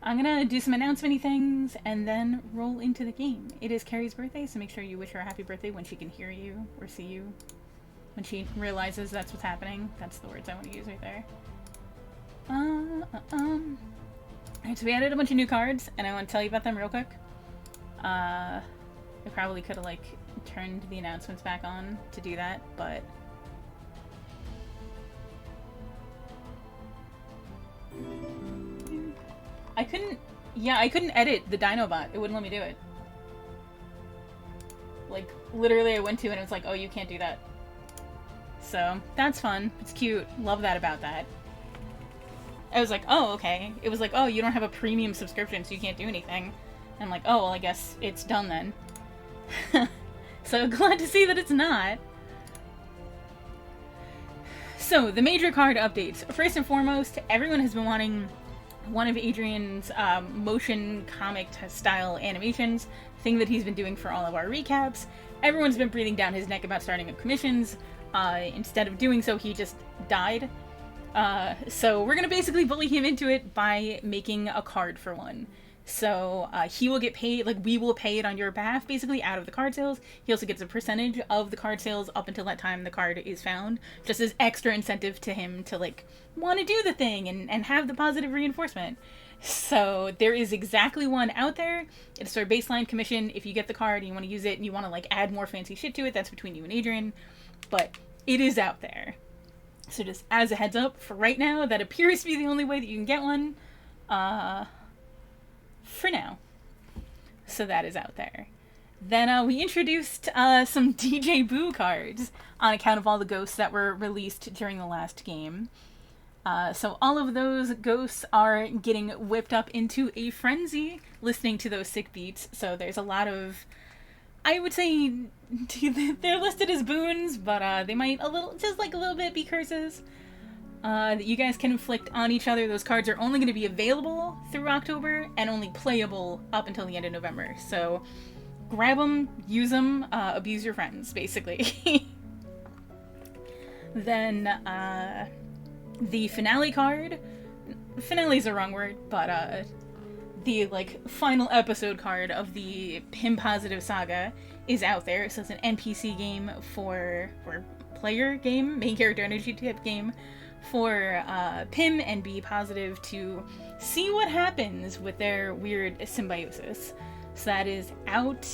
I'm gonna do some announcement-y things and then roll into the game. It is Keri's birthday, so make sure you wish her a happy birthday when she can hear you or see you. When she realizes that's what's happening. That's the words I want to use right there. Alright, so we added a bunch of new cards, and I want to tell you about them real quick. I probably could have, like, turned the announcements back on to do that, but... I couldn't edit the Dinobot. It wouldn't let me do it. Like, literally I went to it and it was like, oh, you can't do that. So, that's fun. It's cute. Love that about that. I was like, oh, okay. It was like, oh, you don't have a premium subscription, so you can't do anything. And I'm like, oh, well, I guess it's done then. So, glad to see that it's not. So, the major card updates. First and foremost, everyone has been wanting one of Adrian's motion comic style animations, thing that he's been doing for all of our recaps. Everyone's been breathing down his neck about starting up commissions. Instead of doing so, he just died. So we're gonna basically bully him into it by making a card for one. So he will get paid, like we will pay it on your behalf, basically out of the card sales. He also gets a percentage of the card sales up until that time the card is found, just as extra incentive to him to like want to do the thing and have the positive reinforcement. So there is exactly one out there. It's our baseline commission. If you get the card and you want to use it and you want to like add more fancy shit to it, that's between you and Adrian. But it is out there. So just as a heads up, for right now, that appears to be the only way that you can get one. For now. So that is out there. Then we introduced some DJ Boo cards on account of all the ghosts that were released during the last game. So all of those ghosts are getting whipped up into a frenzy listening to those sick beats. So there's a lot of, I would say, they're listed as boons, but they might a little bit be curses that you guys can inflict on each other. Those cards are only going to be available through October and only playable up until the end of November. So grab them, use them, abuse your friends, basically. Then the finale card. Finale is a wrong word, but the like final episode card of the Pim Positive Saga is out there. So it's an NPC game for player game, main character energy type game for Pim and Be Positive to see what happens with their weird symbiosis. So that is out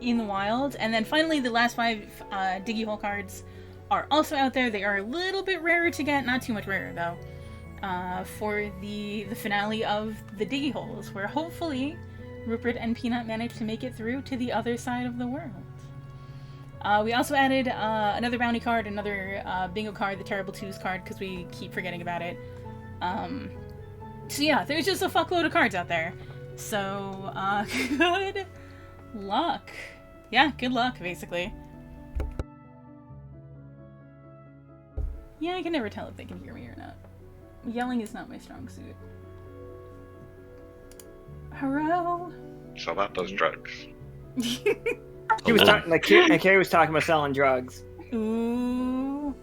in the wild. And then finally the last 5 Diggy Hole cards are also out there. They are a little bit rarer to get, not too much rarer though. For the finale of the Diggy Holes, where hopefully Rupert and Peanut managed to make it through to the other side of the world. We also added another bounty card, another bingo card, the Terrible Twos card, because we keep forgetting about it. So yeah, there's just a fuckload of cards out there. So, good luck. Yeah, good luck, basically. Yeah, I can never tell if they can hear me or not. Yelling is not my strong suit. Hello? So about those drugs. He was talking like Keri was talking about selling drugs. Ooh,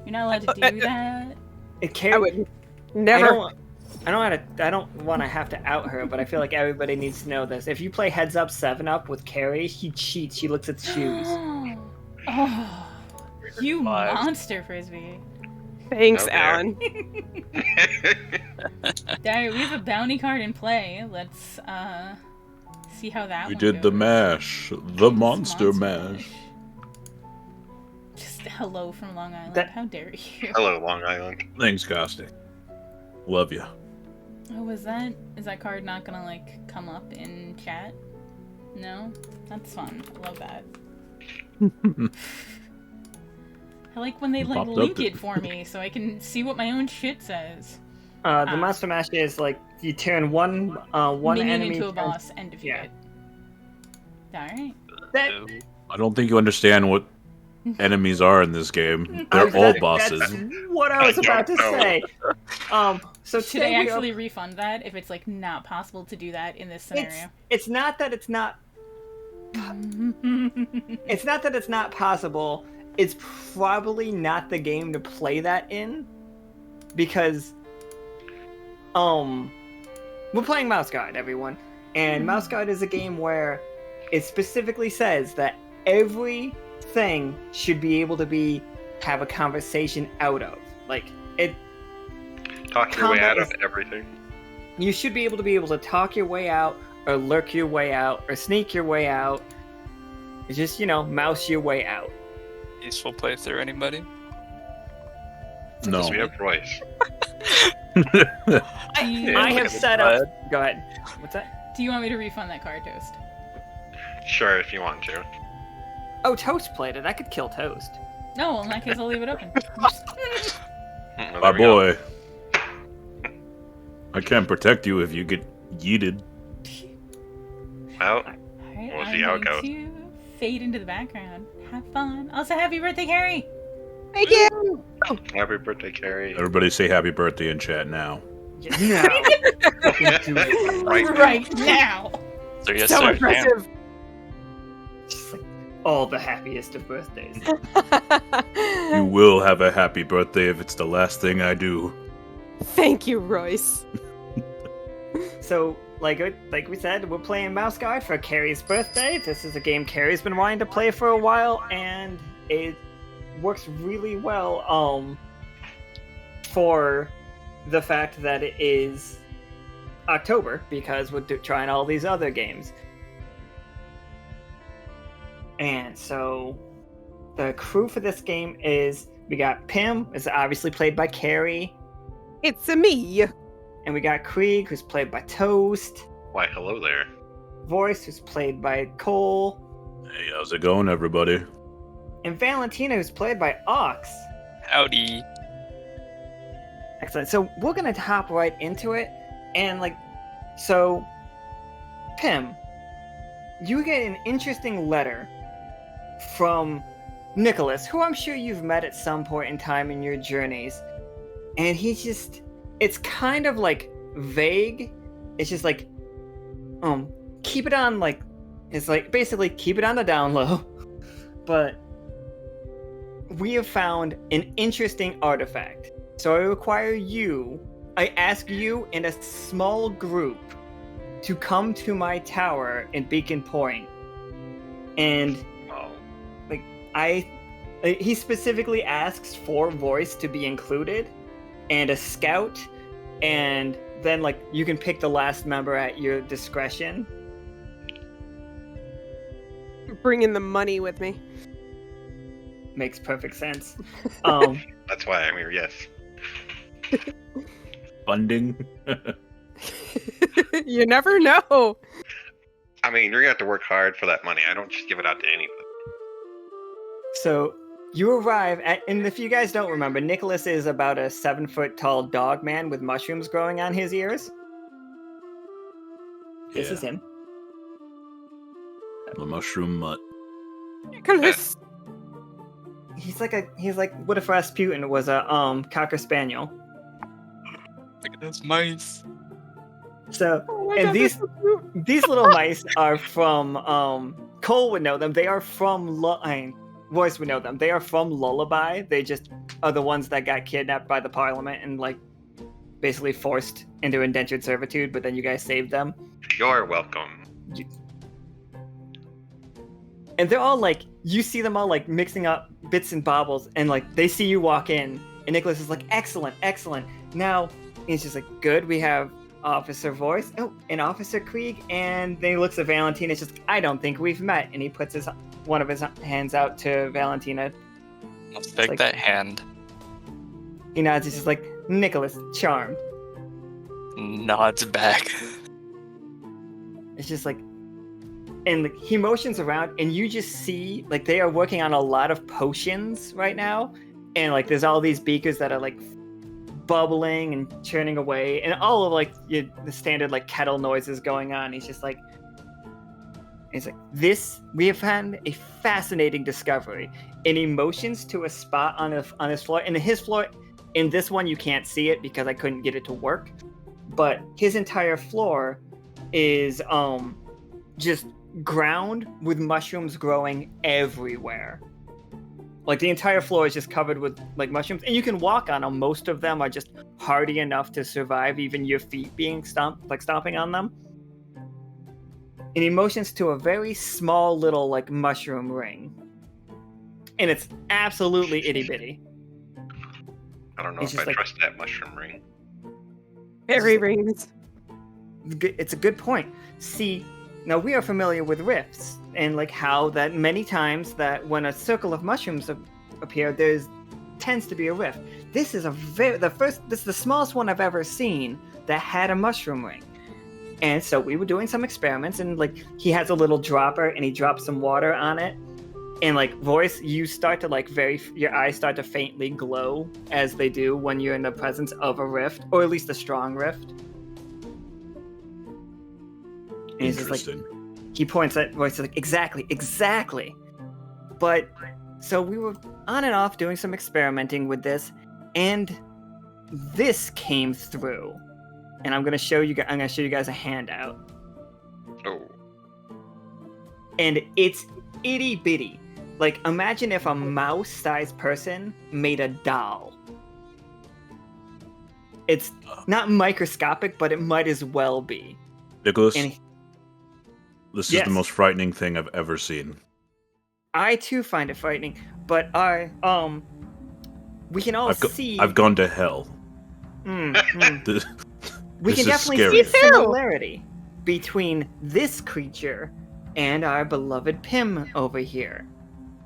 you're not allowed to do that. I would never. I don't want to have to out her, but I feel like everybody needs to know this. If you play Heads Up 7-Up with Keri, he cheats. He looks at shoes. Oh, you monster, Frisbee. Thanks, Okay. Alan. Alright, we have a bounty card in play. Let's see how that We one did goes. the mash. The monster mash. Just hello from Long Island. How dare you? Hello, Long Island. Thanks, Costi. Love you. Oh, is that card not gonna like come up in chat? No? That's fun. I love that. I like when they like Popped up link it. it for me so I can see what my own shit says. The Monster Mash is like you turn one Minion enemy into a boss and defeat it. Alright. I don't think you understand what enemies are in this game. They're all bosses. That's what I was about to say. So Should I actually refund that if it's like not possible to do that in this scenario? It's not that it's not. It's not that it's not possible. It's probably not the game to play that in, because we're playing Mouse Guard, everyone. And Mouse Guard is a game where it specifically says that everything should be able to have a conversation out of. Like, it... Talk your way out of everything. You should be able to talk your way out, or lurk your way out, or sneak your way out. Just, mouse your way out. Peaceful playthrough, anybody? No. We have Royce. I have set up... Go ahead. What's that? Do you want me to refund that card, Toast? Sure, if you want to. Oh, Toast played it. I could kill Toast. No, well, in that case, I'll leave it open. Well, My there we go. boy. I can't protect you if you get yeeted. Well, Alright, We'll I'm see how it going goes. to fade into the background. Have fun. Also, happy birthday, Keri! Thank you. happy birthday, Keri. Everybody say happy birthday in chat now. No. Right now! So yes, So sir. impressive. Just like all the happiest of birthdays. You will have a happy birthday if it's the last thing I do. Thank you, Royce. So, like we said, we're playing Mouse Guard for Keri's birthday. This is a game Keri's been wanting to play for a while, and it works really well for the fact that it is October, because we're trying all these other games. And so the crew for this game is, we got Pim, is obviously played by Keri, It's a me. and we got Krieg, who's played by Toast, Why, hello there. Voice, who's played by Kole, Hey, how's it going, everybody? and Valentina, who's played by Awks. Howdy. Excellent. So we're gonna hop right into it, and so, Pim, you get an interesting letter from Nicholas, who I'm sure you've met at some point in time in your journeys, and it's kind of vague. It's just keep it on basically keep it on the down low, but we have found an interesting artifact. So I ask you and a small group to come to my tower in Beacon Point. And Oh, he specifically asks for Royce to be included, and a scout, and then you can pick the last member at your discretion. Bringing the money with me. Makes perfect sense. that's why I'm here, yes. Funding? You never know. I mean, you're gonna have to work hard for that money. I don't just give it out to anybody. So you arrive at, and if you guys don't remember, Nicholas is about a 7-foot tall dog man with mushrooms growing on his ears. This is him. The mushroom mutt. Nicholas. He's like what if Rasputin was a Cocker Spaniel. Look at those mice. So Oh my and God, these that's so cute. these little mice are from Kole would know them. They are from Royce would know them. They are from Lullaby. They just are the ones that got kidnapped by the Parliament and basically forced into indentured servitude, but then you guys saved them. You're welcome. And they're all you see them all mixing up bits and baubles, and they see you walk in, and Nicholas is excellent, excellent. Now he's just good. We have Officer Voice, and Officer Krieg, and then he looks at Valentina. It's just, I don't think we've met, and he puts one of his hands out to Valentina. I'll take that hand. He nods. He's just Nicholas, charmed. Nods back. It's just and he motions around, and you just see they are working on a lot of potions right now, and there's all these beakers that are bubbling and churning away, and all of the standard kettle noises going on. He's just this, we have found a fascinating discovery. And he motions to a spot on his floor, and his floor, in this one you can't see it because I couldn't get it to work, but his entire floor is just ground with mushrooms growing everywhere. Like the entire floor is just covered with like mushrooms, and you can walk on them. Most of them are just hardy enough to survive even your feet being stomping on them. And he motions to a very small little like mushroom ring, and it's absolutely itty bitty. I don't know It's if just I like- trust that mushroom ring. Fairy rings. It's a good point. See, now we are familiar with rifts, and like how that many times that when a circle of mushrooms appear, there's tends to be a rift. This is this is the smallest one I've ever seen that had a mushroom ring. And so we were doing some experiments, and like he has a little dropper, and he drops some water on it, and like Royce, you start to like your eyes start to faintly glow as they do when you're in the presence of a rift, or at least a strong rift. And he's just like, he points at Royce like, exactly. But so we were on and off doing some experimenting with this, and this came through. And I'm gonna show you guys a handout. Oh, And it's itty bitty. Like imagine if a mouse-sized person made a doll. It's not microscopic, but it might as well be. Nicholas, And this is Yes. the most frightening thing I've ever seen. I too find it frightening, but we can all see. I've gone to hell. We This can is definitely scary. see a similarity between this creature and our beloved Pim over here.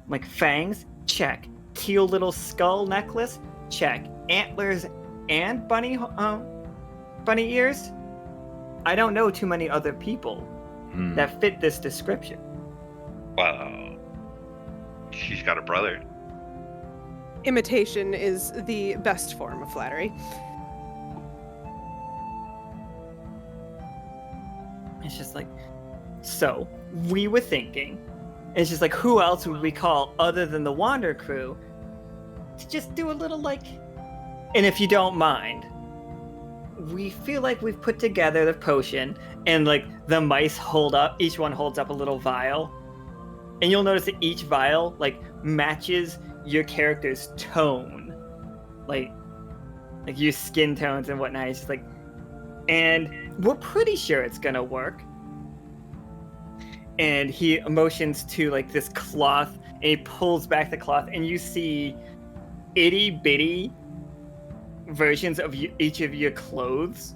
Like fangs, check. Teal little skull necklace, check. Antlers and bunny ears. I don't know too many other people that fit this description. wow. She's got a brother. Imitation is the best form of flattery. It's just like, so we were thinking, it's just like, who else would we call other than the Wander crew to just do a little like, and if you don't mind, we feel like we've put together the potion, and like the mice each one holds up a little vial, and you'll notice that each vial like matches your character's tone, like your skin tones and whatnot. It's just like, and we're pretty sure it's gonna work. And he motions to like this cloth, and he pulls back the cloth, and you see itty bitty versions of each of your clothes,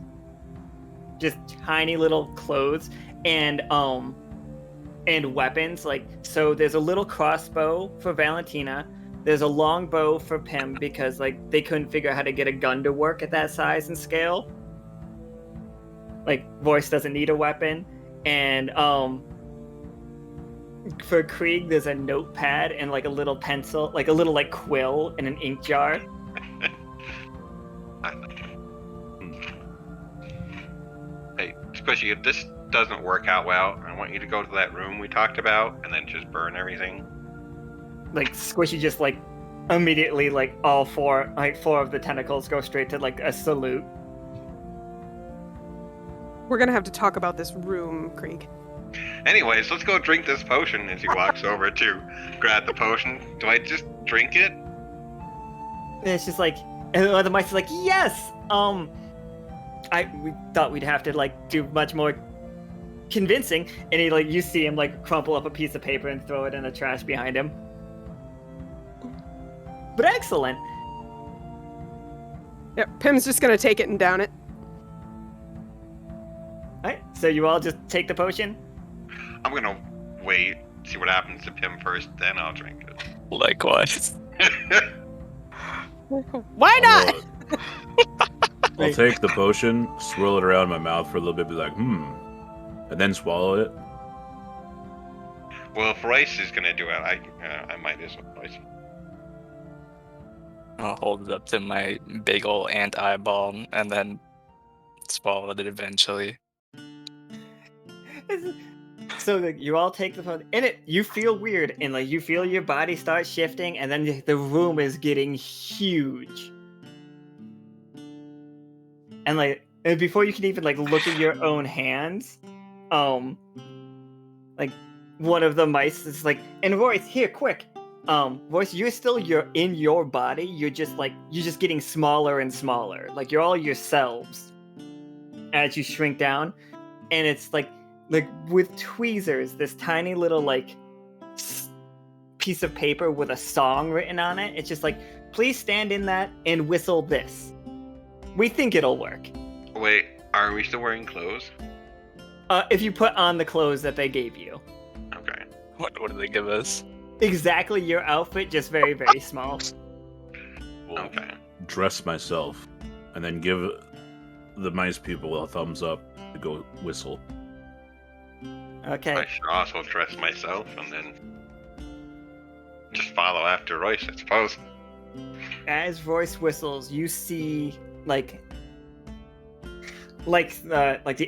just tiny little clothes, and weapons. Like, so there's a little crossbow for Valentina. There's a long bow for Pim because like they couldn't figure out how to get a gun to work at that size and scale. Like Royce doesn't need a weapon, and for Krieg there's a notepad and like a little pencil, like a little like quill in an ink jar. Hey, Squishy, if this doesn't work out well, I want you to go to that room we talked about and then just burn everything. Like Squishy just like immediately like four of the tentacles go straight to like a salute. We're gonna have to talk about this room, Krieg. Anyways, let's go drink this potion as he walks over to grab the potion. Do I just drink it? And it's just like, and the mice is like, yes. We thought we'd have to like do much more convincing, and he like, you see him like crumple up a piece of paper and throw it in the trash behind him. But excellent. Yep, Pim's just gonna take it and down it. Alright, so you all just take the potion? I'm gonna wait, see what happens to Pim first, then I'll drink it. Likewise. Why not? I'll take the potion, swirl it around my mouth for a little bit, be like, and then swallow it. Well, if Royce is gonna do it, I might as well. Royce. I'll hold it up to my big ol' ant eyeball and then swallow it eventually. So like, you all take the potion, and you feel weird, and like you feel your body start shifting, and then the room is getting huge. And like, and before you can even like look at your own hands, like one of the mice is like, and Royce, here, quick, Royce, you're in your body. You're just getting smaller and smaller. Like you're all yourselves as you shrink down, and it's like with tweezers, this tiny little piece of paper with a song written on it. It's just like, please stand in that and whistle this. We think it'll work. Wait, are we still wearing clothes? If you put on the clothes that they gave you. Okay. What did they give us? Exactly your outfit, just very, very small. Okay. Dress myself, and then give the mice people a thumbs up to go whistle. Okay. I should also dress myself and then just follow after Royce, I suppose. As Royce whistles, you see the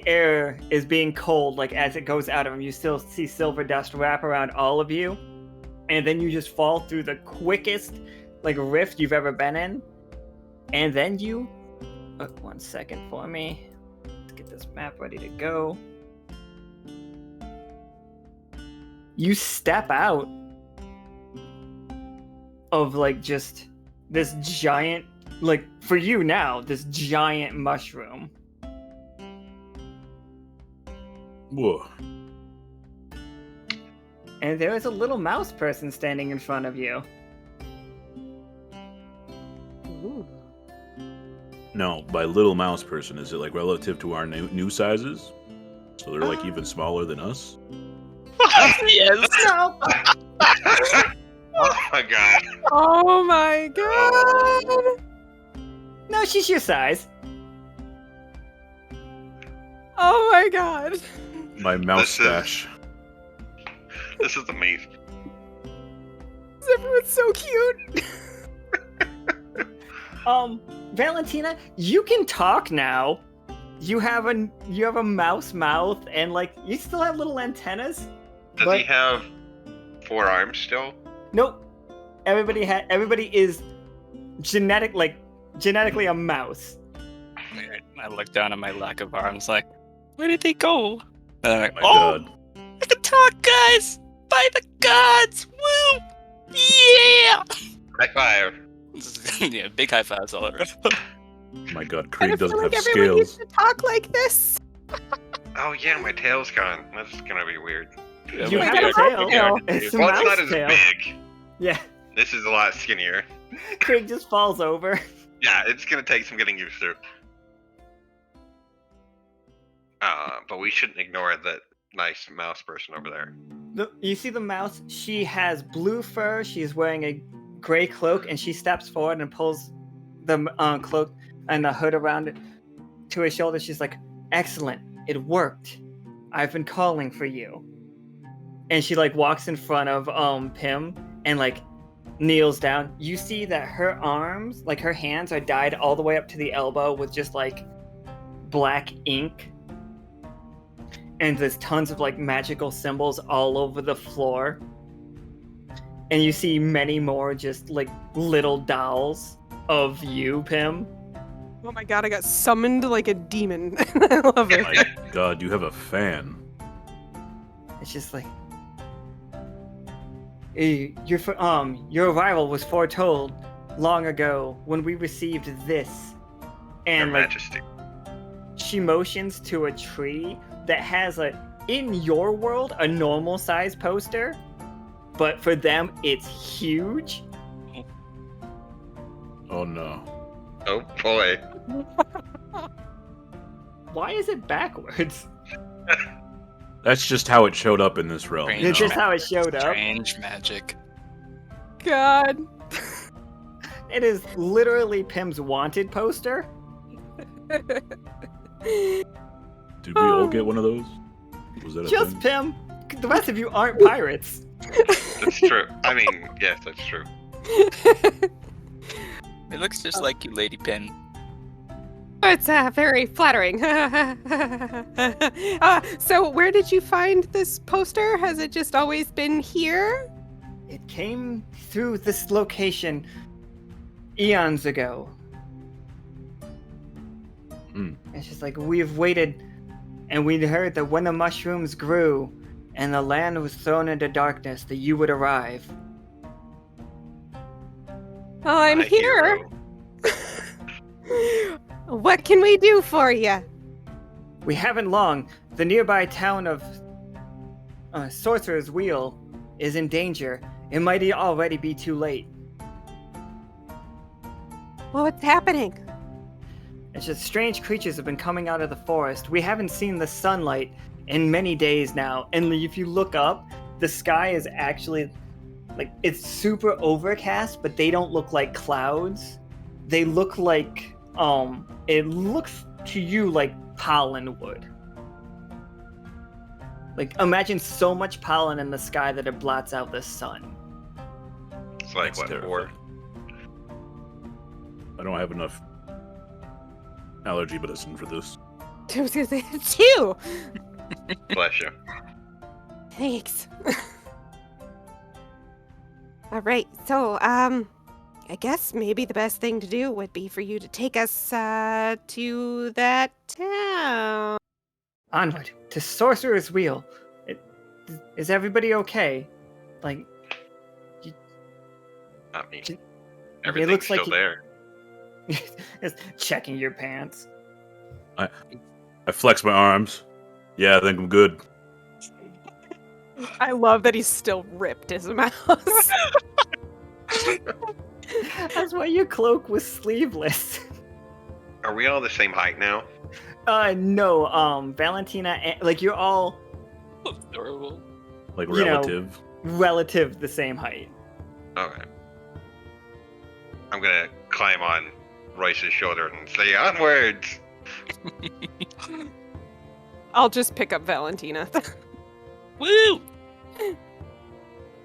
air is being cold, as it goes out of him. You still see silver dust wrap around all of you, and then you just fall through the quickest rift you've ever been in. And then you, 1 second for me. Let's get this map ready to go. You step out of just this giant, for you now, this giant mushroom. Whoa. And there is a little mouse person standing in front of you. Ooh. Now, by little mouse person, is it relative to our new sizes? So they're even smaller than us? Yes. No! Oh my god. Oh my god! No, she's your size. Oh my god! My mouse stash. This is amazing. Everyone's so cute. Valentina, you can talk now. You have a mouse mouth, and you still have little antennas. Does he have 4 arms still? Nope. Everybody is genetically a mouse. I look down at my lack of arms, where did they go? And I'm like, My oh, god. I can talk, guys! By the gods! Woo! Yeah! High five. Yeah, big high fives all around. My god, I Krieg feel doesn't like have everyone needs scales. to talk like this. Oh yeah, my tail's gone. That's gonna be weird. Yeah, You my have god. a tail. tail. It's a Well, it's mouse not as tail. big. Yeah, This is a lot skinnier. Krieg just falls over. Yeah, it's gonna take some getting used to. But we shouldn't ignore that nice mouse person over there. You see the mouse? She has blue fur. She's wearing a gray cloak, and she steps forward and pulls the cloak and the hood around it to her shoulder. She's like, "Excellent, it worked. I've been calling for you." And she walks in front of Pim and kneels down. You see that her arms, her hands, are dyed all the way up to the elbow with just black ink. And there's tons of magical symbols all over the floor. And you see many more just little dolls of you, Pim. Oh my god, I got summoned like a demon. I love it. My god, you have a fan. It's just your arrival was foretold long ago when we received this. Your And Majesty. she motions to a tree that has in your world a normal size poster, but for them it's huge. Oh no. Oh boy. Why is it backwards? That's just how it showed up in this realm. Strange. You It's know? just how it showed up. Strange magic. God. It is literally Pim's wanted poster. Did we all get one of those? Was that a Just thing? Pim. The rest of you aren't pirates. That's true. I mean, yes, that's true. It looks just like you, Lady Pin. It's very flattering. So where did you find this poster? Has it just always been here? It came through this location eons ago. It's just we've waited, and we'd heard that when the mushrooms grew and the land was thrown into darkness, that you would arrive. Oh, I'm My here. hero. What can we do for you? We haven't long. The nearby town of Sorcerer's Wheel is in danger. It might already be too late. Well, what's happening? It's just strange creatures have been coming out of the forest. We haven't seen the sunlight in many days now. And if you look up, the sky is actually like it's super overcast, but they don't look like clouds. They look like it looks to you like pollen would. Like imagine so much pollen in the sky that it blots out the sun. It's like That's what terrifying. 4? I don't have enough allergy medicine for this. I was gonna say 2. Bless you. Thanks. All right, so I guess maybe the best thing to do would be for you to take us to that town. Onward to Sorcerer's Wheel. Is everybody okay? Like, Not me. It Everything's looks like still there. just checking your pants. I flex my arms. Yeah, I think I'm good. I love that he's still ripped as a mouse. That's why your cloak was sleeveless. Are we all the same height now? No, Valentina, like you're all Adorable. Like You know- relative. relative the same height. Okay. I'm gonna climb on Royce's shoulder and say onwards. I'll just pick up Valentina. Woo!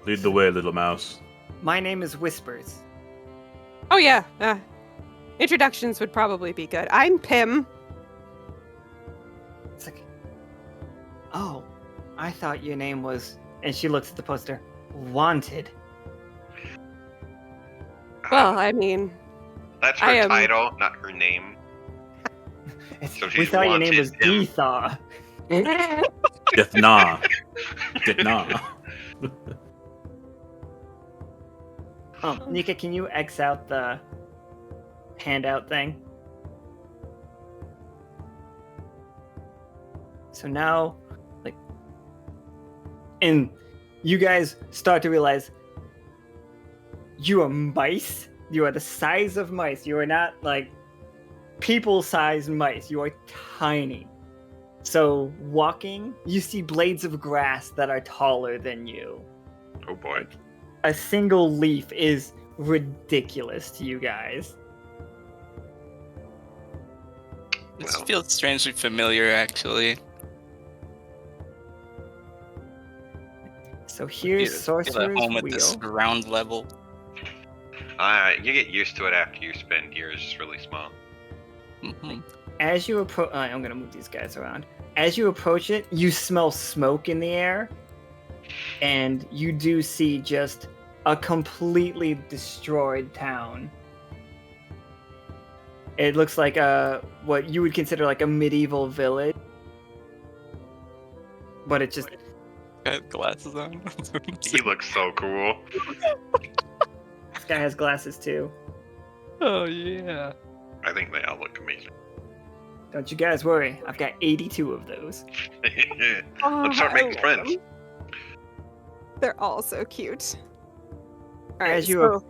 Lead the way, little mouse. My name is Whispers. Oh yeah, introductions would probably be good. I'm Pim. It's like, oh, I thought your name was. And she looks at the poster. Wanted. Well, I mean, That's her I am- title, not her name. So we she's thought your name was wanted him. Ethaw. Death nah. Death nah. Nika, can you X out the handout thing? So now, like, and you guys start to realize you are mice. You are the size of mice. You are not like people-sized mice. You are tiny. So walking, you see blades of grass that are taller than you. Oh boy. A single leaf is ridiculous to you guys. This Well. feels strangely familiar, actually. So here's Feel at Sorcerer's home at this Wheel. ground level. You get used to it after you spend years really small. Mhm. As you approach, I'm gonna move these guys around. As you approach it, you smell smoke in the air, and you do see just a completely destroyed town. It looks like what you would consider like a medieval village, but it just Got glasses on. He looks so cool. this guy has glasses too. Oh yeah. I think they all look amazing. Don't you guys worry, I've got 82 of those. Let's start I making love friends. them. They're all so cute. All right, As you so-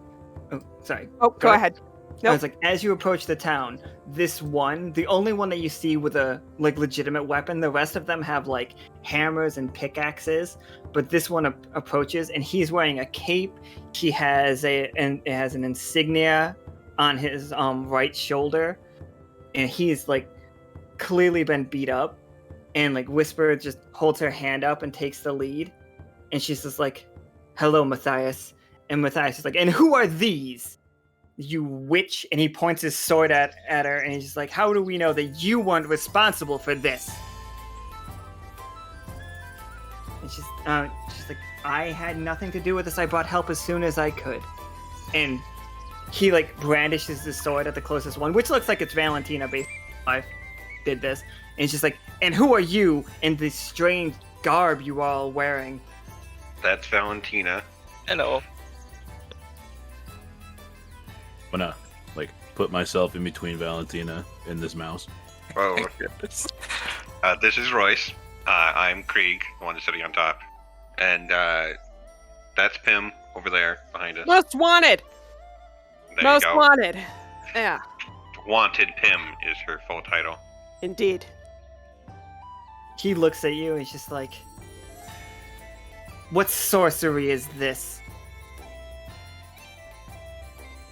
oh, sorry. oh, go ahead. I was like, as you approach the town, this one, the only one that you see with a like legitimate weapon, the rest of them have like hammers and pickaxes. But this one approaches, and he's wearing a cape. He has it has an insignia on his right shoulder, and he's like clearly been beat up. And like Whisper just holds her hand up and takes the lead, and she's just like, "Hello, Matthias." And Matthias is like, "And who are these? You witch," and he points his sword at her, and he's just like, "How do we know that you weren't responsible for this?" And she's like, "I had nothing to do with this. I brought help as soon as I could." And he like brandishes his sword at the closest one, which looks like it's Valentina. Basically, I did this, and he's just like, "And who are you? And this strange garb you are all wearing?" That's Valentina. Hello. wanna like put myself in between Valentina and this mouse. Oh, okay. This is Royce. I'm Krieg, the one sitting on top. And that's Pim over there behind us. Most wanted. There Most you go. wanted. Yeah, Wanted Pim is her full title. indeed. He looks at you and he's just like, what sorcery is this?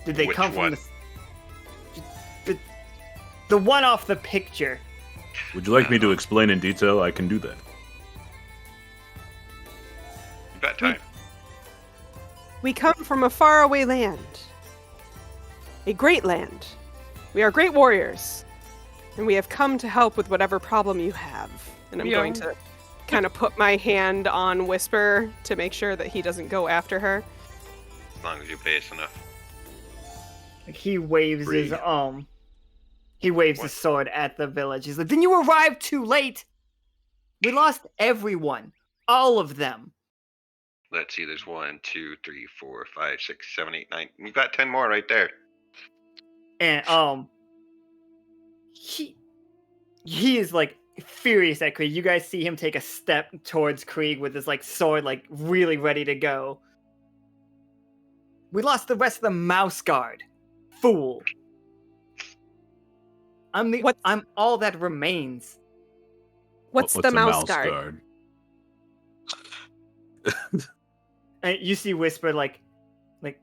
Did they Which come one? from the one off the picture? Would you like me to explain in detail? I can do that. You've got time. We come from a faraway land. A great land. We are great warriors. And we have come to help with whatever problem you have. And I'm going to kind of put my hand on Whisper to make sure that he doesn't go after her. As long as you pay us enough. Like, he waves his Free. his sword at the village. He's like, then you arrived too late. We lost everyone, all of them. Let's see, there's 1, 2, 3, 4, 5, 6, 7, 8, 9. You've got 10 more right there. And he is like furious at Krieg. You guys see him take a step towards Krieg with his like sword like really ready to go. We lost the rest of the mouse guard. Fool. I'm all that remains. What's the a mouse guard? And you see Whisper like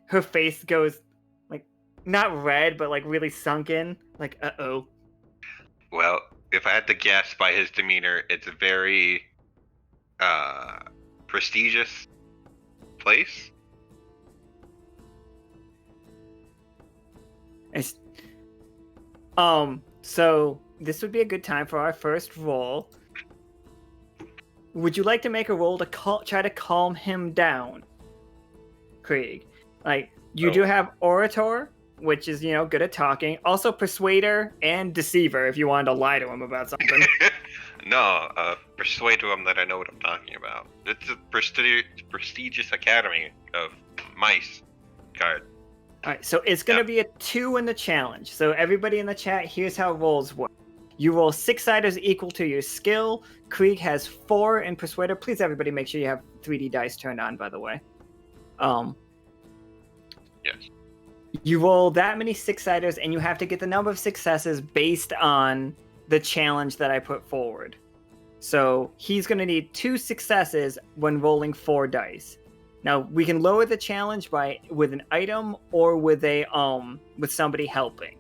her face goes like not red but like really sunken. Like uh-oh. Well, if I had to guess by his demeanor, it's a very prestigious place. It's, so this would be a good time for our first roll. Would you like to make a roll to try to calm him down, Krieg? Like, you do have Orator, which is, good at talking. Also Persuader and Deceiver, if you wanted to lie to him about something. No, persuade to him that I know what I'm talking about. It's a prestigious academy of mice guard. Alright, so it's going to be a 2 in the challenge. So everybody in the chat, here's how rolls work. You roll 6 siders equal to your skill. Krieg has 4 in Persuader. Please, everybody, make sure you have 3D dice turned on, by the way. Yes. You roll that many 6-siders, and you have to get the number of successes based on the challenge that I put forward. So he's going to need 2 successes when rolling 4 dice. Now we can lower the challenge with an item or with with somebody helping.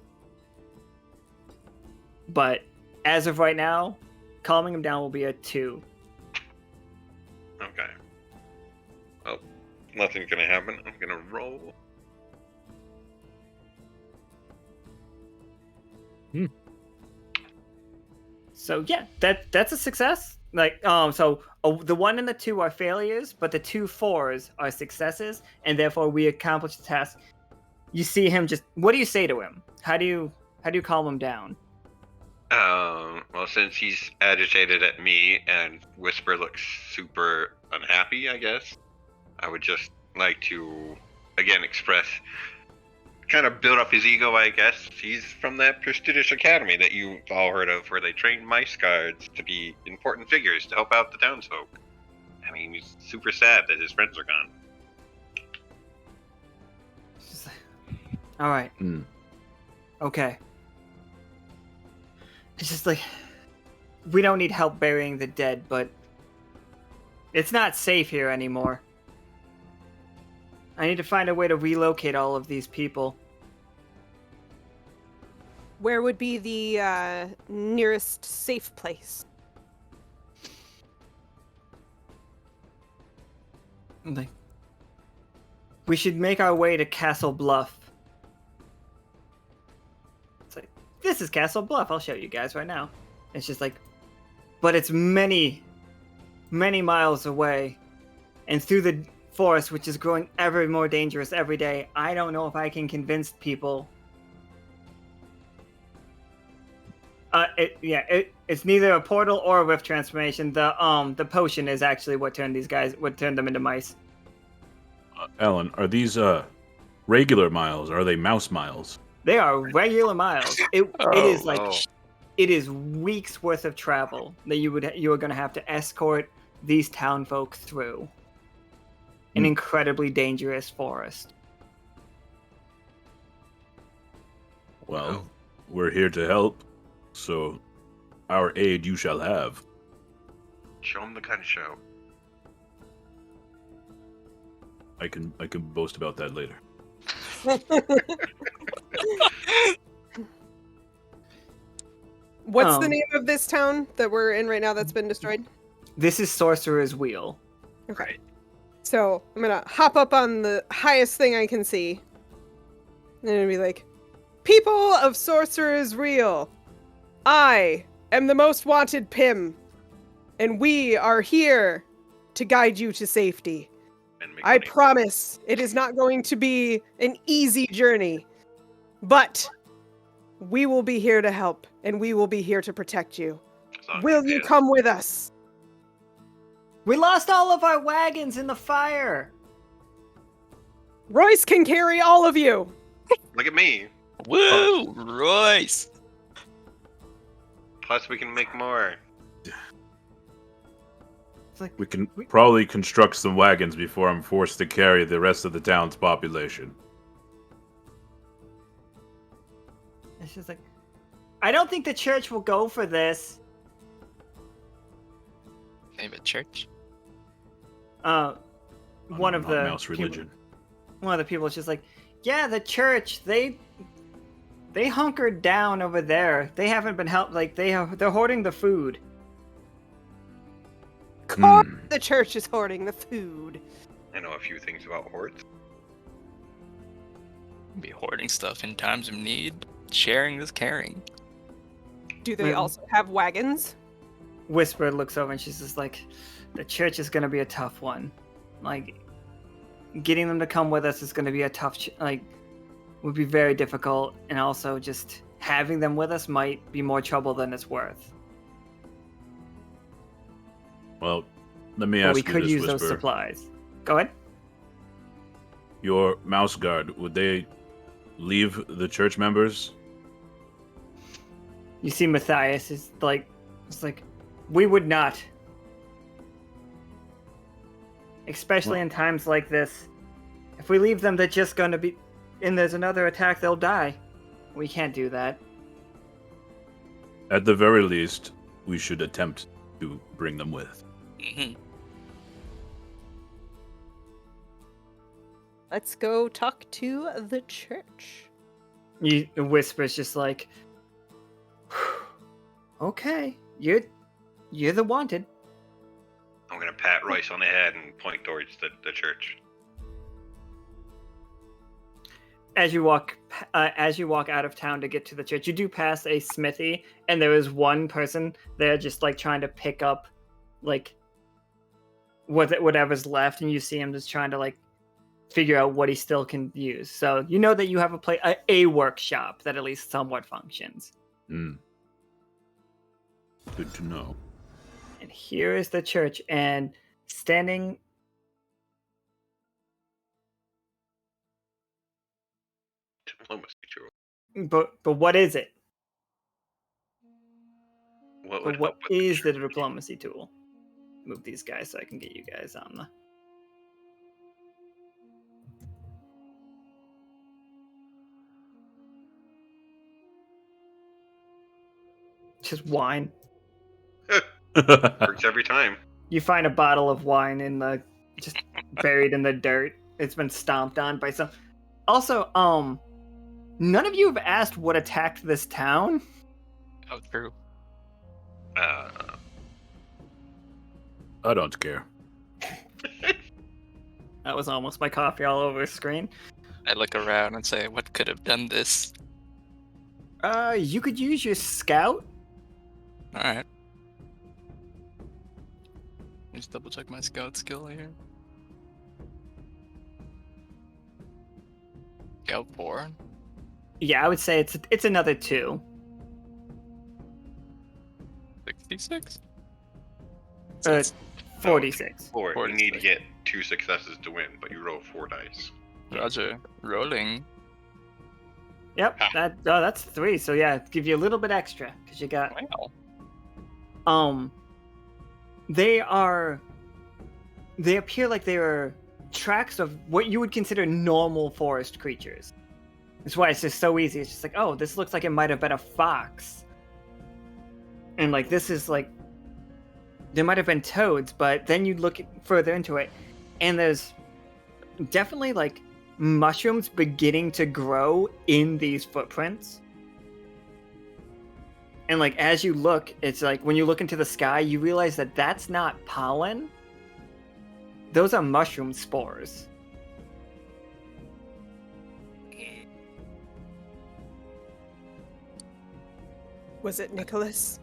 But as of right now, calming him down will be a 2. Okay. Well, nothing's gonna happen. I'm gonna roll. So yeah, that's a success. Like the 1 and the 2 are failures, but the 2 4s are successes, and therefore we accomplish the task. You see him just. What do you say to him? How do you calm him down? Well, since he's agitated at me and Whisper looks super unhappy, I guess, I would just like to, again, kind of build up his ego, I guess. He's from that prestigious academy that you've all heard of, where they train mice guards to be important figures to help out the townsfolk. I mean, he's super sad that his friends are gone. All right. Mm. Okay. It's just like, we don't need help burying the dead, but it's not safe here anymore. I need to find a way to relocate all of these people. Where would be the nearest safe place? Like, we should make our way to Castle Bluff. It's like, this is Castle Bluff. I'll show you guys right now. It's just like, but it's many, many miles away. And through the forest, which is growing ever more dangerous every day, I don't know if I can convince people. It's neither a portal or a rift transformation. The potion is actually what turned them into mice. Alan, are these regular miles? Are they mouse miles? They are regular miles. It is like Oh. it is weeks worth of travel that you are going to have to escort these town folk through an incredibly dangerous forest. Well, we're here to help, so our aid you shall have. Show him the kind of show. I can boast about that later. What's the name of this town that we're in right now that's been destroyed? This is Sorcerer's Wheel. Okay. So I'm gonna hop up on the highest thing I can see. And it'll be like, people of Sorcerer's Wheel, I am the most wanted Pim, and we are here to guide you to safety. And make I money. promise it is not going to be an easy journey, but we will be here to help, and we will be here to protect you. As long as Will he you is. come with us? We lost all of our wagons in the fire. Royce can carry all of you. Look at me. Woo! Royce! Plus, we can make more. It's like We can probably construct some wagons before I'm forced to carry the rest of the town's population. it's just like, I don't think the church will go for this. Name it church. One of the mouse religion. one of the people is just like, yeah, the church, they hunkered down over there. They haven't been helped. Like they're hoarding the food. The church is hoarding the food. I know a few things about hordes. Be hoarding stuff in times of need. Sharing is caring. Do they Mhm. also have wagons? Whisper looks over and she's just like, the church is gonna be a tough one. Like, getting them to come with us is gonna be a tough, would be very difficult. And also just having them with us might be more trouble than it's worth. Well, let me But ask we you could this, use Whisper. those supplies. Go ahead. Your mouse guard, would they leave the church members? You see Matthias is like, it's like, we would not. Especially in times like this. If we leave them, they're just gonna be, and there's another attack, they'll die. We can't do that. At the very least, we should attempt to bring them with. Mm-hmm. Let's go talk to the church. You Whisper's just like, okay, you're the wanted. I'm gonna pat Royce on the head and point towards the church. As you walk out of town to get to the church, you do pass a smithy, and there is one person there just like trying to pick up like whatever's left, and you see him just trying to like figure out what he still can use. So you know that you have a workshop that at least somewhat functions. Good to know. And here is the church, and standing. Diplomacy tool. But what is it? What would But what help with is the church? diplomacy tool? Move these guys so I can get you guys on the. Just wine. Works every time. You find a bottle of wine just buried in the dirt. It's been stomped on by some. Also, none of you have asked what attacked this town. Oh, true. I don't care. That was almost my coffee all over the screen. I look around and say, what could have done this? You could use your scout. Alright. Just double check my scout skill here. Scout 4. Yeah, I would say it's another 2. 66? 46. 4. You 46. need to get 2 successes to win, but you roll 4 dice. Roger. Rolling. Yep, that's 3. So yeah, give you a little bit extra because you got. Wow. They appear like they are tracks of what you would consider normal forest creatures. That's why it's just so easy. It's just like, oh, this looks like it might have been a fox. And like this is like there might have been toads, but then you look further into it and there's definitely like mushrooms beginning to grow in these footprints. And like as you look, it's like when you look into the sky, you realize that that's not pollen. Those are mushroom spores. Was it Nicholas?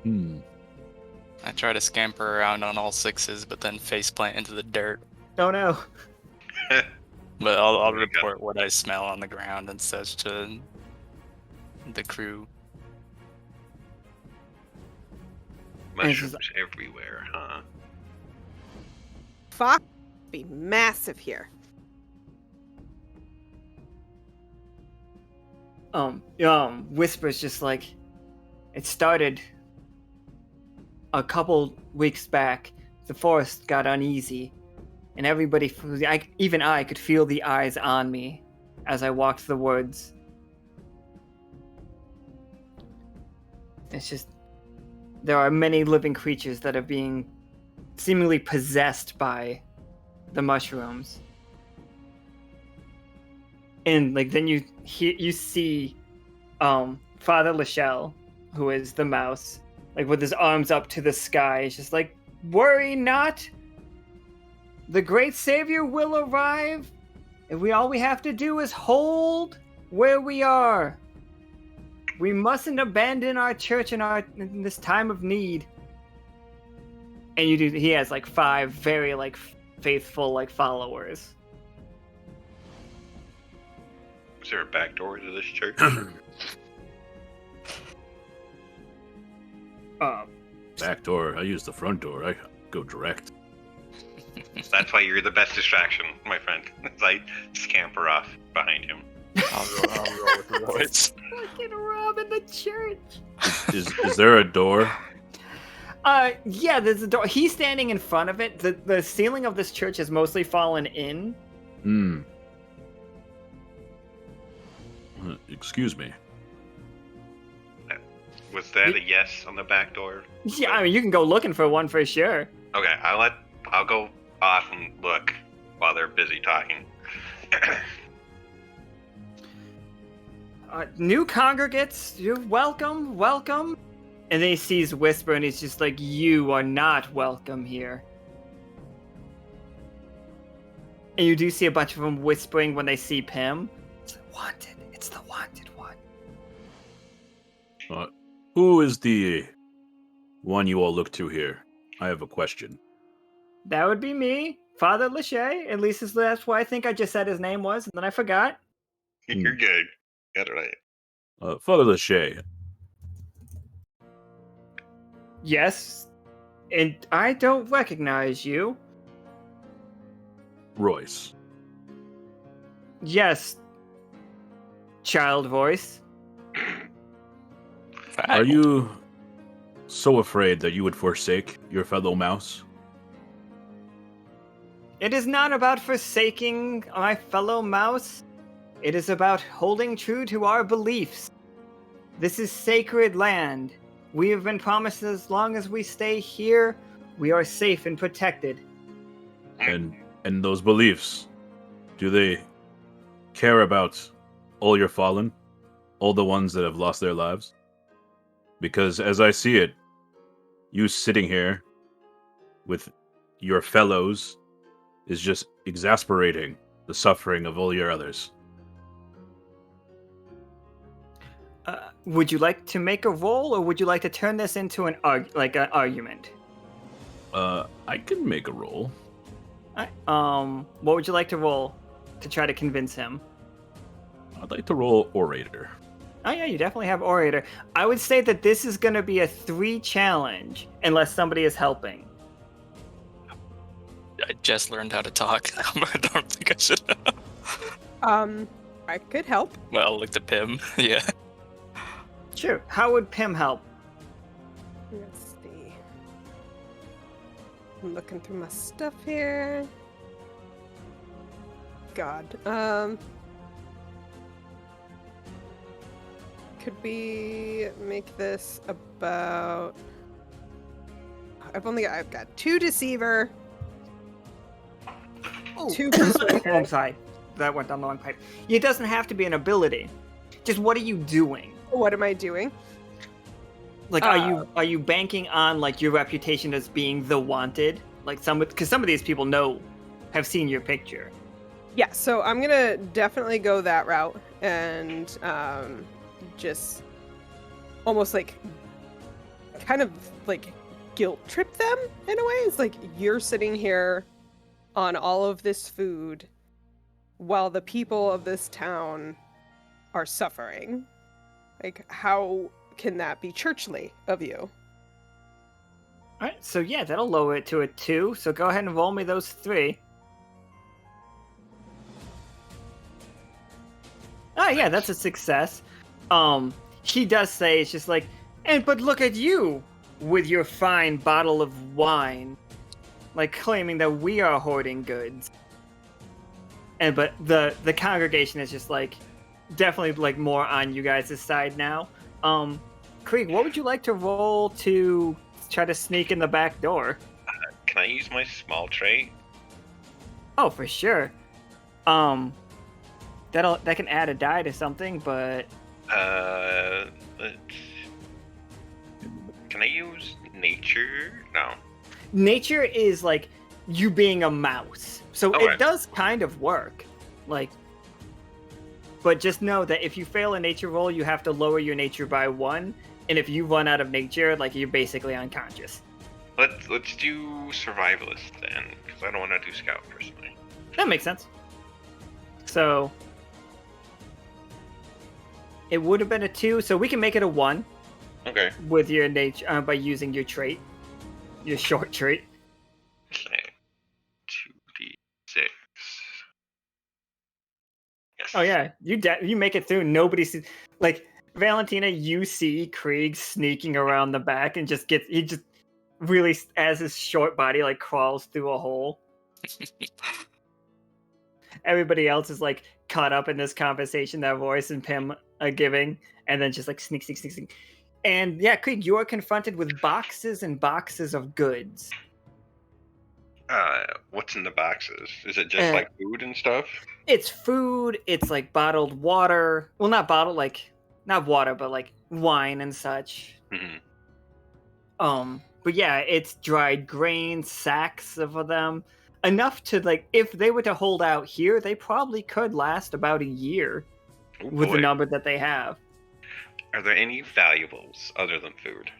I try to scamper around on all 6s, but then faceplant into the dirt. Oh no. But I'll report what I smell on the ground and such to the crew. Mushrooms everywhere, huh? Fox be massive here. Whisper's just like, it started a couple weeks back. The forest got uneasy, and everybody, even I, could feel the eyes on me as I walked the woods. It's just, there are many living creatures that are being seemingly possessed by the mushrooms. And like then you see Father Lachelle, who is the mouse, like with his arms up to the sky. He's just like, worry not, the great savior will arrive, and all we have to do is hold where we are. We mustn't abandon our church in this time of need. And he has like 5 very like faithful like followers. Is there a back door to this church? Back door. I use the front door. I go direct. That's why you're the best distraction, my friend. As I scamper off behind him. I'll roll with Royce. Fucking robbing the church. Is there a door? Yeah, there's a door. He's standing in front of it. The ceiling of this church has mostly fallen in. Excuse me. Was that a yes on the back door? Yeah, I mean, you can go looking for one for sure. Okay, I'll go off and look while they're busy talking. New congregates, you're welcome. And then he sees Whisper and he's just like, you are not welcome here. And you do see a bunch of them whispering when they see Pim. It's wanted. It's the wanted one. Who is the one you all look to here? I have a question. That would be me, Father Lachey. At least that's what I think I just said his name was, and then I forgot. You're good. Got it right. Father Lachey. Yes, and I don't recognize you. Royce. Yes, child voice. Are you so afraid that you would forsake your fellow mouse? It is not about forsaking my fellow mouse. It is about holding true to our beliefs. This is sacred land. We have been promised that as long as we stay here, we are safe and protected. And those beliefs, do they care about all your fallen? All the ones that have lost their lives? Because as I see it, you sitting here with your fellows is just exasperating the suffering of all your others. Would you like to make a roll, or would you like to turn this into an argument? I can make a roll. What would you like to roll to try to convince him? I'd like to roll Orator. Oh yeah, you definitely have Orator. I would say that this is going to be a 3 challenge, unless somebody is helping. I just learned how to talk. I don't think I should. I could help. Well, like the Pim. Yeah. Sure. How would Pim help? Let's see. I'm looking through my stuff here. God. Could we make this about... I've got 2 deceiver. Ooh. 2 Oh, persuasion. I'm sorry. That went down the wrong pipe. It doesn't have to be an ability. Just what are you doing? What am I doing? Like, are you banking on like your reputation as being the wanted? Like because some of these people have seen your picture. Yeah, so I'm gonna definitely go that route and just almost like kind of like guilt trip them in a way. It's like you're sitting here on all of this food while the people of this town are suffering. Like, how can that be churchly of you? Alright, so yeah, that'll lower it to a 2. So go ahead and roll me those 3. Oh yeah, that's a success. He does say it's just like, but look at you with your fine bottle of wine, like claiming that we are hoarding goods. But the congregation is just like definitely like more on you guys' side now. Krieg, what would you like to roll to try to sneak in the back door? Can I use my small trait? Oh, for sure. That can add a die to something, but can I use nature? No. Nature is like you being a mouse, so Okay. it does kind of work. Like, but just know that if you fail a nature roll, you have to lower your nature by 1, and if you run out of nature, like you're basically unconscious. Let's do survivalist then, because I don't want to do scout personally. That makes sense. So it would have been a 2, so we can make it a 1 Okay. with your nature by using your trait, your short trait. Okay. 2d6. Yes. Oh yeah, you make it through. Nobody sees. Like Valentina, you see Krieg sneaking around the back and he just really as his short body like crawls through a hole. Everybody else is like caught up in this conversation that Royce and Pim are giving, and then just like sneak. And yeah, Krieg, you are confronted with boxes and boxes of goods. What's in the boxes? Is it just like food and stuff? It's food, it's like bottled water. Well, not bottled, like not water, but like wine and such. Mm-hmm. But yeah, it's dried grains, sacks of them. Enough to like if they were to hold out here, they probably could last about a year with the number that they have. Are there any valuables other than food?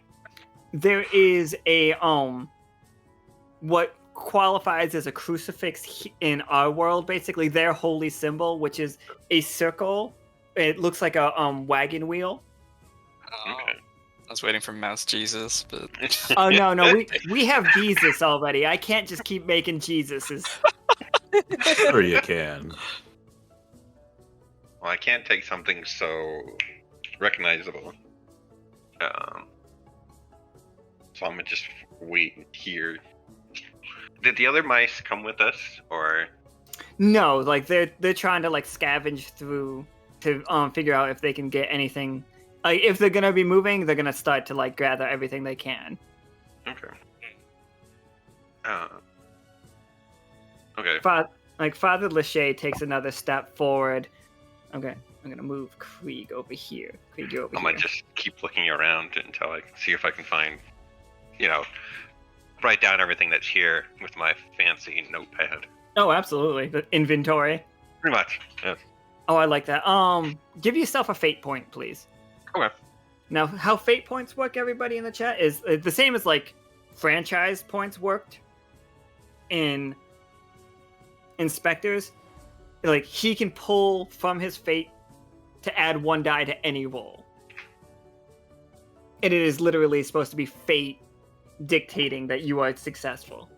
There is a what qualifies as a crucifix in our world, basically their holy symbol, which is a circle. It looks like a wagon wheel. Okay. I was waiting for Mouse Jesus, but Oh no, we have Jesus already. I can't just keep making Jesuses. Sure you can. Well, I can't take something so recognizable. So I'm gonna just wait here. Did the other mice come with us, or? No, like they're trying to like scavenge through to figure out if they can get anything. Like if they're gonna be moving, they're gonna start to like gather everything they can. Okay. Okay. Father Lachey takes another step forward. Okay, I'm gonna move Krieg over here. Krieg, you're over I here. might just keep looking around until I see if I can find, write down everything that's here with my fancy notepad. Oh, absolutely. The inventory. Pretty much. Yes. Oh, I like that. Give yourself a fate point, please. Okay. Now, how fate points work, everybody in the chat, is the same as like franchise points worked in Inspectors. Like he can pull from his fate to add 1 die to any roll, and it is literally supposed to be fate dictating that you are successful.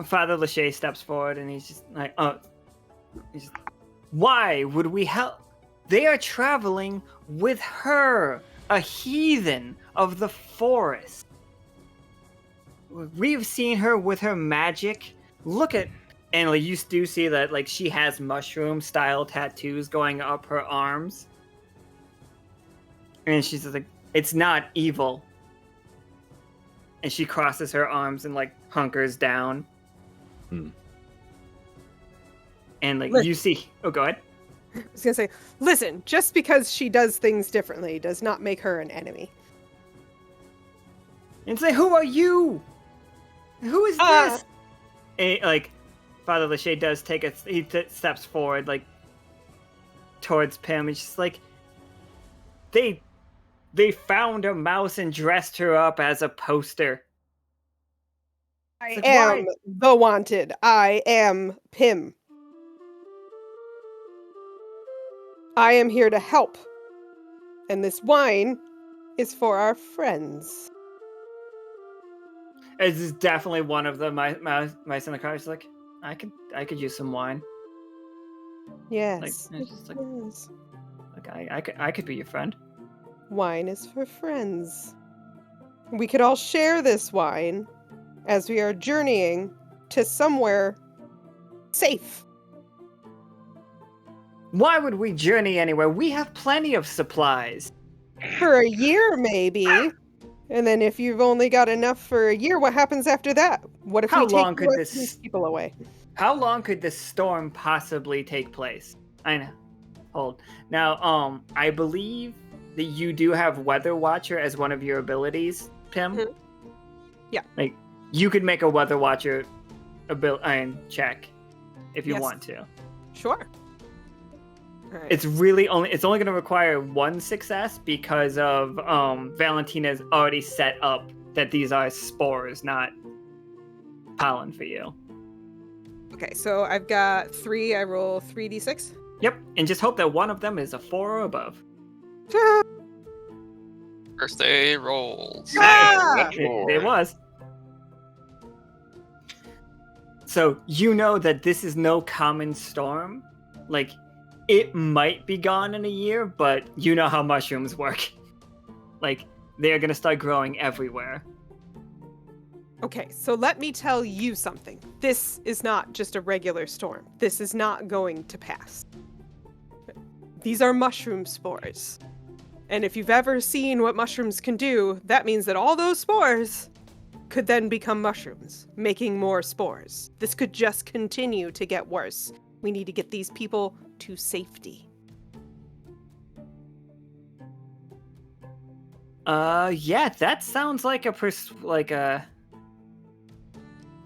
Father Lachey steps forward and he's just like, why would we help? They are traveling with her, a heathen of the forest. We've seen her with her magic. Look at, and like, you do see that like she has mushroom-style tattoos going up her arms. And she's just like, it's not evil. And she crosses her arms and like hunkers down. And like you see, go ahead. I was gonna say, listen, just because she does things differently does not make her an enemy. And say, who are you? Who is this? And, like, Father Lachey does take he steps forward, like, towards Pim. And she's like, they found a mouse and dressed her up as a poster. I like, am why? the wanted. I am Pim. I am here to help. And this wine is for our friends. This is definitely one of the mice in the car. She's like, I could use some wine. Yes. Like, it's just like, yes. like I could be your friend. Wine is for friends. We could all share this wine as we are journeying to somewhere safe. Why would we journey anywhere? We have plenty of supplies. For a year, maybe. And then if you've only got enough for a year, what happens after that? What if How we take long the could rest of these people away? How long could this storm possibly take place? I know. Hold. Now, I believe that you do have Weather Watcher as one of your abilities, Pim. Mhm. Yeah. Like, you could make a Weather Watcher check if you Yes. want to. Sure. All right. It's only going to require one success because of Valentina's already set up that these are spores, not pollen for you. Okay, so I've got 3. I roll 3d6. Yep, and just hope that one of them is a 4 or above. Birthday rolls. It was. So you know that this is no common storm. Like, it might be gone in a year, but you know how mushrooms work. Like, they're gonna start growing everywhere. Okay, so let me tell you something. This is not just a regular storm. This is not going to pass. These are mushroom spores. And if you've ever seen what mushrooms can do, that means that all those spores could then become mushrooms, making more spores. This could just continue to get worse. We need to get these people to safety. Yeah, that sounds like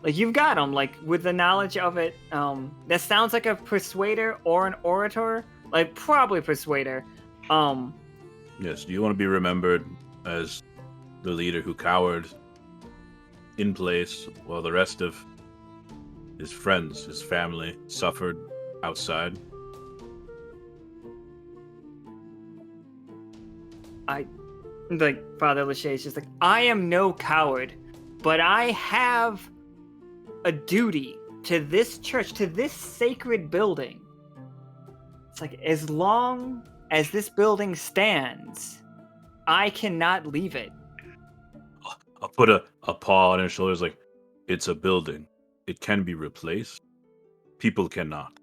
like you've got them, like, with the knowledge of it. That sounds like a persuader or an orator. Like, probably persuader. Yes, do you want to be remembered as the leader who cowered in place while the rest of his friends, his family, suffered outside? Like, Father Lachey is just like, I am no coward, but I have a duty to this church, to this sacred building. It's like, as long as this building stands, I cannot leave it. I'll put a paw on his shoulders like, it's a building. It can be replaced. People cannot.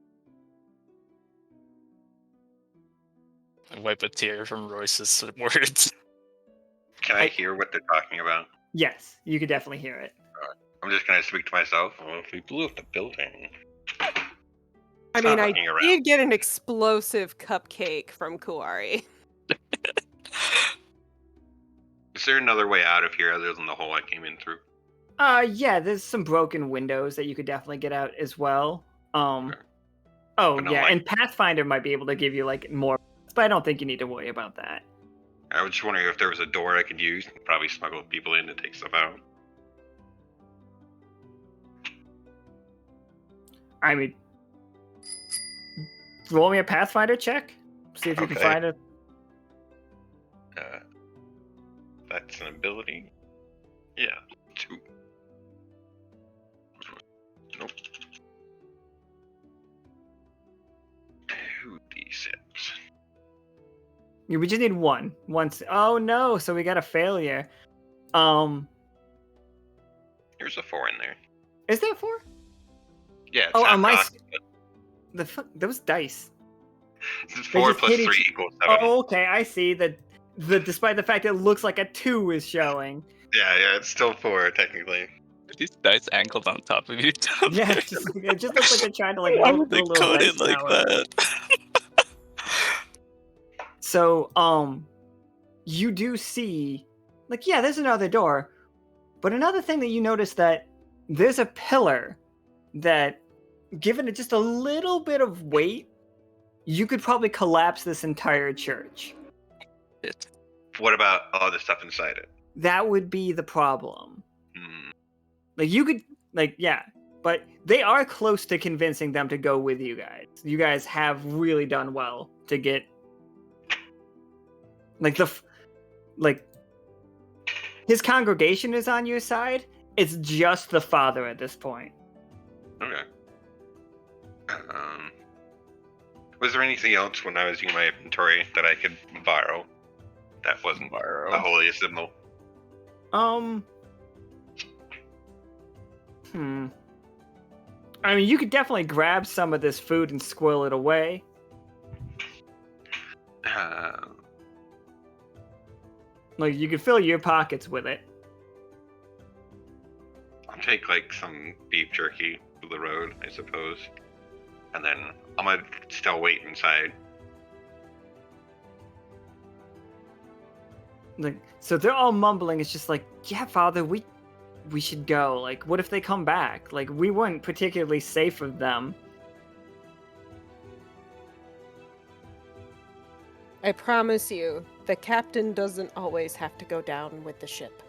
I wipe a tear from Royce's words. Can I hear what they're talking about? Yes, you could definitely hear it. I'm just gonna speak to myself. Well, if we blew up the building, I mean, I fucking around. did get an explosive cupcake from Kuari. Is there another way out of here other than the hole I came in through? Yeah, there's some broken windows that you could definitely get out as well. Okay. Oh But no, yeah, like- and Pathfinder might be able to give you like more, but I don't think you need to worry about that. I was just wondering if there was a door I could use. Probably smuggle people in to take stuff out. I mean, roll me a Pathfinder check. See if you can Okay. find it. That's an ability. Yeah, 2. We just need one. Once. Oh no! So we got a failure. There's a 4 in there. Is there 4? Yeah, it's Oh, half on my cost, but the fuck? Those dice. it's They 4 just plus hit 3 each- equals 7. Oh, okay. I see that. Despite the fact that it looks like a 2 is showing. Yeah, it's still 4 technically. These dice angled on top of each other. Yeah, it just looks like they're trying to like Why build would a they little code dice it like tower. that? So, you do see, like, yeah, there's another door, but another thing that you notice that there's a pillar that, given it just a little bit of weight, you could probably collapse this entire church. It. What about all the stuff inside it? That would be the problem. Hmm. Like, you could, like, yeah, but they are close to convincing them to go with you guys. You guys have really done well to get, like, his congregation is on your side. It's just the father at this point. Okay. Was there anything else when I was using my inventory that I could borrow that wasn't Borrow. a holy symbol? I mean, you could definitely grab some of this food and squirrel it away. Like, you could fill your pockets with it. I'll take like some beef jerky to the road, I suppose, and then I'm gonna still wait inside. Like, so they're all mumbling. It's just like, yeah, Father, we should go. Like, what if they come back? Like, we weren't particularly safe with them. I promise you, the captain doesn't always have to go down with the ship.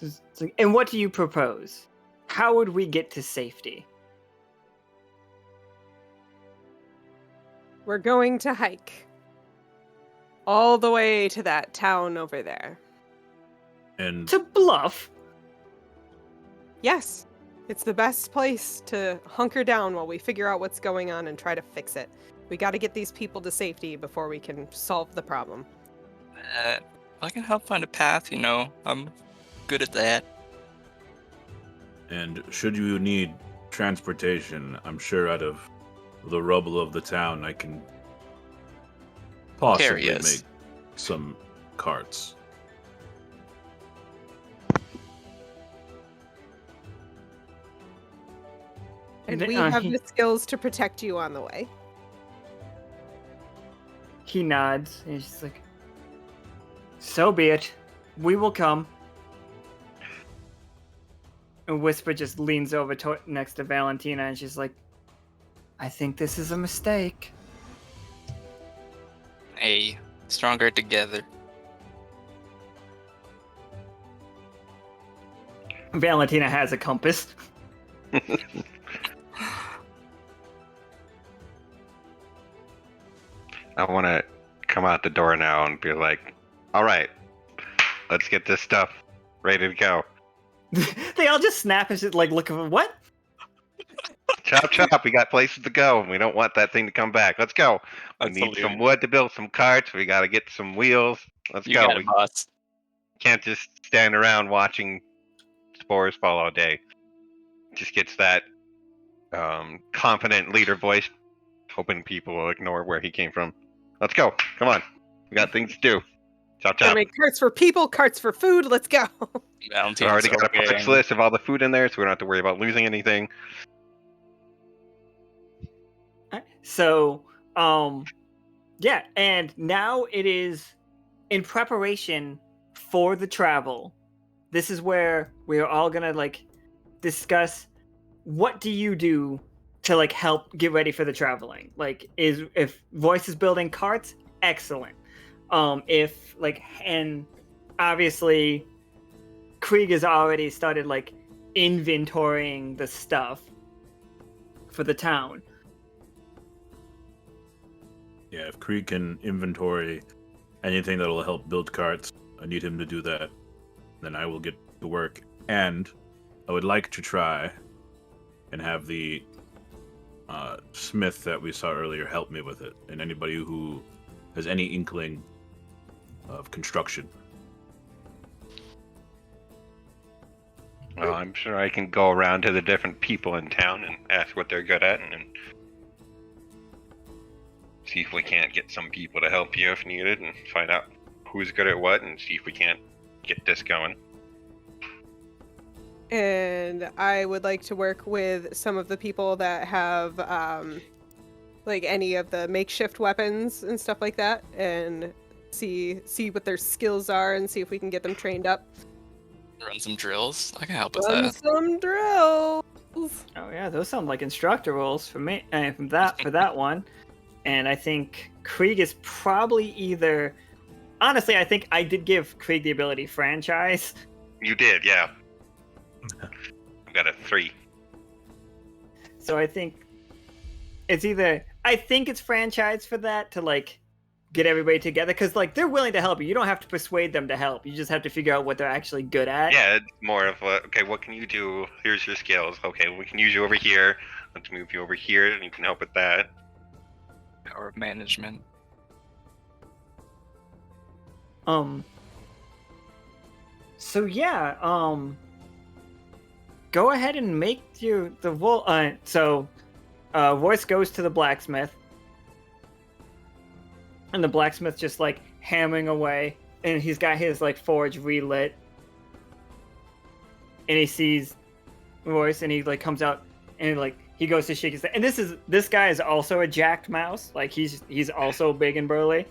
It's like, and what do you propose? How would we get to safety? We're going to hike all the way to that town over there. And To Bluff? Yes, it's the best place to hunker down while we figure out what's going on and try to fix it. We got to get these people to safety before we can solve the problem. If I can help find a path, I'm good at that. and should you need transportation, I'm sure out of the rubble of the town I can possibly Keri is. make some carts. And Th- we uh, have he- the skills to protect you on the way. He nods. And he's just like, so be it. We will come. And Whisper just leans over next to Valentina and she's like, I think this is a mistake. Hey, stronger together. Valentina has a compass. I want to come out the door now and be like, all right, let's get this stuff ready to go. They all just snap and just like look at what? Chop, chop, we got places to go, and we don't want that thing to come back. Let's go. We need Absolutely. some wood to build some carts. We got to get some wheels. Let's You go. got We it, boss. can't just stand around watching spores fall all day. Just gets that confident leader voice, hoping people will ignore where he came from. Let's go. Come on. We got things to do. Chop, Gotta chop. make carts for people, carts for food. Let's go. We Valentine's already got a okay. parts list of all the food in there, so we don't have to worry about losing anything. So, yeah, and now it is in preparation for the travel. This is where we're all gonna like discuss what do you do to like help get ready for the traveling. Like, if Royce is building carts, excellent. If like, and obviously Krieg has already started like inventorying the stuff for the town. Yeah, if Krieg can inventory anything that'll help build carts, I need him to do that. Then I will get to work And I would like to try and have the smith that we saw earlier help me with it, and anybody who has any inkling of construction. Well, I'm sure I can go around to the different people in town and ask what they're good at, and see if we can't get some people to help you if needed, and find out who's good at what, and see if we can't get this going. And I would like to work with some of the people that have, like, any of the makeshift weapons and stuff like that, and see what their skills are, and see if we can get them trained up. Run some drills. I can help with Run that. some drills. Oh yeah, those sound like instructor roles for me. For that one, and I think Krieg is probably either. Honestly, I think I did give Krieg the ability franchise. You did, yeah. I've got a 3. So I think it's either. I think it's franchise for that to like get everybody together, because like they're willing to help you. You don't have to persuade them to help. You just have to figure out what they're actually good at. Yeah, it's more of a, okay, what can you do? Here's your skills. Okay, we can use you over here. Let's move you over here, and you can help with that. Power of management. So yeah, go ahead and make the wool. Royce goes to the blacksmith, and the blacksmith just like hammering away, and he's got his like forge relit, and he sees Royce, and he like comes out, and like he goes to shake his head. And this guy is also a jacked mouse, like he's also big and burly,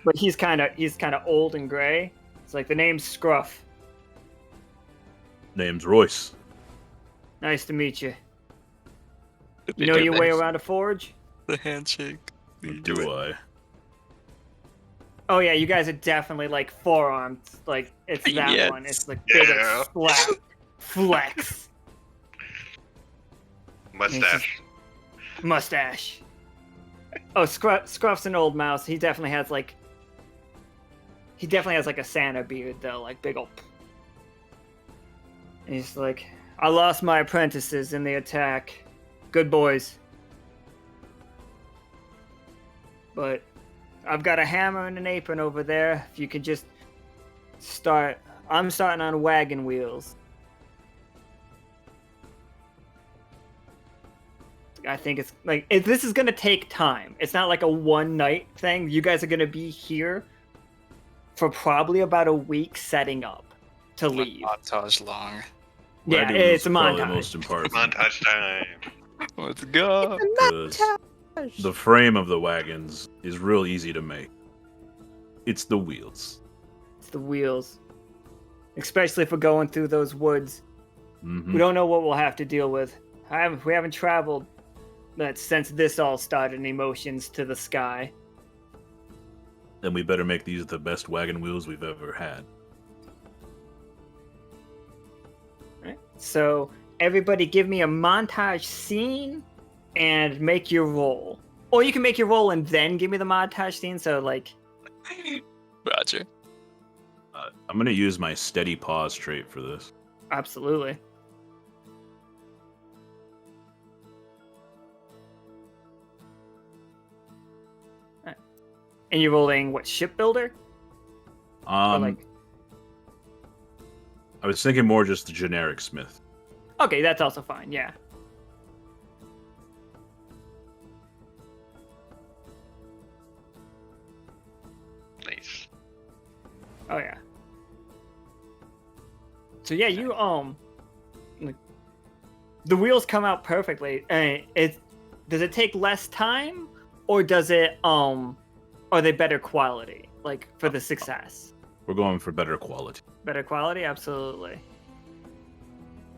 but he's kind of old and gray. It's like the name's Scruff. Name's Royce. Nice to meet you. You know your way around a forge? The handshake. Do I? Oh yeah, you guys are definitely like forearmed. Like it's that Yes. one. It's like big Yeah. slap, flex, mustache. Oh, Scruff's an old mouse. He definitely has like a Santa beard though, like big old. And he's like, I lost my apprentices in the attack. Good boys. But I've got a hammer and an apron over there. If you could just start. I'm starting on wagon wheels. I think it's like this is gonna take time. It's not like a one night thing. You guys are gonna be here for probably about a week setting up to leave. Montage long. Yeah, Wagon it's a wheels are probably montage. the most important. Montage time. Let's go. Because the frame of the wagons is real easy to make. It's the wheels. It's the wheels. Especially if we're going through those woods. Mhm. We don't know what we'll have to deal with. We haven't traveled since this all started in emotions to the sky. Then we better make these the best wagon wheels we've ever had. Right? So everybody give me a montage scene and make your roll. Or you can make your roll and then give me the montage scene, so like... Roger. I'm going to use my steady pause trait for this. Absolutely. Right. And you're rolling, what, shipbuilder? Or like... I was thinking more just the generic smith. Okay, that's also fine, yeah. Nice. Oh yeah. So yeah, you like, the wheels come out perfectly. Does it take less time, or does it are they better quality? Like for the success. We're going for better quality. Better quality, absolutely.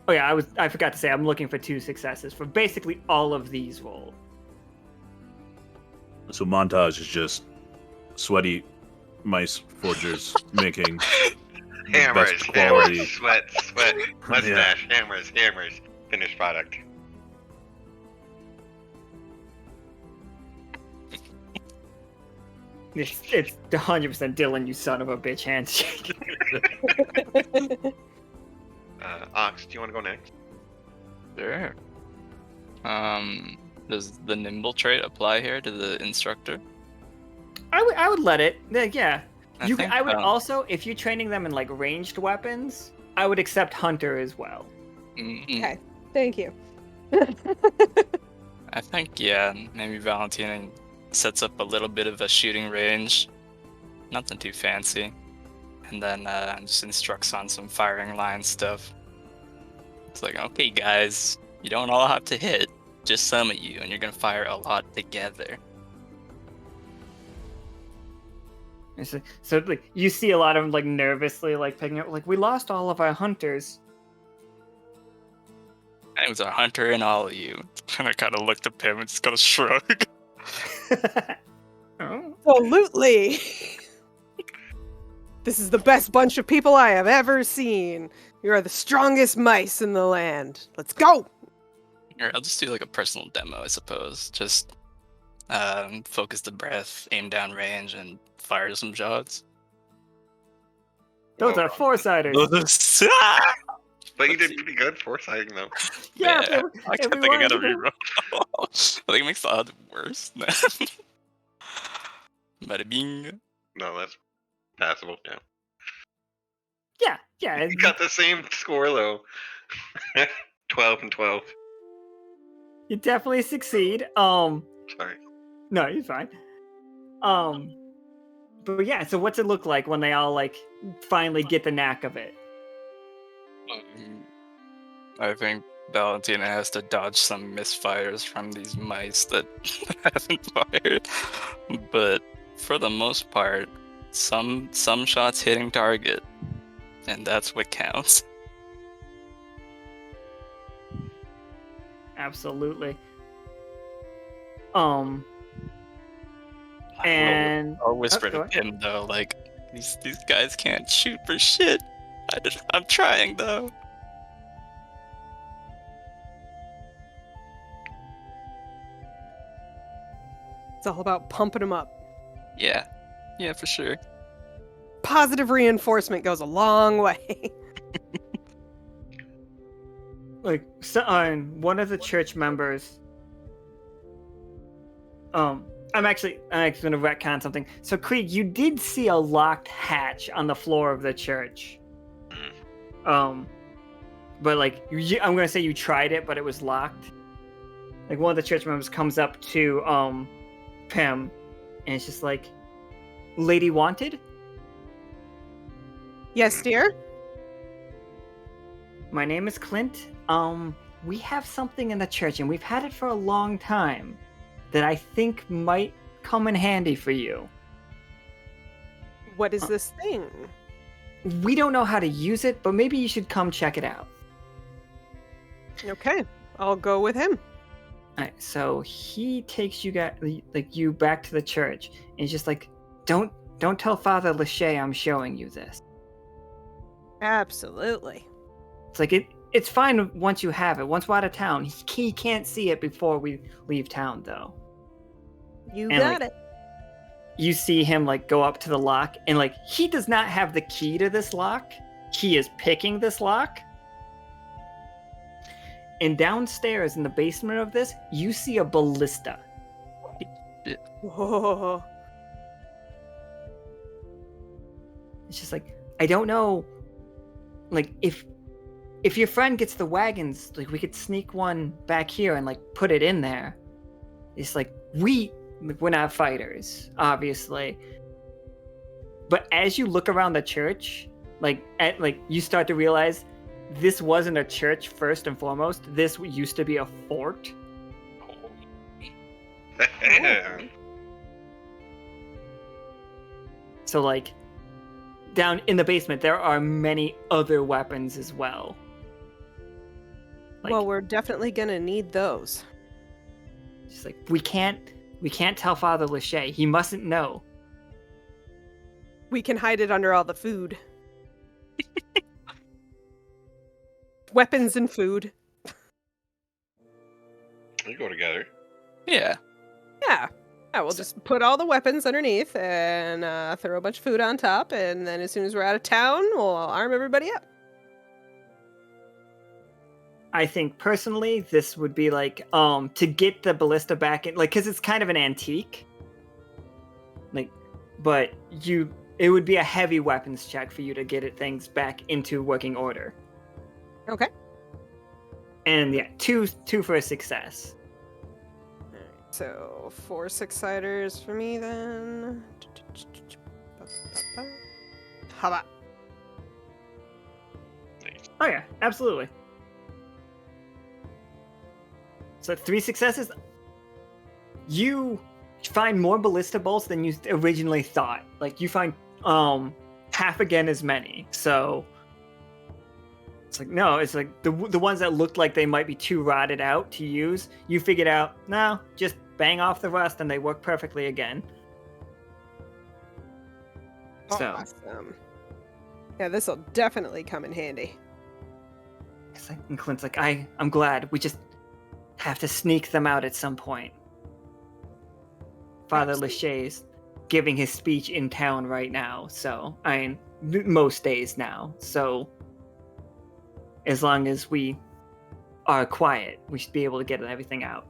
Oh yeah, I forgot to say I'm looking for 2 successes for basically all of these rolls. So montage is just sweaty mice forgers making the Hammers, best quality. hammers, sweat, mustache, hammers, finished product. It's 100% Dylan, you son of a bitch handshake. Awks, do you want to go next? Sure. Does the nimble trait apply here to the instructor? I would let it. Yeah. I I would also, if you're training them in like ranged weapons, I would accept hunter as well. Okay, thank you. I think, yeah, maybe Valentina sets up a little bit of a shooting range. Nothing too fancy. And then just instructs on some firing line stuff. It's like, okay, guys, you don't all have to hit. Just some of you, and you're going to fire a lot together. So like you see a lot of them like nervously like picking up like we lost all of our hunters. And it was a hunter in all of you. And I kind of looked at him and just kind of shrug. Oh. Absolutely. This is the best bunch of people I have ever seen. You are the strongest mice in the land. Let's go. Or I'll just do like a personal demo, I suppose. Just focus the breath, aim down range, and fire some shots. Those are foresighters. But you did pretty good foresighting them. Yeah, I kept thinking I gotta reroll. I think it makes the odds worse. Bada bing. No, that's passable. Yeah. You got the same score though. 12 and 12. You definitely succeed. Sorry. No, you're fine. But yeah, so what's it look like when they all like finally get the knack of it? I think Valentina has to dodge some misfires from these mice that haven't fired. But for the most part, some shots hitting target, and that's what counts. Absolutely. And I'll whisper to him though, like these guys can't shoot for shit. I'm trying though. It's all about pumping them up. Yeah, for sure. Positive reinforcement goes a long way. like one of the church members. I'm actually going to retcon something. So, Krieg, you did see a locked hatch on the floor of the church. But like, I'm going to say you tried it, but it was locked. Like, one of the church members comes up to Pim, and it's just like, "Lady wanted?" Yes, dear. My name is Clint. We have something in the church, and we've had it for a long time, that I think might come in handy for you. What is this thing? We don't know how to use it, but maybe you should come check it out. Okay, I'll go with him. Alright, so he takes you guys, like you back to the church, and he's just like, don't tell Father Lachey I'm showing you this. Absolutely. It's like it's fine once you have it. Once we're out of town, he can't see it before we leave town, though. You And, got like, it. You see him like go up to the lock, and like he does not have the key to this lock. He is picking this lock. And downstairs in the basement of this, you see a ballista. Whoa. It's just like, I don't know, like if your friend gets the wagons, like we could sneak one back here and like put it in there. It's like we're not fighters, obviously. But as you look around the church, you start to realize this wasn't a church first and foremost. This used to be a fort. So like down in the basement there are many other weapons as well. Well, we're definitely gonna need those. Just like we can't tell Father Lachey. He mustn't know. We can hide it under all the food. Weapons and food. They go together. Yeah. Yeah. We'll just put all the weapons underneath and throw a bunch of food on top, and then as soon as we're out of town, we'll arm everybody up. I think personally this would be like to get the ballista back in, like, because it's kind of an antique, like, but it would be a heavy weapons check for you to get things back into working order. Okay. And yeah, two for a success. So 4 6-siders for me then. How about? Oh yeah, absolutely. So 3 successes. You find more ballista bolts than you originally thought. Like you find half again as many. So it's like no, it's like the ones that looked like they might be too rotted out to use. You figured out no, just bang off the rust and they work perfectly again. So Awesome. Yeah, this will definitely come in handy. it's like, and Clint's like, I'm glad. We just have to sneak them out at some point. Father Lachey's giving his speech in town right now, so I mean, most days now. So as long as we are quiet, we should be able to get everything out.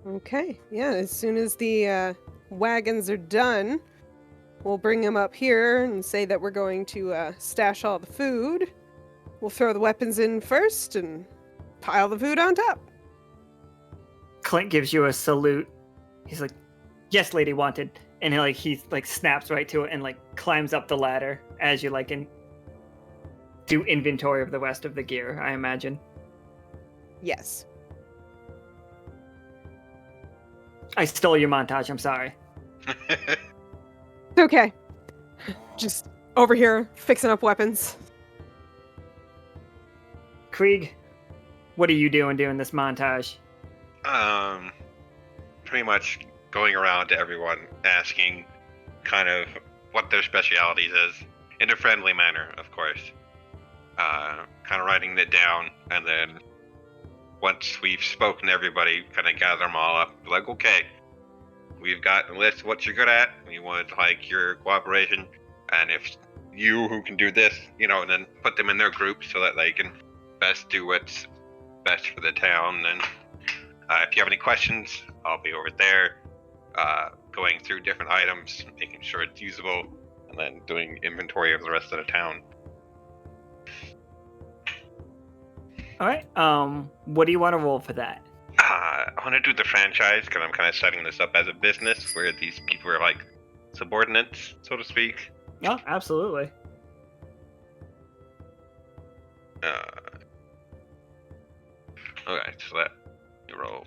Okay. Yeah, as soon as the wagons are done, we'll bring them up here and say that we're going to stash all the food. We'll throw the weapons in first and pile the food on top. Clint gives you a salute. He's like, "Yes, Lady Wanted," and he snaps right to it and climbs up the ladder as you do inventory of the rest of the gear. I imagine. Yes. I stole your montage. I'm sorry. It's okay. Just over here fixing up weapons. Krieg, what are you doing this montage? Pretty much going around to everyone asking kind of what their specialities is in a friendly manner, of course. Kind of writing it down, and then once we've spoken to everybody, kind of gather them all up. Like, okay, we've got a list of what you're good at. We would like your cooperation, and if you who can do this, and then put them in their groups so that they can best do what's best for the town. And if you have any questions, I'll be over there, going through different items, making sure it's usable, and then doing inventory of the rest of the town. All right. What do you want to roll for that? I want to do the franchise because I'm kind of setting this up as a business where these people are like subordinates, so to speak. Oh, absolutely. Okay, so that you roll.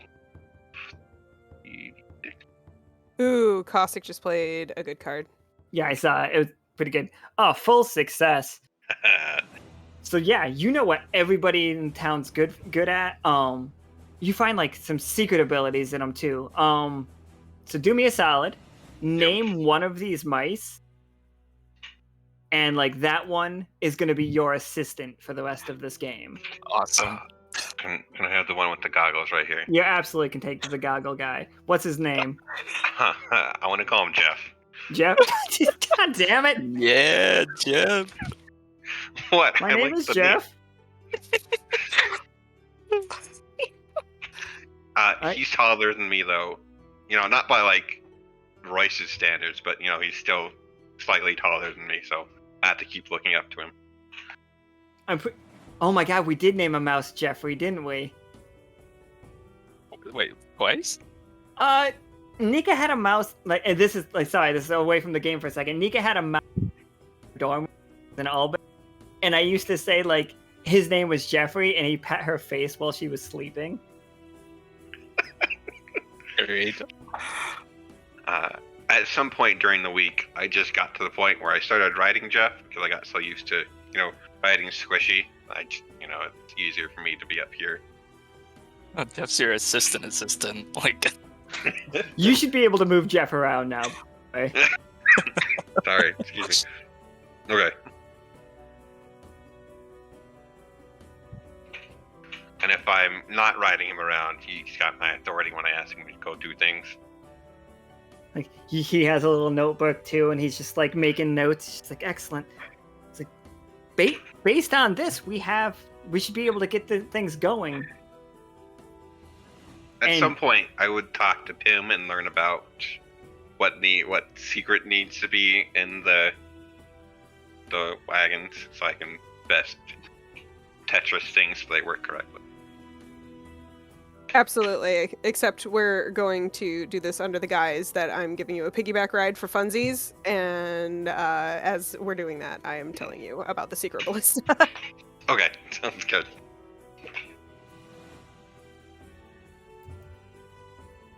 Ooh, Caustic just played a good card. Yeah, I saw it. It was pretty good. Oh, full success. So yeah, you know what everybody in town's good at. You find some secret abilities in them too. So do me a solid. Name one of these mice, and that one is going to be your assistant for the rest of this game. Awesome. Can I have the one with the goggles right here? You absolutely can take the goggle guy. What's his name? I want to call him Jeff. Jeff? God damn it! Yeah, Jeff. What? My name is Jeff. He's taller than me, though. Not by Royce's standards, but he's still slightly taller than me, so I have to keep looking up to him. Oh my god, we did name a mouse Jeffrey, didn't we? Wait, twice? Nika had a mouse, and this is away from the game for a second. Nika had a mouse dorm in Olde, and I used to say, his name was Jeffrey, and he pat her face while she was sleeping. Great. At some point during the week, I just got to the point where I started writing Jeff, because I got so used to, writing squishy. It's easier for me to be up here. Oh, Jeff's your assistant. You should be able to move Jeff around now. Sorry, excuse me. Okay. And if I'm not riding him around, he's got my authority when I ask him to go do things. He has a little notebook too, and he's just making notes. It's excellent. It's based on this, we should be able to get the things going. At some point, I would talk to Pim and learn about what secret needs to be in the wagons, so I can best Tetris things so they work correctly. Absolutely, except we're going to do this under the guise that I'm giving you a piggyback ride for funsies, and as we're doing that, I am telling you about the secret ballista. Okay, sounds good.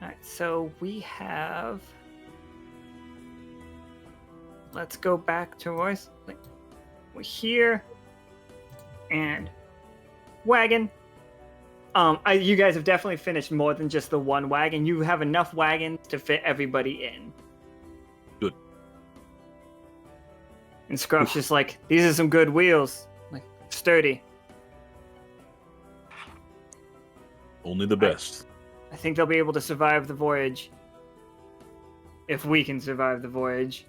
Alright, so we have... Let's go back to Royce. We're here. And... Wagon. You guys have definitely finished more than just the one wagon. You have enough wagons to fit everybody in. Good. And Scruff's just like, these are some good wheels. Like, sturdy. Only the best. I think they'll be able to survive the voyage. If we can survive the voyage.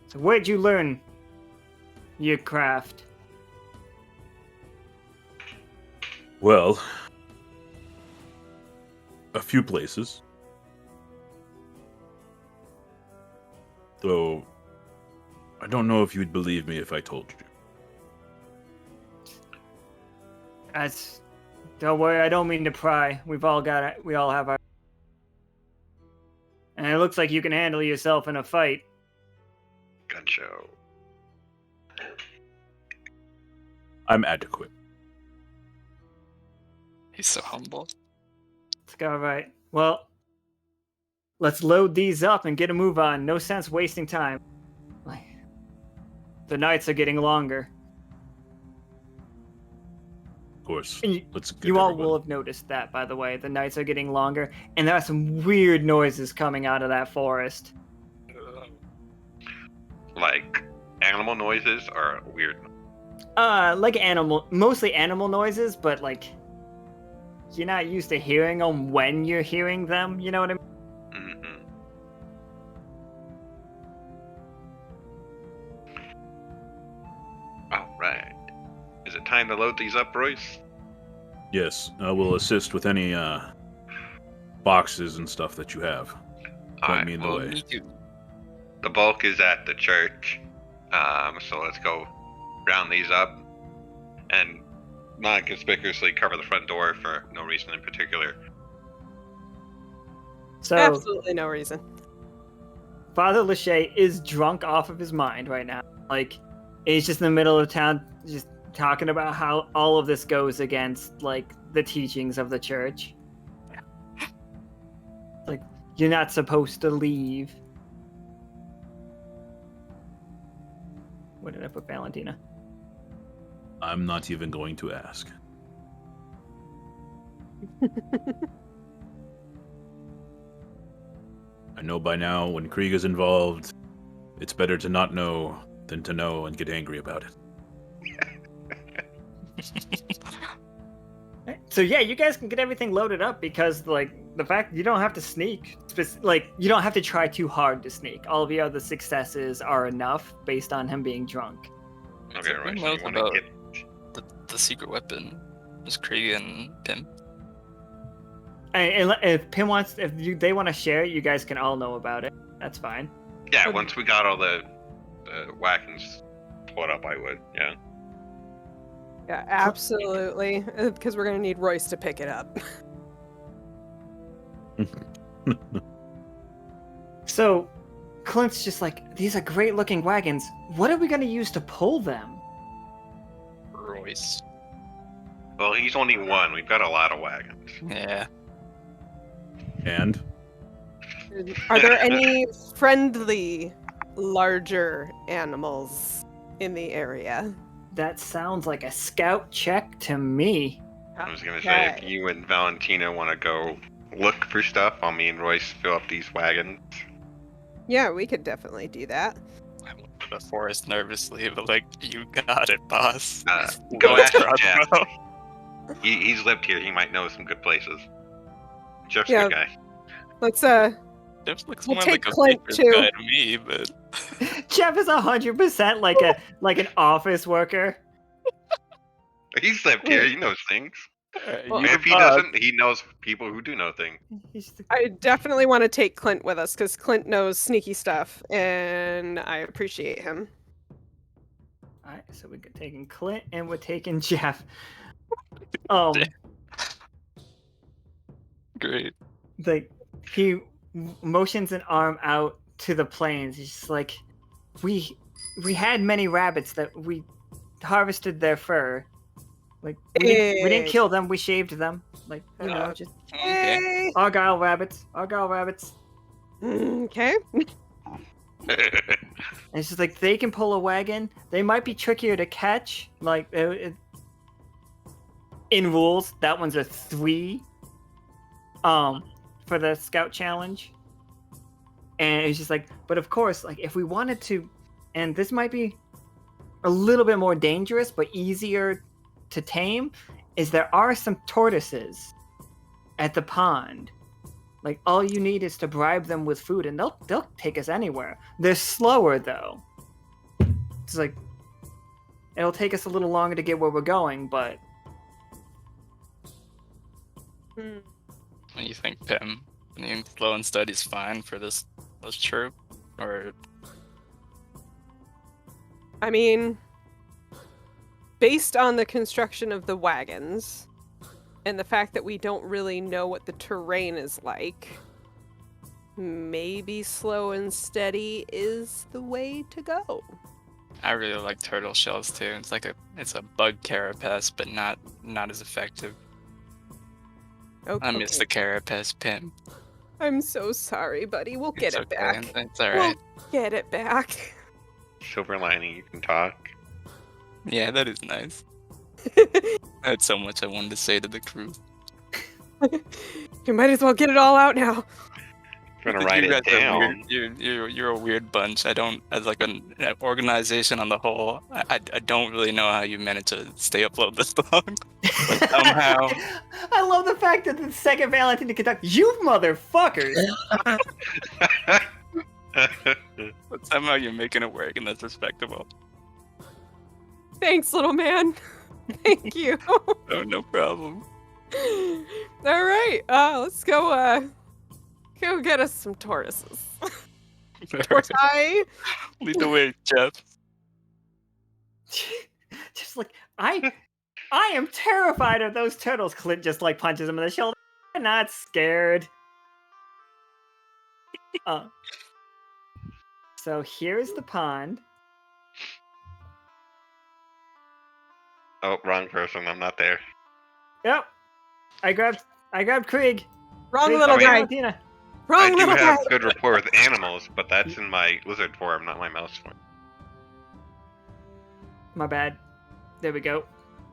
So where'd you learn your craft? Well, a few places. Though, I don't know if you'd believe me if I told you. Don't worry, I don't mean to pry. We all have our... And it looks like you can handle yourself in a fight. Gun show. I'm adequate. He's so humble. It's alright. Well, let's load these up and get a move on. No sense wasting time. The nights are getting longer. Of course. And Let's get you all everybody. will have noticed that, by the way. The nights are getting longer, and there are some weird noises coming out of that forest. Like animal noises or weird. Like mostly animal noises, but like you're not used to hearing them when you're hearing them. You know what I mean? Mm-hmm. All right. Is it time to load these up, Royce? Yes, I will assist with any boxes and stuff that you have. Point me in the well, way. Me too. The bulk is at the church, so let's go round these up and non-conspicuously cover the front door for no reason in particular. So Absolutely no reason. Father Lachey is drunk off of his mind right now. Like he's just in the middle of town, just talking about how all of this goes against like the teachings of the church. Like you're not supposed to leave. Where did I put Valentina? I'm not even going to ask. I know by now when Krieg is involved, it's better to not know than to know and get angry about it. So yeah, you guys can get everything loaded up because like the fact you don't have to sneak, like you don't have to try too hard to sneak. All of your other successes are enough based on him being drunk. Okay, Who right. So knows you want to about get the secret weapon? Just Krieg and Pim. And if Pim wants, they want to share it, you guys can all know about it. That's fine. yeah. Okay. Once we got all the wagons pulled up, I would. Yeah. Yeah, absolutely. Because we're going to need Royce to pick it up. So Clint's just like, these are great looking wagons. What are we going to use to pull them? Royce. Well, he's only one. We've got a lot of wagons. Yeah. And Are there any friendly, larger animals in the area? That sounds like a scout check to me. I was gonna say, if Okay. you and Valentina want to go look for stuff, I'll me and Royce fill up these wagons. Yeah, we could definitely do that. I look at the forest nervously, but like, you got it, boss. Go ask Trust, Jeff. bro. He's lived here. He might know some good places. Jeff's Yeah. a good guy. Let's Jeff looks We'll more take like a Clint, baker's too. guy to me, but Jeff is 100% like an office worker. He's lived here. He knows things. Well, And if he doesn't, he knows people who do know things. I definitely want to take Clint with us because Clint knows sneaky stuff, and I appreciate him. Alright, so we're taking Clint and we're taking Jeff. Great. Like he motions an arm out to the plains. He's just like, we had many rabbits that we harvested their fur. Like we didn't kill them, we shaved them. Like, you know, just Okay. Argyle rabbits. Okay. And it's just like they can pull a wagon. They might be trickier to catch. Like in rules, that one's a 3. For the scout challenge. And it's just like, but of course, like if we wanted to, and this might be a little bit more dangerous but easier to tame, is there are some tortoises at the pond. Like all you need is to bribe them with food and they'll take us anywhere. They're slower though. It's like it'll take us a little longer to get where we're going, but What do you think, Pim? Do you think slow and steady's fine for this troop? Or I mean, based on the construction of the wagons and the fact that we don't really know what the terrain is like, maybe slow and steady is the way to go. I really like turtle shells too. It's a bug carapace, but not as effective. Okay. I miss the carapace, Pim. I'm so sorry, buddy. We'll get It's it okay. back. It's alright. We'll get it back. Silver lining, you can talk. Yeah, that is nice. I had so much I wanted to say to the crew. You might as well get it all out now. I'm gonna I think write you it guys are down. weird. You're a weird bunch. I don't, as like an organization on the whole, I don't really know how you managed to stay afloat this long. But somehow, I love the fact that the second Valentina conduct, you motherfuckers. but somehow you're making it work, and that's respectable. Thanks, little man. Thank you. Oh, no problem. All right. Let's go get us some tortoises. Tortoise. Lead the way, Jeff. Just like I am terrified of those turtles. Clint just like punches him in the shoulder. I'm not scared. So here's the pond. Oh, wrong person. I'm not there. Yep. I grabbed Krieg. Wrong Krieg little got guy. Valentina. I Wrong do little guy. have good rapport with animals, but that's in my lizard form, not my mouse form. My bad. There we go.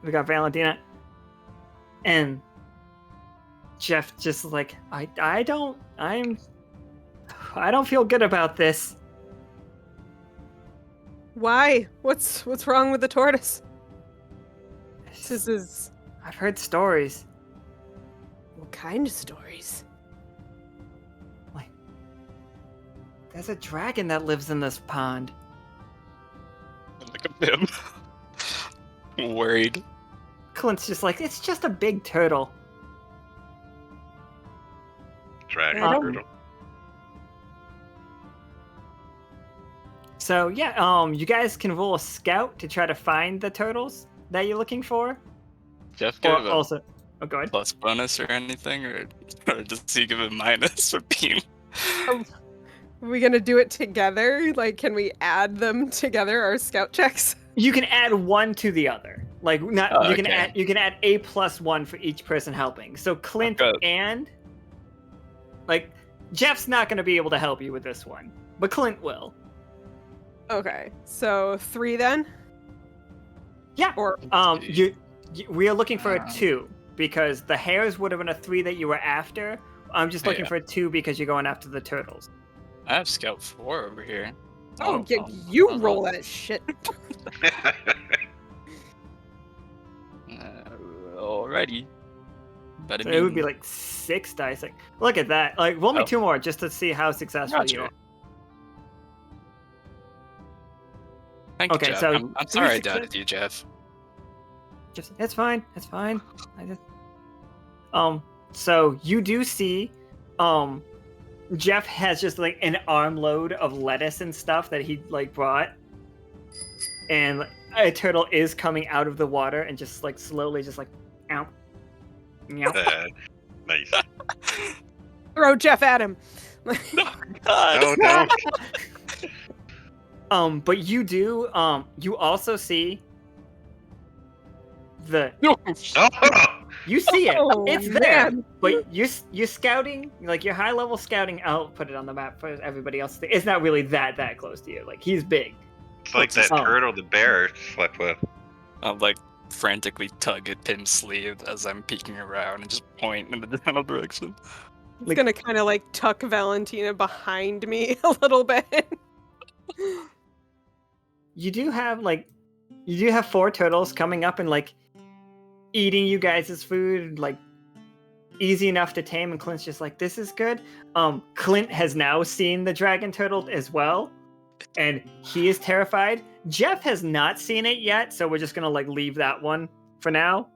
We got Valentina. And Jeff just like, I don't feel good about this. Why? What's wrong with the tortoise? This is I've heard stories. what kind of stories? Like, there's a dragon that lives in this pond. Look at him. Worried. Clint's just like, it's just a big turtle. Dragon I turtle. So yeah, you guys can roll a scout to try to find the turtles that you're looking for. Jeff Or give a also, oh, go ahead. plus bonus or anything, or does he give a minus for being? Are we gonna do it together? Like, can we add them together, our scout checks? You can add one to the other. Like, not Oh, you can okay. add A+1 for each person helping. So Clint Okay. and like Jeff's not going to be able to help you with this one, but Clint will. Okay, so 3 then? Yeah. Or We are looking for a 2 because the hares would have been a 3 that you were after. I'm just looking Yeah. for a 2 because you're going after the turtles. I have Scout 4 over here. you roll that shit. Alrighty. But So it would be like 6 dice. Like, look at that. Like, roll me Oh. 2 more just to see how successful you Gotcha. are. Thank you, Okay, Jeff. so I'm sorry I three doubted you, Jeff. Just it's fine. It's fine. I just so you do see Jeff has just like an armload of lettuce and stuff that he like brought. And a turtle is coming out of the water and just like slowly just like ow. Meow. Nice. Throw Jeff at him. God. No, don't. But you do you also see the Oh! you see it. Oh, It's there. man. But you're scouting, like your high level scouting. I'll put it on the map for everybody else. It's not really that close to you. Like he's big. It's like that Oh. turtle the bear slept with. I'll like frantically tug at Pim's sleeve as I'm peeking around and just point in the general direction. He's Like- gonna kind of like tuck Valentina behind me a little bit. You do have 4 turtles coming up and like eating you guys' food, like easy enough to tame, and Clint's just like, this is good. Clint has now seen the dragon turtle as well, and he is terrified. Jeff has not seen it yet, so we're just gonna like leave that one for now.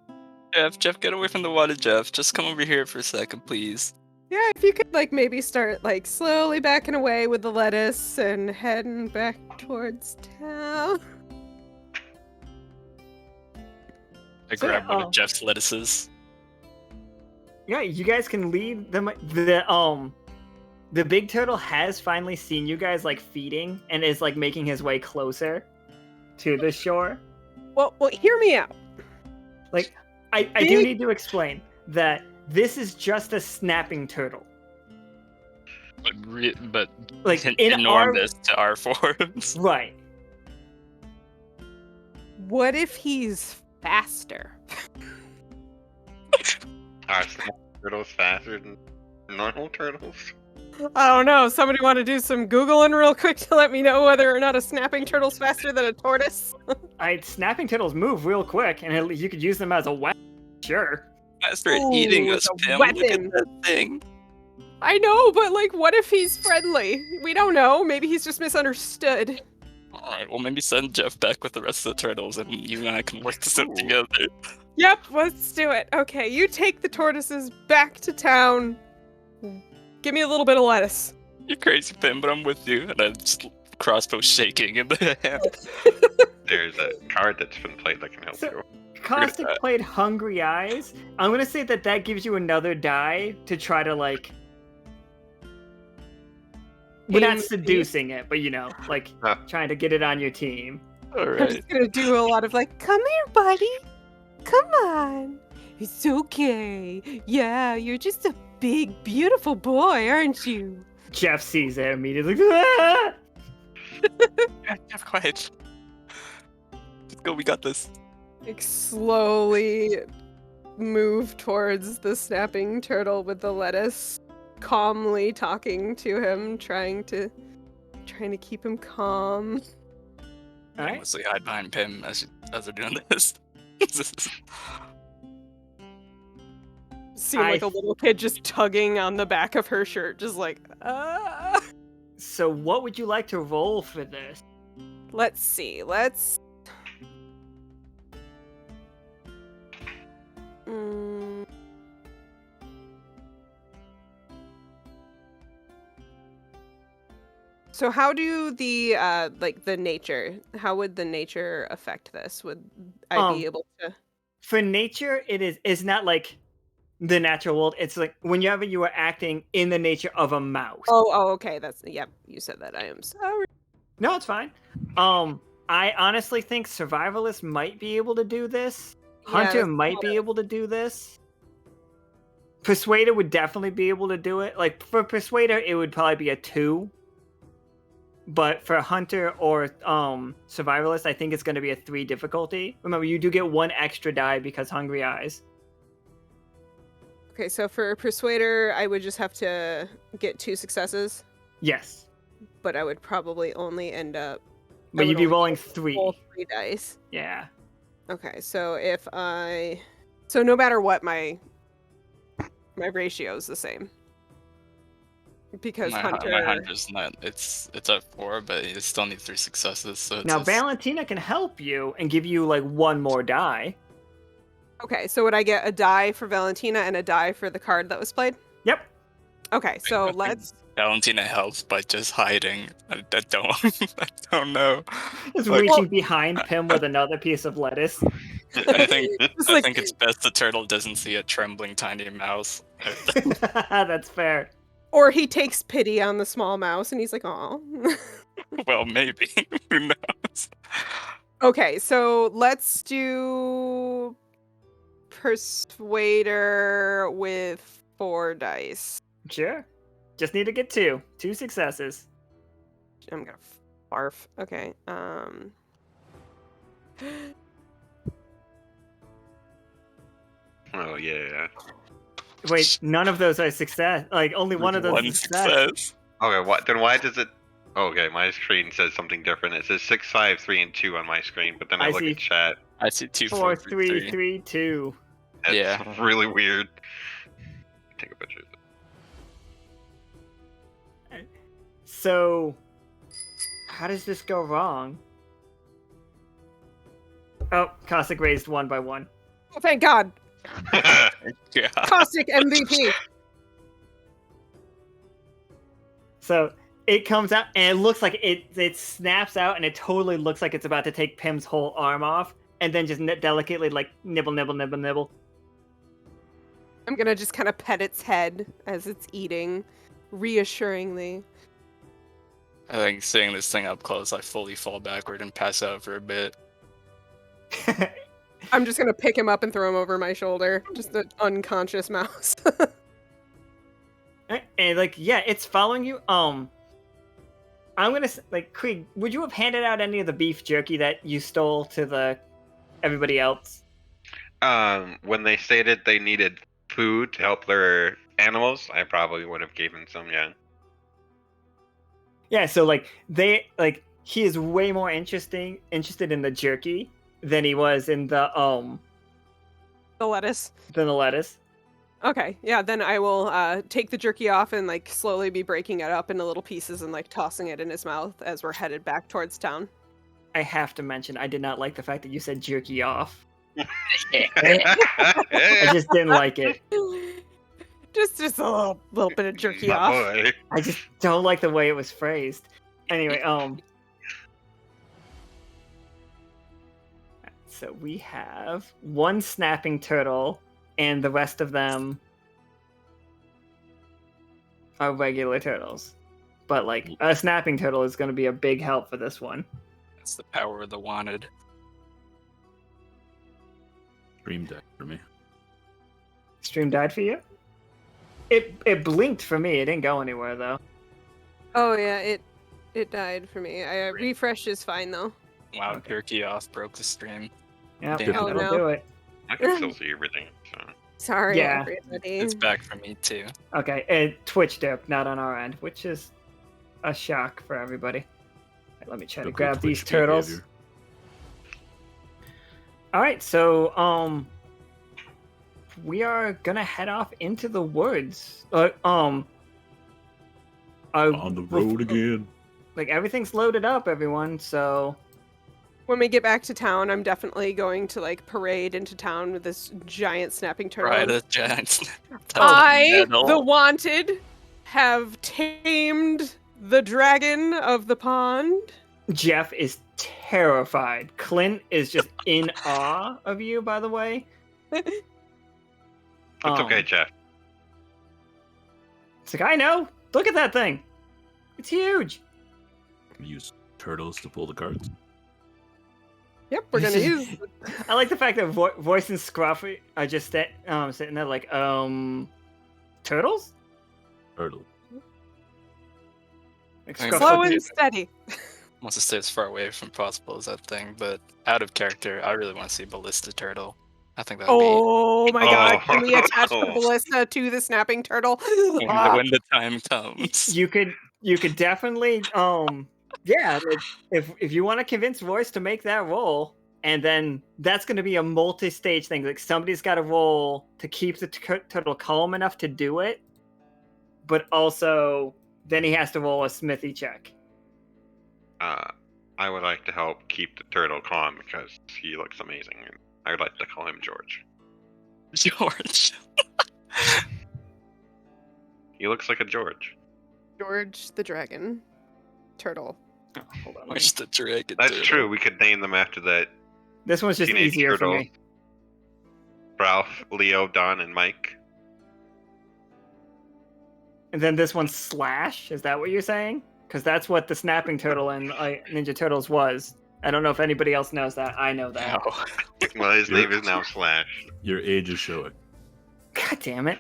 Jeff, get away from the water, Jeff. Just come over here for a second, please. Yeah, if you could like maybe start like slowly backing away with the lettuce and heading back towards town. I So, grab one yeah, of Jeff's lettuces. Yeah, you guys can lead them. The big turtle has finally seen you guys like feeding and is like making his way closer to the shore. Well, hear me out. Like, I do need to explain that this is just a snapping turtle. But Like, in enormous to our forms. Right. What if he's faster? Are turtles faster than normal turtles? I don't know. Somebody want to do some Googling real quick to let me know whether or not a snapping turtle's faster than a tortoise? Snapping turtles move real quick, and you could use them as a weapon. Sure. Faster at eating Ooh, us, it's a Pim. Look at weapon. that thing. I know, but like, what if he's friendly? We don't know. Maybe he's just misunderstood. Alright, well maybe send Jeff back with the rest of the turtles and you and I can work this out Ooh. together. Yep, let's do it. Okay, you take the tortoises back to town. Give me a little bit of lettuce. You're crazy, Pim, but I'm with you. And I just crossbow shaking in the hand. There's a card that's been played that can help So- you. Caustic played Hungry Eyes. I'm gonna say that gives you another die to try to like. We're not seducing it, but like trying to get it on your team. I'm Alright. just gonna do a lot of like, come here, buddy. Come on. It's okay. Yeah, you're just a big, beautiful boy, aren't you? Jeff sees it immediately. Ah! Jeff, quiet. Let's go, we got this. Like, slowly move towards the snapping turtle with the lettuce, calmly talking to him, trying to keep him calm. All right. Mostly hide behind Pim as they're doing this. Seem like a little kid just tugging on the back of her shirt, just like, ah. So, what would you like to roll for this? Let's see. Mm. So how do the the nature? How would the nature affect this? Would I be able to? For nature, it's not like the natural world. It's like whenever you are acting in the nature of a mouse. Oh, okay. Yep. You said that. I am sorry. No, it's fine. I honestly think survivalists might be able to do this. Hunter that's might be able to do this. Persuader would definitely be able to do it. Like for Persuader, it would probably be a 2. But for Hunter or Survivalist, I think it's going to be a 3 difficulty. Remember, you do get 1 extra die because Hungry Eyes. Okay, so for Persuader, I would just have to get 2 successes, Yes. but I would probably only end up. But I you'd would be only rolling get 3. Roll 3 dice. Yeah. Okay, so so no matter what, my ratio is the same. because my Hunter. hunter's not. It's at 4, but you still need 3 successes. So it's Now, a- Valentina can help you and give you like one more die. Okay, so would I get a die for Valentina and a die for the card that was played? Yep. Okay, so I think let's. Valentina helps by just hiding. I don't. I don't know. Just Like- reaching behind Pim with another piece of lettuce. I think Just I like- think it's best the turtle doesn't see a trembling tiny mouse. That's fair. Or he takes pity on the small mouse and he's like, "Aw." Well, maybe. Who knows? Okay, so let's do Persuader with 4 dice. Sure. Just need to get 2. 2 successes. I'm gonna barf. Okay. Oh yeah. Wait, none of those are success. Like only one of those One is success. Okay, why does it? Okay, my screen says something different. It says 6, 5, 3, and 2 on my screen, but then I I look see. at chat. I see 2, 4, 4, 3, 3, 2. That's Yeah. really weird. Take a picture. So, how does this go wrong? Oh, Cossack raised 1 by 1. Oh, thank God. Yeah. Caustic MVP. So it comes out and it looks like it snaps out and it totally looks like it's about to take Pim's whole arm off and then just delicately like nibble, nibble, nibble, nibble. I'm gonna just kind of pet its head as it's eating, reassuringly. I think seeing this thing up close, I fully fall backward and pass out for a bit. I'm just gonna pick him up and throw him over my shoulder. Just an unconscious mouse. And like, yeah, it's following you. I'm gonna like, Krieg, would you have handed out any of the beef jerky that you stole to everybody else? When they stated they needed food to help their animals, I probably would have given some. Yeah. Yeah, so like he is way more interested in the jerky than he was in the The lettuce. Okay, yeah, then I will take the jerky off and like slowly be breaking it up into little pieces and like tossing it in his mouth as we're headed back towards town. I have to mention, I did not like the fact that you said jerky off. I just didn't like it. Just a little bit of jerky My off. boy. I just don't like the way it was phrased. Anyway, so we have 1 snapping turtle, and the rest of them are regular turtles. But like a snapping turtle is going to be a big help for this one. That's the power of the wanted. Stream deck for me. Stream died for you? It blinked for me. It didn't go anywhere though. Oh yeah, it died for me. I refresh is fine though. Wow, Okay. jerky off broke the stream. Yeah, Damn. Oh, that'll no. do it. I can still see everything. So. Sorry, Yeah. everybody. It's back for me too. Okay, it Twitch dip, not on our end, which is a shock for everybody. Right, let me try to Typical grab these Twitch turtles. behavior. All right, so we are gonna head off into the woods. On the road again. Like everything's loaded up, everyone. So When we get back to town, I'm definitely going to like parade into town with this giant snapping turtle. Right, a giant. I, Metal. the wanted, have tamed the dragon of the pond. Jeff is terrified. Clint is just in awe of you, by the way. It's okay, Jeff. It's like, I know. Look at that thing. It's huge. Use turtles to pull the cards. Yep, we're gonna use. I like the fact that Voice and Scruffy are just sitting there like, turtles? Turtle. Like, Slow Scruffy- Slow and steady. Wants to stay as far away from possible as that thing, but out of character, I really want to see Ballista Turtle. I think that'd Oh my god, Oh. can we attach the ballista to the snapping turtle? be Ah. when the time comes. You could definitely yeah, like, if you want to convince Royce to make that roll, and then that's going to be a multi-stage thing. Like somebody's got to roll to keep the turtle calm enough to do it, but also then he has to roll a smithy check. I would like to help keep the turtle calm because he looks amazing, and I would like to call him George. George. He looks like a George. George the dragon. Turtle. Oh, hold on. Where's the dragon? That's turtle? true. We could name them after that. This one's just Teenage easier for turtle. me. Ralph, Leo, Don, and Mike. And then this one's Slash. Is that what you're saying? Because that's what the snapping turtle in Ninja Turtles was. I don't know if anybody else knows that. I know that. No. Well, his name is now Slash. Your age is showing. God damn it.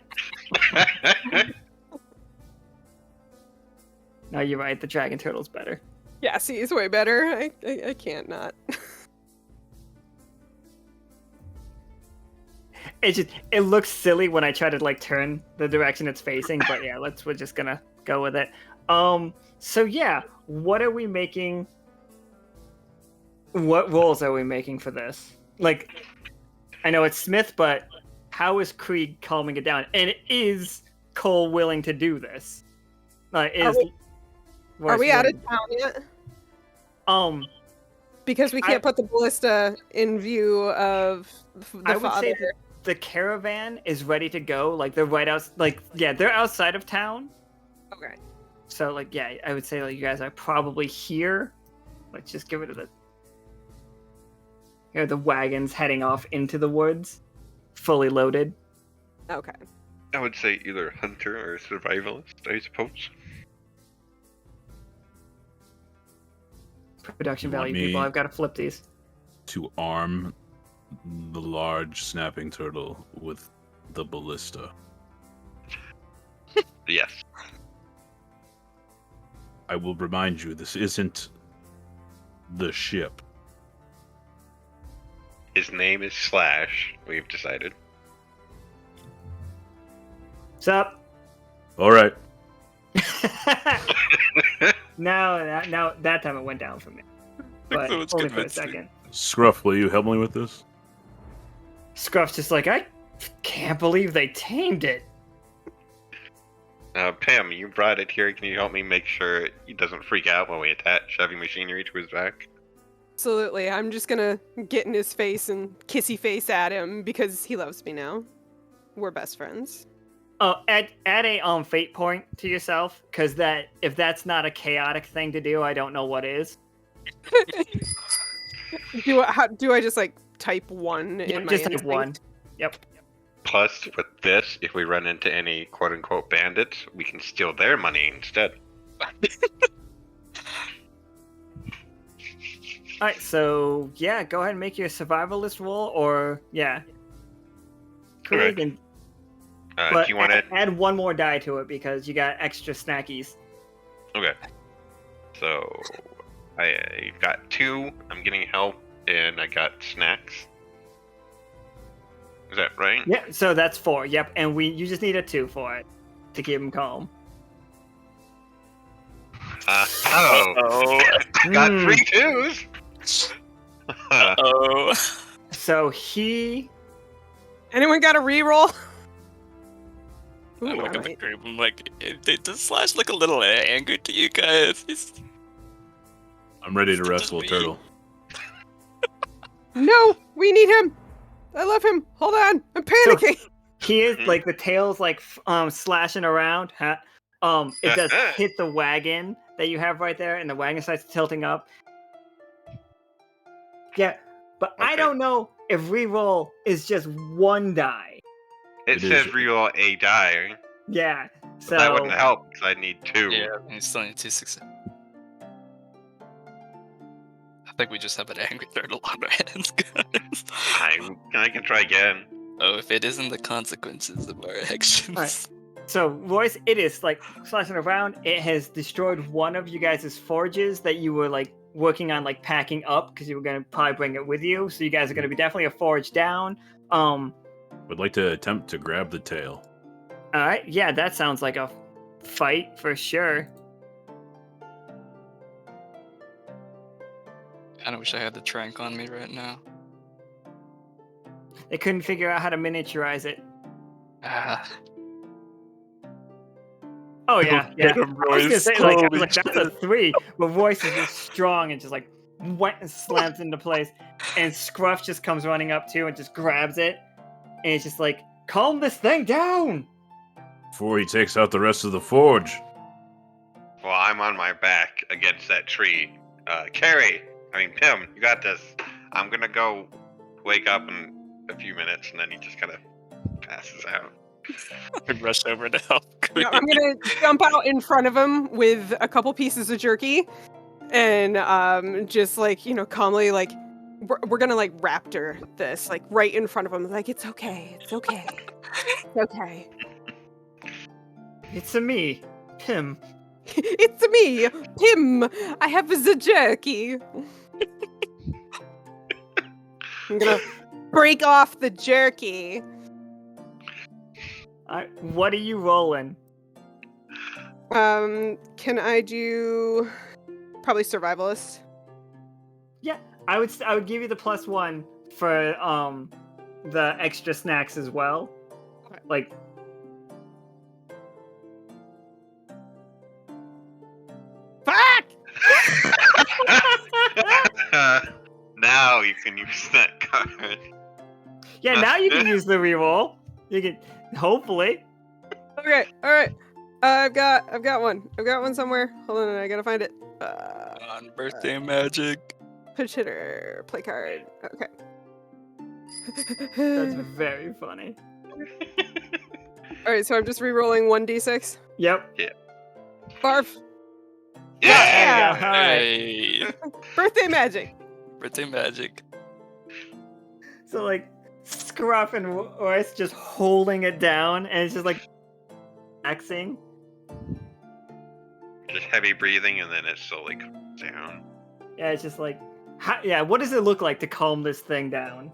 No, you're right. The dragon turtle's better. Yeah, see, it's way better. I can't not. It looks silly when I try to like turn the direction it's facing, but yeah, we're just gonna go with it. So yeah, what are we making? What roles are we making for this? Like, I know it's Smith, but how is Krieg calming it down? And is Kole willing to do this? Are we out of town yet? Because we can't put the ballista in view of the I would say father. the caravan is ready to go. Like they're right out. Like yeah, they're outside of town. Okay. So like yeah, I would say like you guys are probably here. Let's just get rid of the. Here are the wagons heading off into the woods, fully loaded. Okay. I would say either hunter or survivalist, I suppose. Production You want value people. me- I've got to flip these. To arm the large snapping turtle with the ballista. Yes. I will remind you, this isn't the ship. His name is Slash, we've decided. What's up? All right. Now that time it went down for me. But that was only for a convincing. second. Scruff, will you help me with this? Scruff's just like, I can't believe they tamed it. Pam, you brought it here. Can you help me make sure he doesn't freak out when we attach heavy machinery to his back? Absolutely. I'm just gonna get in his face and kissy face at him because he loves me now. We're best friends. Oh, add a fate point to yourself, because if that's not a chaotic thing to do, I don't know what is. Do I just like type 1 in my Just type instinct? 1. Yep. Plus, with this, if we run into any quote-unquote bandits, we can steal their money instead. Alright, so yeah, go ahead and make your survivalist roll, or yeah. Correct. And, Do but you want to... add one more die to it because you got extra snackies. Okay. So, I got 2. I'm getting help, and I got snacks. Is that right? Yeah, so that's 4. Yep, and you just need a 2 for it to keep him calm. Got 3 2s! Oh. So he. Anyone got a reroll? I Ooh, look at the alright. group. I'm like, does Slash look a little angry to you guys? I'm ready to It's wrestle a just turtle. No, we need him. I love him. Hold on, I'm panicking. He is like the tail's like slashing around. Huh? It does hit the wagon that you have right there, and the wagon starts tilting up. Yeah, but I Okay. don't know if reroll is just 1 die. It It says is. reroll a die. Yeah, But so that wouldn't help because I need 2. Yeah, you still need 2 success. I think we just have an angry turtle on our hands, guys. I can try again. Oh, if it isn't the consequences of our actions. Alright. So Royce, it is like slashing around. It has destroyed one of you guys' forges that you were like working on like packing up because you were gonna probably bring it with you. So you guys are gonna be definitely a forge down. Would like to attempt to grab the tail. All right, yeah, that sounds like a fight for sure. I kinda wish I had the trank on me right now. They couldn't figure out how to miniaturize it. Ah, Oh yeah, yeah. Get him, I was gonna Royce. say like, I was Holy like that's a shit. 3, but Royce is just strong and just like went and slams into place, and Scruff just comes running up too and just grabs it, and it's just like, calm this thing down. Before he takes out the rest of the forge. Well, I'm on my back against that tree. Pim, you got this. I'm gonna go wake up in a few minutes, and then he just kind of passes out. I rush over to help. No, I'm gonna jump out in front of him with a couple pieces of jerky, and just like, you know, calmly, like, we're gonna like raptor this, like right in front of him, like, it's okay, it's okay, it's okay. It's a me, Pim. It's me, Pim. I have the jerky. I'm gonna break off the jerky. What are you rolling? Can I do probably survivalist? Yeah, I would give you the +1 for the extra snacks as well. Okay. Like, Fuck! Now you can use that card. yeah, now you can use the reroll. You can hopefully. Okay, all right. I've got one. I've got one somewhere. Hold on, I gotta find it. On birthday magic. Pitch hitter, play card. Okay. That's very funny. All right, so I'm just re-rolling 1d6. Yep. Barf. Yeah. All right. Hey. Birthday magic. Birthday magic. So like, Scruff and Royce just holding it down, and it's just like axing. Just heavy breathing, and then it slowly comes down. Yeah, it's just like, what does it look like to calm this thing down?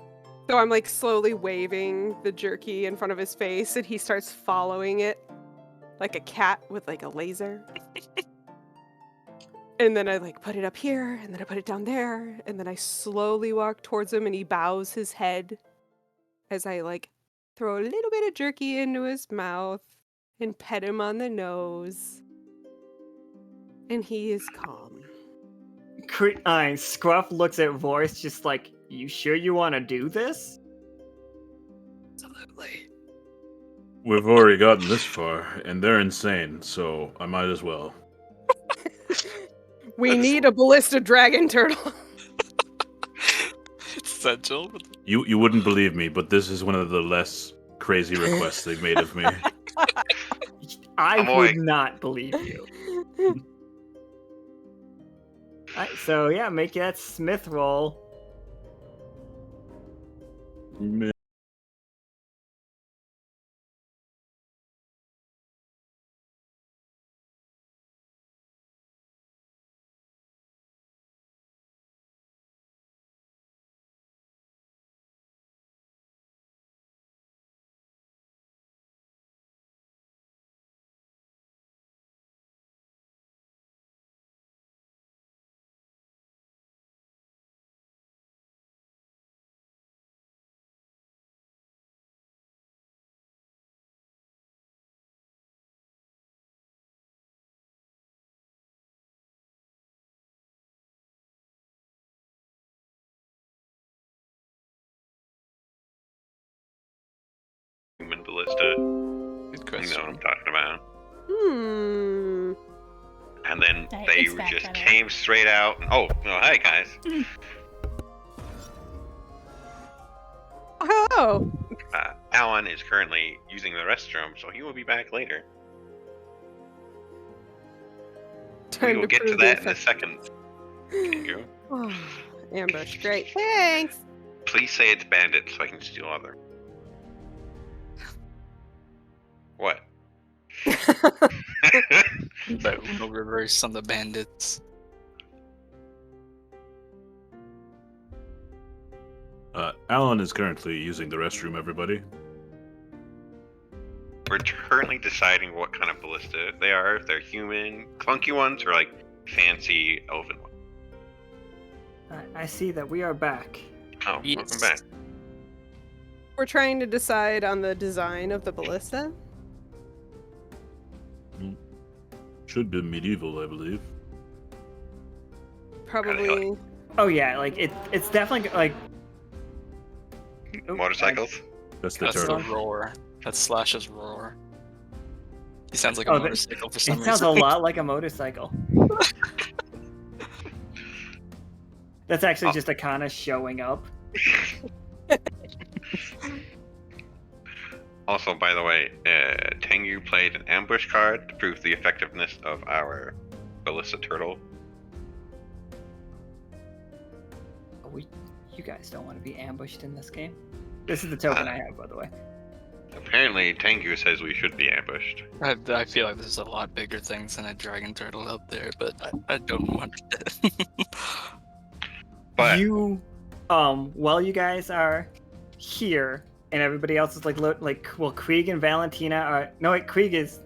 So I'm like slowly waving the jerky in front of his face, and he starts following it like a cat with like a laser. And then I like put it up here, and then I put it down there, and then I slowly walk towards him, and he bows his head as I like throw a little bit of jerky into his mouth and pet him on the nose. And he is calm. Scruff looks at Royce just like, you sure you want to do this? Absolutely. We've already gotten this far, and they're insane, so I might as well. We need a ballista dragon turtle. It's essential. You wouldn't believe me, but this is one of the less crazy requests they've made of me. I I'm would awake. not believe you. Alright, so yeah, make that Smith roll. Man. Human ballista. Good You question. know what I'm talking about. And then Hey, they it's back, just by the way. came straight out. And, oh, hi guys. Oh, Alan is currently using the restroom, so he will be back later. We time will to get to prove the that in a effect. second. Thank you. Oh, ambush, great. Thanks. Please say it's bandits so I can steal other. What? But Uno reverse on the bandits. Alan is currently using the restroom, everybody. We're currently deciding what kind of ballista they are. If they're human, clunky ones, or like fancy elven ones. I see that we are back. Oh, Yes. welcome back. We're trying to decide on the design of the ballista. Should be medieval, I believe. Probably. Oh yeah, like it's definitely like Motorcycles? That's the That's the turtle. roar. That's Slash's roar. He sounds like a Oh, that- motorcycle for some it sounds a reason. lot like a motorcycle. That's actually just Akana showing up. Also, by the way, Tengu played an ambush card to prove the effectiveness of our ballista turtle. You guys don't want to be ambushed in this game. This is the token I have, by the way. Apparently, Tengu says we should be ambushed. I feel like there's a lot bigger things than a dragon turtle out there, but I don't want it. But You, while you guys are here, and everybody else is well, Krieg and Valentina are. No, wait, Krieg is.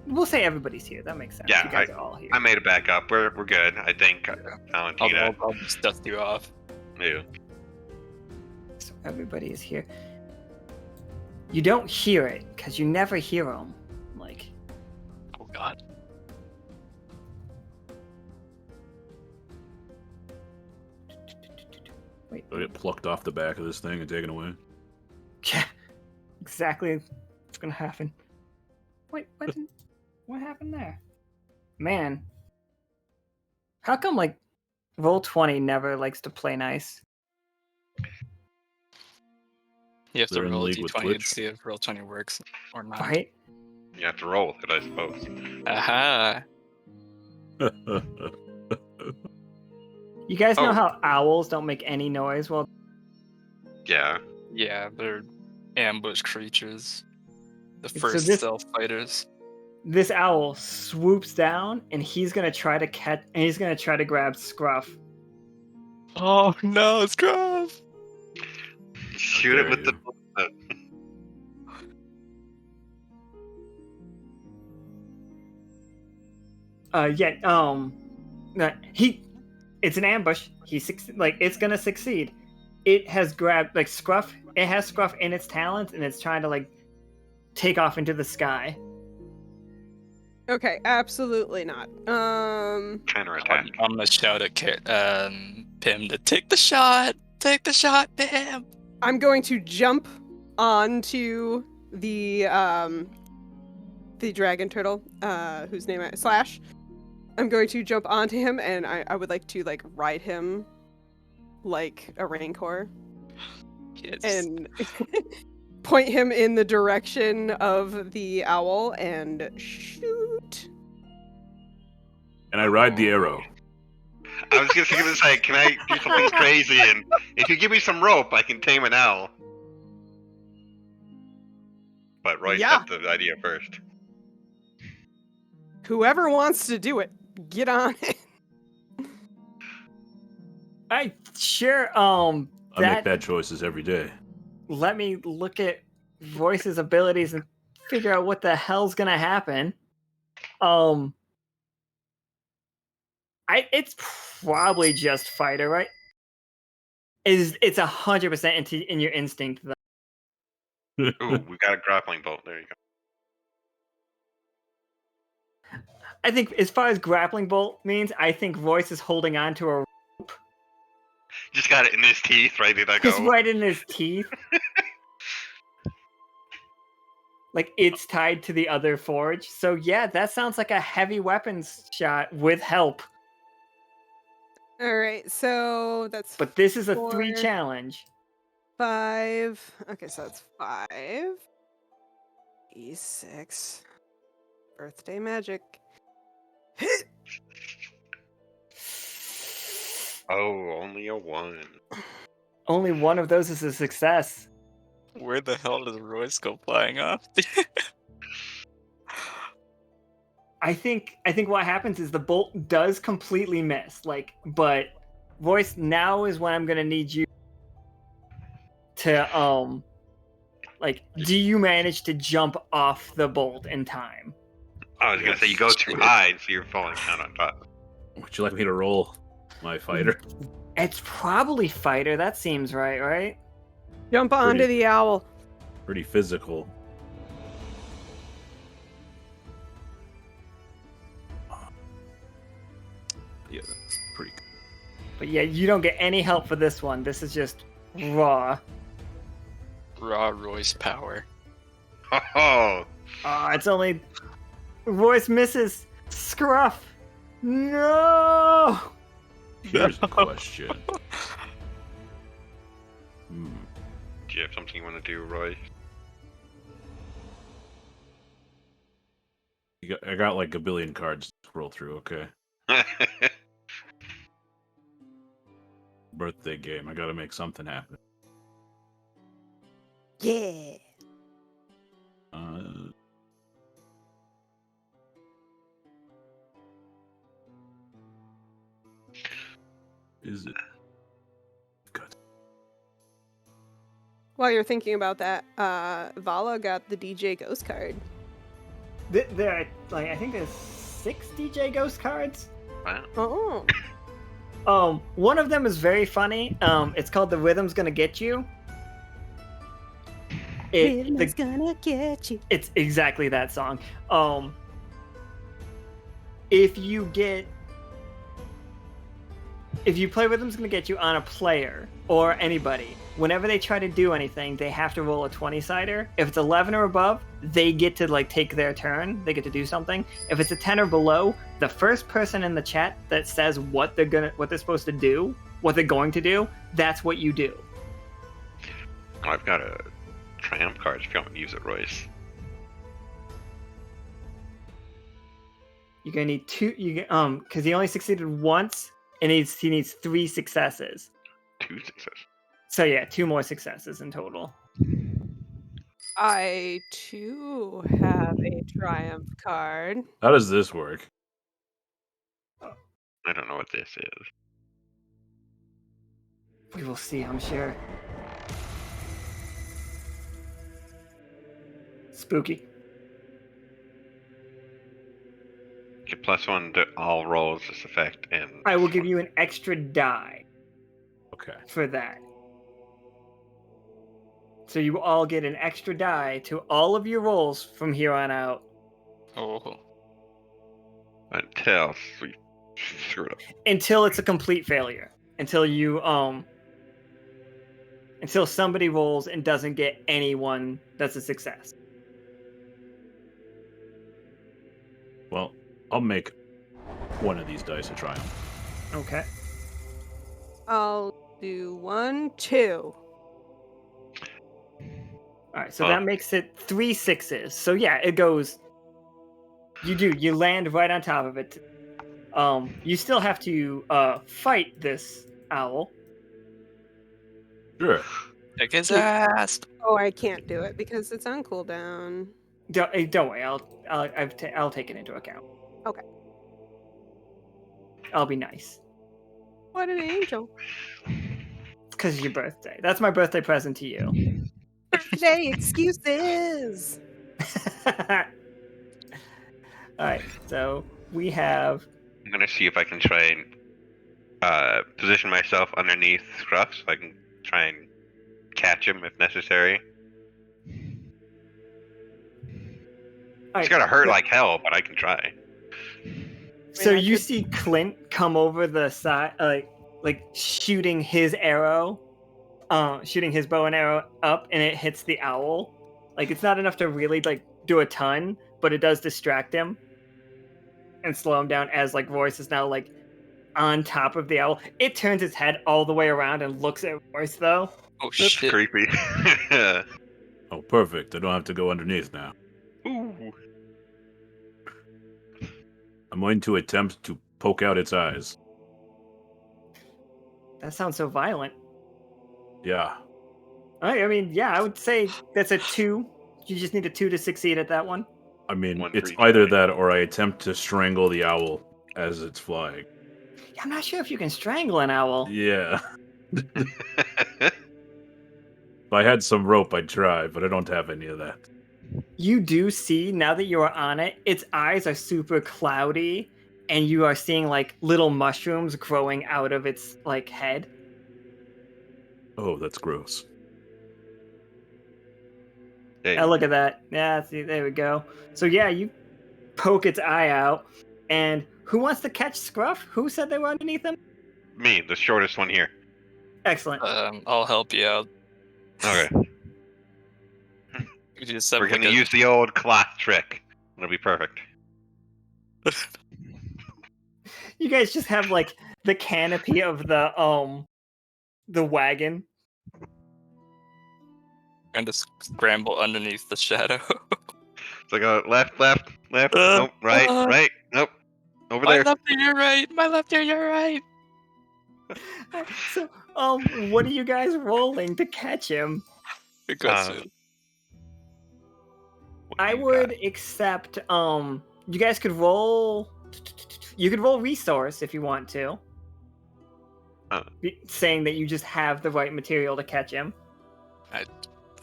We'll say everybody's here. That makes sense. Yeah, you guys are all here. I made it back up. We're good. I think Valentina. I'll just dust you off. Yeah. So everybody is here. You don't hear it because you never hear them. Like, Oh god. wait, They'll get plucked off the back of this thing and taken away. yeah, exactly what's gonna happen. Wait, what happened there? Man, how come like Roll20 never likes to play nice? You have to They're in roll a league with d20 to Twitch. see if Roll20 works or not. Right? You have to roll with it, I suppose. Aha! You guys know Oh. how owls don't make any noise? Well, Yeah. Yeah, they're ambush creatures. The So first this- stealth fighters. this owl swoops down and he's gonna try to catch. And he's gonna try to grab Scruff. Oh no, it's Gruff! Shoot it dare with the. It's an ambush. It's gonna succeed. It has grabbed Scruff. It has Scruff in its talons, and it's trying to take off into the sky. Okay, absolutely not. Counterattack. I'm gonna shout at Pim to take the shot! Take the shot, Pim! I'm going to jump onto the dragon turtle, whose name Slash. I'm going to jump onto him, and I would like to ride him like a rancor Yes. and point him in the direction of the owl and shoot. And I ride the arrow. I was just gonna say, can I do something crazy? And if you give me some rope, I can tame an owl. But Royce Yeah. got the idea first. Whoever wants to do it, get on it. I sure. I make That bad choices every day. let me look at Royce's abilities and figure out what the hell's gonna happen. It's probably just fighter, right? It's 100% in your instinct though. Ooh, we got a grappling bolt. There you go. I think as far as grappling bolt means, I think Royce is holding on to a Just got it in his teeth, ready to just go. right in his teeth. It's tied to the other forge. So yeah, that sounds like a heavy weapons shot with help. All right, so that's But this is a 3 Four. challenge. 5. Okay, so that's 5. E6. Birthday magic. Oh, only a 1. Only one of those is a success. Where the hell did Royce go flying off? I think what happens is the bolt does completely miss. But Royce, now is when I'm gonna need you to do you manage to jump off the bolt in time? I was gonna say you go too high, so you're falling down on top. Would you like me to roll my fighter? It's probably fighter. That seems right? Jump onto Pretty- the owl. Pretty physical. But yeah, you don't get any help for this one. This is just raw. Raw Royce power. Oh, It's only... Royce misses. Scruff. No! Here's the question. Hmm. do you have something you want to do, Roy? I got like a billion cards to scroll through. Okay. Birthday game. I gotta make something happen. Yeah. Is it? Good. While you're thinking about that, Vala got the DJ Ghost card. There are, like, I think there's 6 DJ Ghost cards. Wow. Oh. One of them is very funny. It's called The Rhythm's Gonna Get You. Rhythm's gonna get you. It's exactly that song. If you play Rhythm's Gonna Get You on a player or anybody, whenever they try to do anything, they have to roll a 20-sider. If it's 11 or above, they get to like take their turn. They get to do something. If it's a 10 or below, the first person in the chat that says what they're supposed to do, what they're going to do, that's what you do. Oh, I've got a triumph card if you want to use it, Royce. You're gonna need 2. Because he only succeeded once, and he needs 3 successes. 2 successes. So yeah, 2 more successes in total. I too have a triumph card. How does this work? I don't know what this is. We will see, I'm sure. Spooky. Get +1 to all rolls this effect, and I will give you an extra die Okay. for that. So you all get an extra die to all of your rolls from here on out. Oh. until we screw it up. Until it's a complete failure. Until you until somebody rolls and doesn't get anyone that's a success. Well, I'll make one of these dice a triumph. Okay. I'll do 1, 2. Alright, so that makes it 3 6s. So yeah, it goes. You land right on top of it. You still have to fight this owl. Sure. Kick his ass. Oh, I can't do it because it's on cooldown. Don't worry, I'll take it into account. Okay. I'll be nice. What an angel. It's because it's your birthday. That's my birthday present to you. Birthday excuses. Alright, so we have. I'm gonna see if I can try and position myself underneath Scruff so I can try and catch him if necessary. It's gonna hurt like hell, but I can try. So you see Clint come over the side, like shooting his arrow, shooting his bow and arrow up, and it hits the owl. Like it's not enough to really like do a ton, but it does distract him and slow him down. As like Royce is now like on top of the owl. It turns its head all the way around and looks at Royce though. Oh That's shit. creepy. Oh, perfect. I don't have to go underneath now. Ooh. I'm going to attempt to poke out its eyes. That sounds so violent. Yeah. I mean, yeah, I would say that's a 2. You just need a 2 to succeed at that one. I mean, One it's for each either eye. that or I attempt to strangle the owl as it's flying. Yeah, I'm not sure if you can strangle an owl. Yeah. If I had some rope, I'd try, but I don't have any of that. You do see, now that you are on it, its eyes are super cloudy, and you are seeing like little mushrooms growing out of its like head. Oh, that's gross. Hey, Oh, look at that. Yeah, see, there we go. So yeah, you poke its eye out, and who wants to catch Scruff? Who said they were underneath him? me, the shortest one here. Excellent. I'll help you out. Okay. You just have We're like gonna use the old cloth trick. It'll be perfect. You guys just have like the canopy of the wagon. and to scramble underneath the shadow. So go left, left, left. Nope, right, right. Nope. Over My there. left ear, you're right. My left ear, you're right. So, what are you guys rolling to catch him? Good question. What do I you would got? accept. You guys could roll. You could roll resource if you want to. Saying that you just have the right material to catch him. I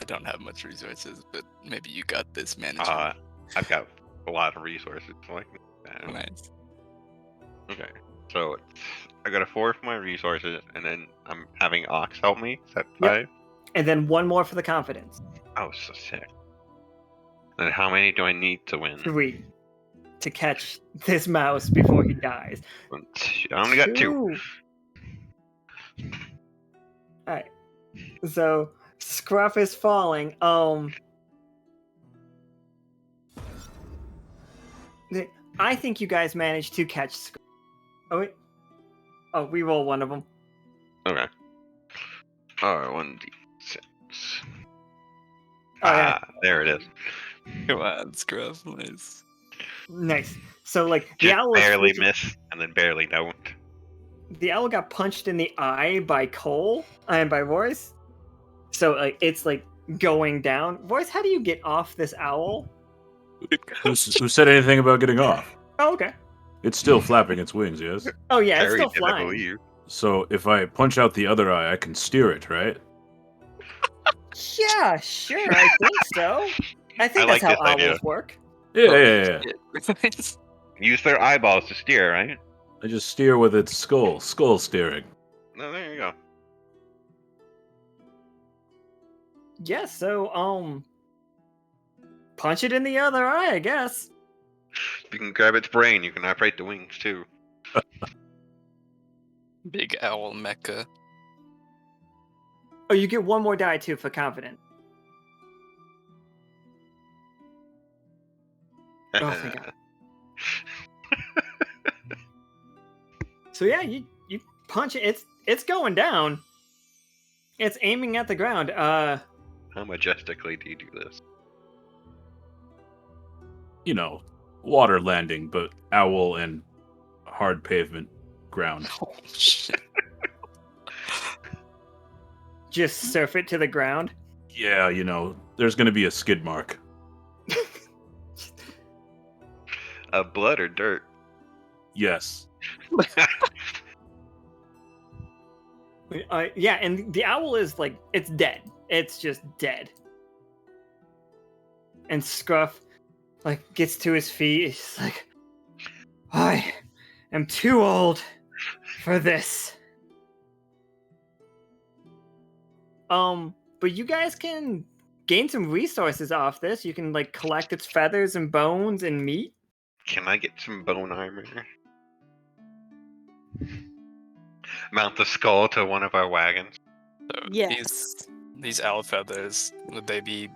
don't have much resources, but maybe you got this, manager. I've got a lot of resources. Like that. Nice. Okay. So I got a 4 for my resources, and then I'm having Awks help me. Is that 5? And then one more for the confidence. Oh, so sick. And how many do I need to win? 3. To catch this mouse before he dies. I only got 2. Alright. So Scruff is falling. I think you guys managed to catch Scruff. Oh wait. Oh, we roll one of them. Okay. Alright, 1d6. Oh yeah. There it is. Come on, Scruff. Nice. Nice. So like the Just owl is barely freaking- miss, and then barely don't. The owl got punched in the eye by Kole and by Royce. So like it's like going down. Royce, how do you get off this owl? Who said anything about getting off? Oh, okay. It's still flapping its wings, yes? Oh yeah, it's Keri still did, I flying. believe. So if I punch out the other eye, I can steer it, right? Yeah, sure. I think so. I think I like that's how this idea. owls work. Yeah. Use their eyeballs to steer, right? I just steer with its skull steering. No, there you go. Yeah, so punch it in the other eye, I guess. If you can grab its brain, you can operate the wings too. Big owl mecha. Oh, you get one more die too for confident. Oh, thank God. So yeah, you punch it. It's going down. It's aiming at the ground. How majestically do you do this? You know, water landing, but owl and hard pavement ground. Oh shit. Just surf it to the ground. Yeah, you know, there's gonna be a skid mark. Blood or dirt? Yes. Yeah, and the owl is like, it's dead. It's just dead. And Scruff, like, gets to his feet. He's like, I am too old for this. But you guys can gain some resources off this. You can, like, collect its feathers and bones and meat. Can I get some bone armor? Mount the skull to one of our wagons. So Yes. These owl feathers, would they be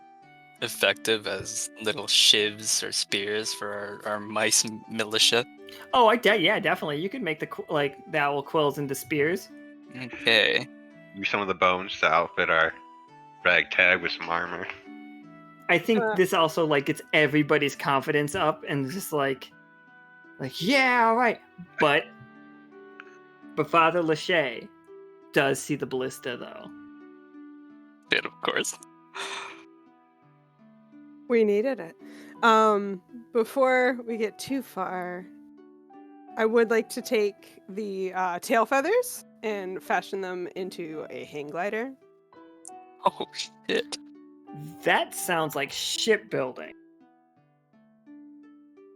effective as little shivs or spears for our mice militia? Oh, yeah, definitely. You could make the owl quills into spears. Okay. Use some of the bones to outfit our ragtag with some armor. I think this also like gets everybody's confidence up and just like yeah, all right. But Father Lachey does see the ballista though. Did of course. We needed it. Before we get too far, I would like to take the tail feathers and fashion them into a hang glider. Oh shit. That sounds like shipbuilding.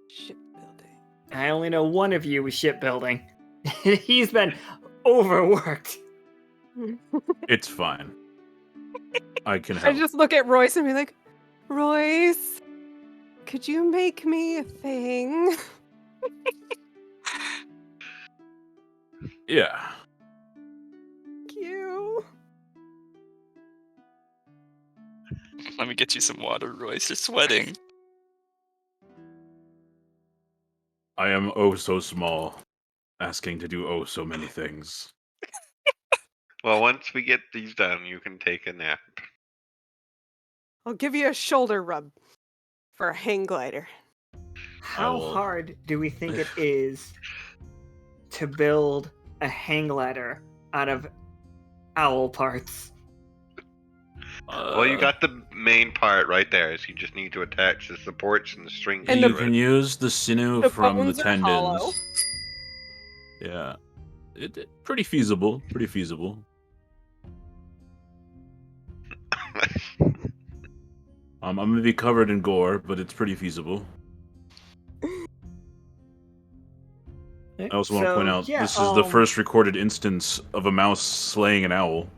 Shipbuilding. I only know one of you with shipbuilding. He's been overworked. It's fine. I can I help. just look at Royce and be like, Royce, could you make me a thing? Yeah. Let me get you some water, Royce. You're sweating. I am oh so small, asking to do oh so many things. Well, once we get these done, you can take a nap. I'll give you a shoulder rub for a hang glider. How will- hard do we think it is to build a hang glider out of owl parts? Well, you got the main part right there, so you just need to attach the supports and the strings. And you to can it. use the sinew The from the bones are hollow. tendons. Yeah, it pretty feasible. Pretty feasible. I'm gonna be covered in gore, but it's pretty feasible. I also want to point out this is the first recorded instance of a mouse slaying an owl.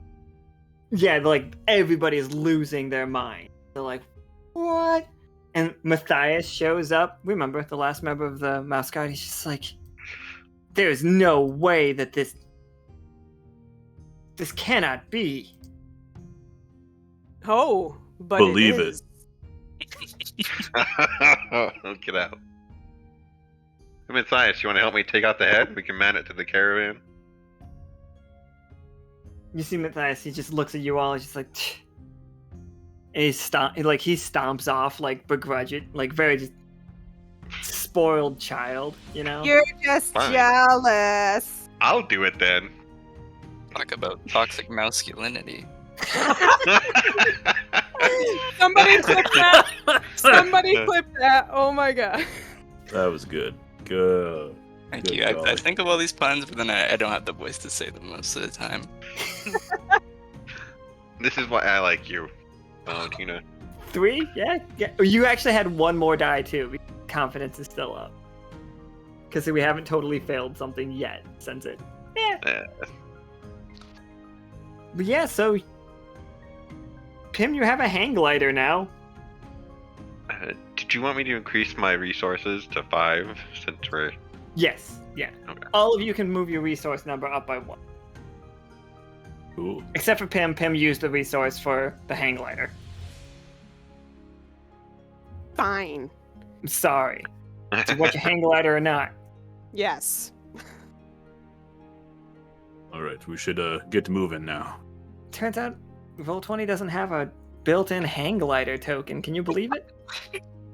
Yeah, like everybody's losing their mind. They're like, "What?" And Matthias shows up. Remember the last member of the Mouse Guard? He's just like, "There's no way that this cannot be." Oh, but Believe it it. is. Get out. Hey, Matthias, you want to help me take out the head? We can man it to the caravan. You see Matthias, he just looks at you all, he's just like, "Tch." And he stomps off, like, begrudged, like, very just spoiled child, you know? You're just Fine. jealous. I'll do it then. Talk about toxic masculinity. Somebody clip that. Somebody clip that. Oh my god. That was good. Good. Thank Good you. I God. think of all these puns, but then I don't have the voice to say them most of the time. This is why I like you, Valentina. 3? Yeah. You actually had one more die, too. Confidence is still up. Because we haven't totally failed something yet, since it. Yeah. But yeah, so. Pim, you have a hang glider now. Did you want me to increase my resources to 5 since we're... Yes. Yeah. Okay. All of you can move your resource number up by 1. Cool. Except for Pim. Pim used the resource for the hang glider. Fine. I'm sorry. Do you want your hang glider or not? Yes. All right, we should get moving now. Turns out Roll20 doesn't have a built-in hang glider token. Can you believe it?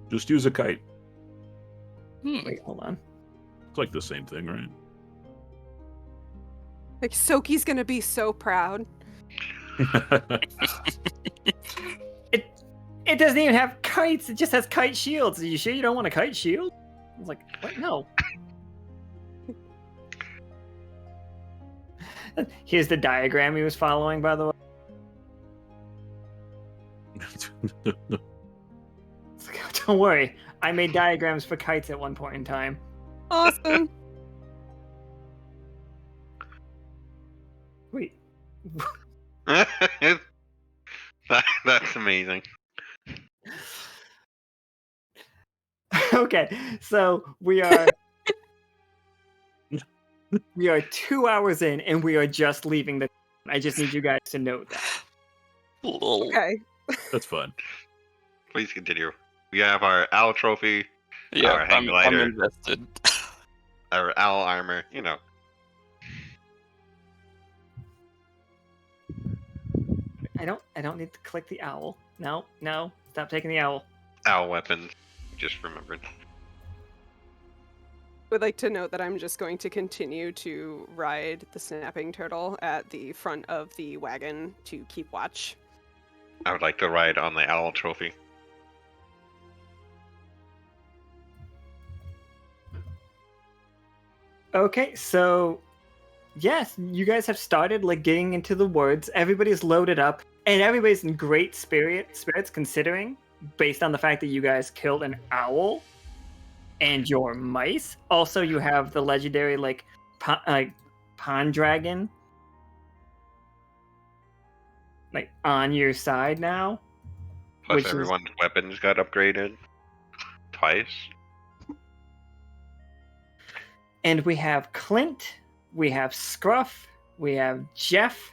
Just use a kite. Wait, hold on. It's like the same thing, right? Like Soki's gonna be so proud. It doesn't even have kites. It just has kite shields. Are you sure you don't want a kite shield? I was like, what? No. Here's the diagram he was following, by the way. It's like, don't worry. I made diagrams for kites at one point in time. Awesome. Wait. That's amazing. Okay, so we are 2 hours in, and we are just leaving the. I just need you guys to note that. Okay. That's fun. Please continue. We have our owl trophy, Yeah, Our hang I'm glider. invested. our owl armor, you know. I don't need to click the owl. No, stop taking the owl. Owl weapons. Just remembered. Would like to note that I'm just going to continue to ride the snapping turtle at the front of the wagon to keep watch. I would like to ride on the owl trophy. Okay, so yes, you guys have started like getting into the woods. Everybody's loaded up, and everybody's in great spirits considering, based on the fact that you guys killed an owl and your mice. Also, you have the legendary pond dragon like on your side now. Plus Which is- everyone's weapons got upgraded. Twice. And we have Clint, we have Scruff, we have Jeff,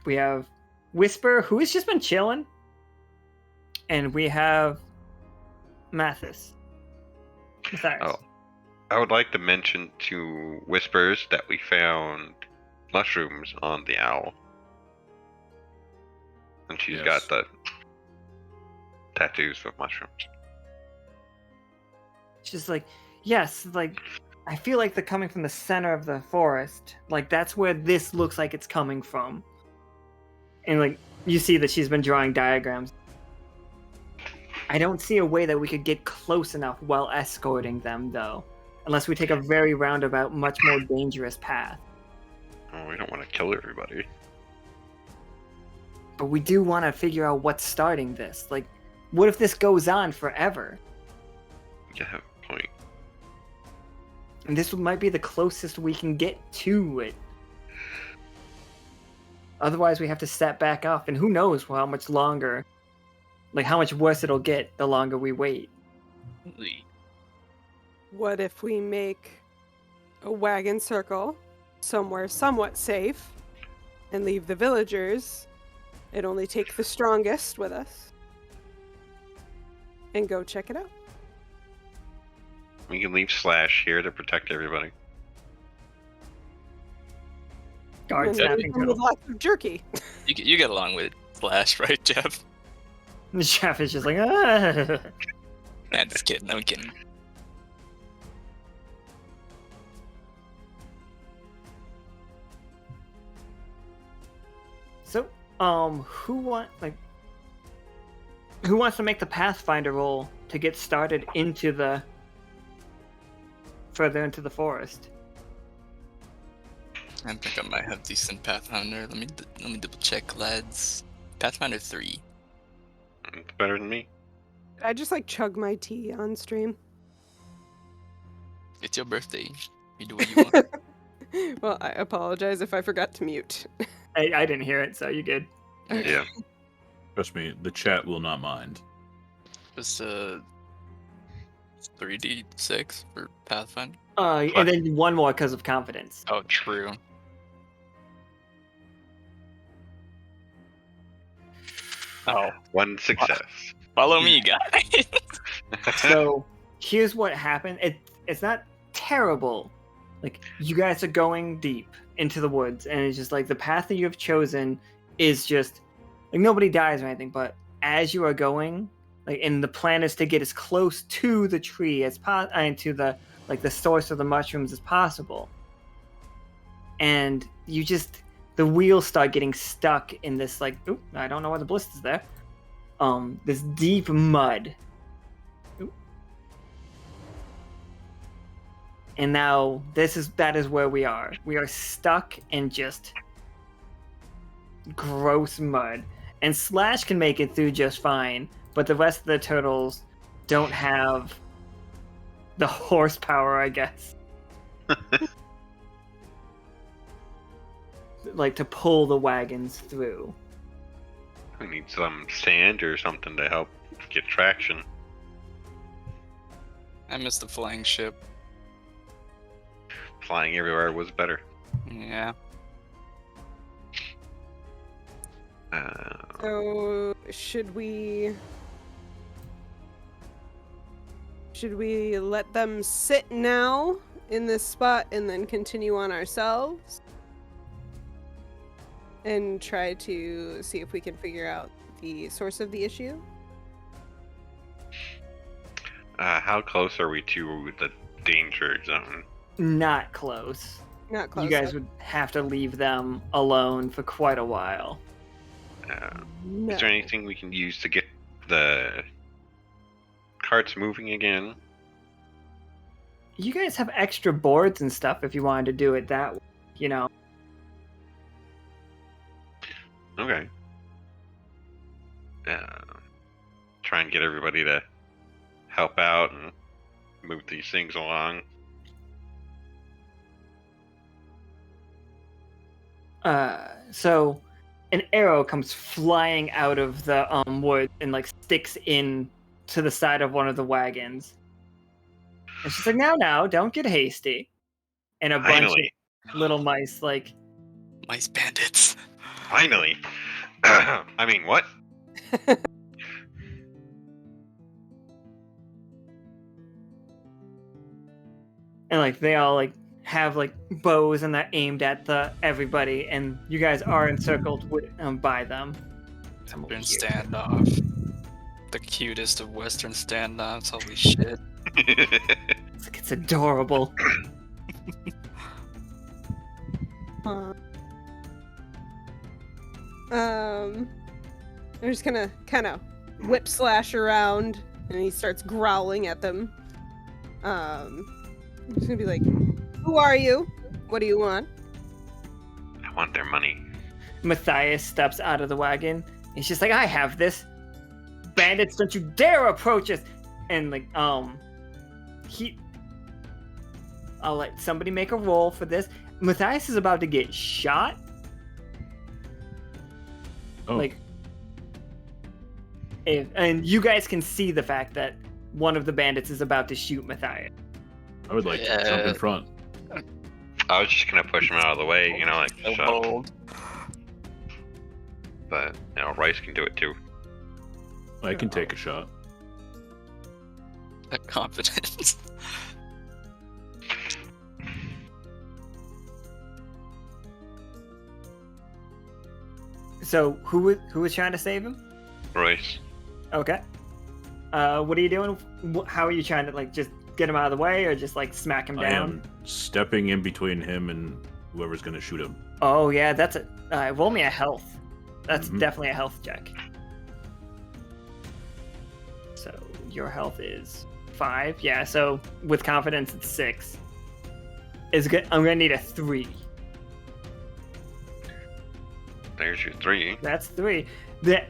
we have Whisper, who has just been chilling. And we have Mathis. Matthias. Oh, I would like to mention to Whispers that we found mushrooms on the owl. And she's Yes. got the tattoos of mushrooms. She's like, yes, like, I feel like they're coming from the center of the forest. Like, that's where this looks like it's coming from. And, like, you see that she's been drawing diagrams. I don't see a way that we could get close enough while escorting them, though. Unless we take a very roundabout, much more dangerous path. Oh, we don't want to kill everybody. But we do want to figure out what's starting this. Like, what if this goes on forever? You have a point. And this might be the closest we can get to it. Otherwise, we have to set back up, and who knows how much longer, like how much worse it'll get the longer we wait. What if we make a wagon circle somewhere somewhat safe and leave the villagers and only take the strongest with us and go check it out? We can leave Slash here to protect everybody. Guard And then we snapping come with turtle. lots of jerky. You get along with Flash, right, Jeff? Jeff is just like, ah. Nah, just kidding. I'm kidding. So, who wants to make the Pathfinder roll to get started further into the forest? I think I might have decent Pathfinder. Let me double check, lads. Pathfinder 3. It's better than me. I just like chug my tea on stream. It's your birthday. You do what you want. Well, I apologize if I forgot to mute. I didn't hear it, so you good. Yeah. Trust me, the chat will not mind. Just 3d6 for Pathfinder. And then one more because of confidence. Oh, true. Oh, One success. follow me, guys. So here's what happened. It's not terrible. Like, you guys are going deep into the woods, and it's just like the path that you have chosen is just like nobody dies or anything, but as you are going, like, and the plan is to get as close to the tree as to the the source of the mushrooms as possible. And you just the wheels start getting stuck in this like, oop, I don't know why the blister's there. This deep mud. Oop. And now that is where we are. We are stuck in just gross mud. And Slash can make it through just fine, but the rest of the turtles don't have the horsepower, I guess. Like to pull the wagons through. We need some sand or something to help get traction. I missed the flying ship. Flying everywhere was better. Yeah. So should we let them sit now in this spot and then continue on ourselves and try to see if we can figure out the source of the issue? How close are we to the danger zone? Not close. Not close. You guys would have to leave them alone for quite a while. No. Is there anything we can use to get the carts moving again? You guys have extra boards and stuff if you wanted to do it that way, you know. Okay. Try and get everybody to help out and move these things along. So an arrow comes flying out of the wood and like sticks in to the side of one of the wagons. And she's like, now, don't get hasty. And a bunch Finally. of little mice like, Mice bandits. Finally. I mean, what? and like they all like have like bows and they're aimed at everybody, and you guys are encircled by them. Western standoff. The cutest of Western standoffs. Holy shit. It's adorable. I'm just gonna kind of whip slash around, and he starts growling at them. I'm just gonna be like, "Who are you? What do you want?" I want their money. Matthias steps out of the wagon. He's just like, I have this. Bandits, don't you dare approach us! And like, I'll let somebody make a roll for this. Matthias is about to get shot. Oh. Like, and you guys can see the fact that one of the bandits is about to shoot Matthias. I would like to jump in front. I was just gonna push him out of the way, you know, like So shove. bold. But you know, Royce can do it too. I can take a shot. That confidence. So who was trying to save him? Royce. Okay. What are you doing? How are you trying to like just get him out of the way, or just like smack him I down? am stepping in between him and whoever's going to shoot him. Oh yeah, that's a. Roll me a health. That's Mhm. definitely a health check. So your health is 5. Yeah. So with confidence, it's 6. Is good. I'm gonna need a 3. There's your 3. That's 3.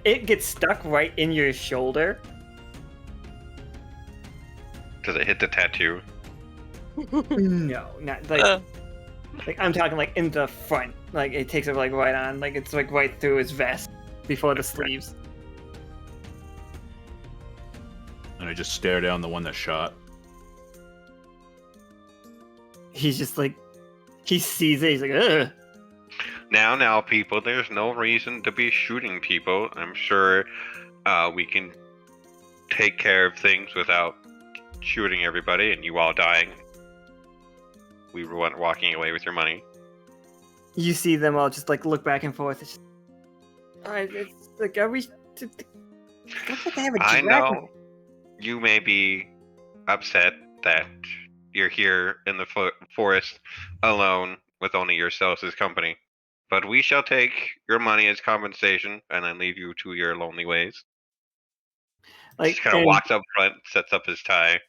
It gets stuck right in your shoulder. Does it hit the tattoo? No, not like I'm talking like in the front. Like it takes it like right on. Like it's like right through his vest before the sleeves. And I just stare down the one that shot. He's just like, he sees it. He's like, ugh. Now, people, there's no reason to be shooting people. I'm sure we can take care of things without shooting everybody and you all dying. We were walking away with your money. You see them all just like look back and forth. It's just, it's like, are we? Looks like they have a I dragon. know you may be upset that you're here in the forest alone with only yourselves as company. But we shall take your money as compensation and then leave you to your lonely ways. Like, Just kind of and walks up front, sets up his tie.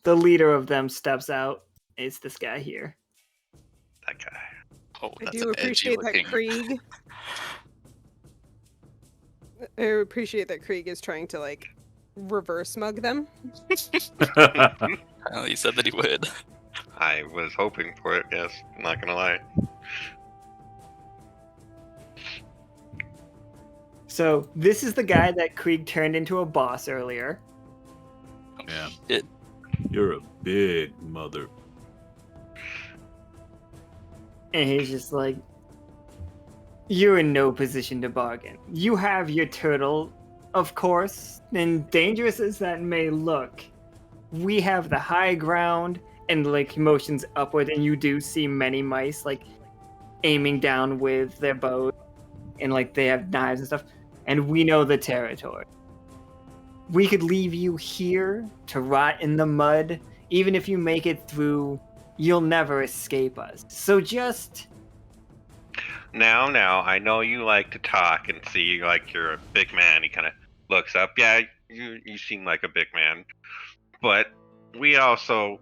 the leader of them steps out. It's this guy here. That guy. Oh, I that's do an edgy appreciate that looking. Krieg. I appreciate that Krieg is trying to like reverse mug them. Well, he said that he would. I was hoping for it, yes. I'm not gonna lie. So this is the guy that Krieg turned into a boss earlier. Yeah. Shit. You're a big mother. And he's just like, you're in no position to bargain. You have your turtle, of course, and dangerous as that may look, we have the high ground and like motions upward, and you do see many mice like aiming down with their bows, and like they have knives and stuff, and we know the territory. We could leave you here to rot in the mud. Even if you make it through, you'll never escape us. So just... Now, I know you like to talk and see like you're a big man. He kind of looks up. Yeah, you seem like a big man. But we also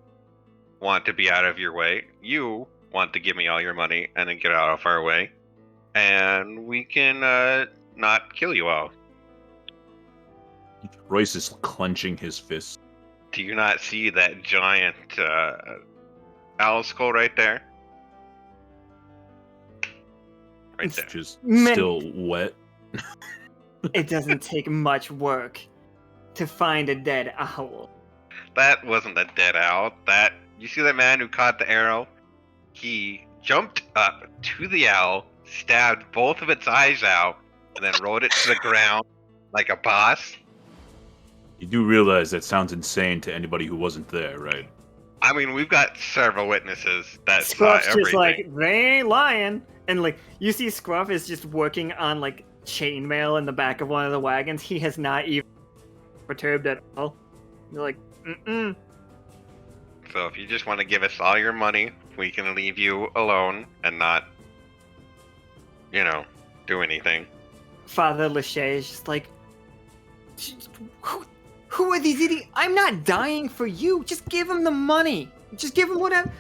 want to be out of your way. You want to give me all your money and then get out of our way. And we can not kill you all. Royce is clenching his fists. Do you not see that giant owl skull right there? Right there. Which is Man. still wet. It doesn't take much work to find a dead owl. That wasn't a dead owl. You see that man who caught the arrow? He jumped up to the owl, stabbed both of its eyes out, and then rolled it to the ground like a boss. You do realize that sounds insane to anybody who wasn't there, right? I mean, we've got several witnesses that saw Scruff's everything. just like, they ain't lying. And like, you see Scruff is just working on like chainmail in the back of one of the wagons. He has not even perturbed at all. You're like, mm-mm. So if you just want to give us all your money, we can leave you alone and not, do anything. Father Lachey is just like, who are these idiots? I'm not dying for you. Just give him the money. Just give him whatever.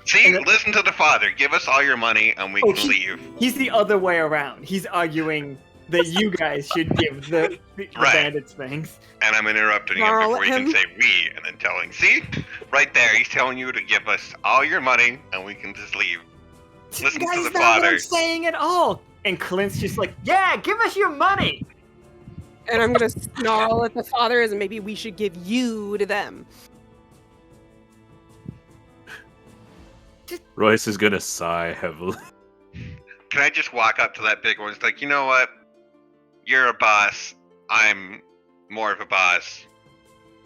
See, listen to the father. Give us all your money and we can leave. He's the other way around. He's arguing that you guys should give the Right. bandits things. And I'm interrupting him Snarl before he him. can say we, and then telling, see? Right there, he's telling you to give us all your money and we can just leave. Listen That to is the not what father. I'm saying at all. And Clint's just like, yeah, give us your money. And I'm gonna snarl at the fathers, and maybe we should give you to them. Royce is gonna sigh heavily. Can I just walk up to that big one? It's like, you know what? You're a boss. I'm more of a boss.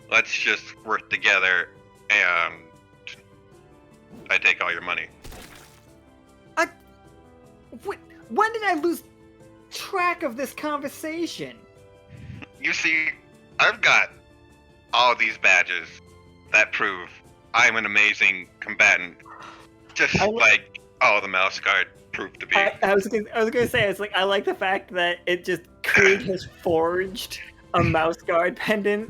Let's just work together and I take all your money. When did I lose track of this conversation? You see, I've got all these badges that prove I'm an amazing combatant. Just like all the mouse guard proved to be. I was gonna say, it's like, I like the fact that it just Krieg has forged a mouse guard pendant.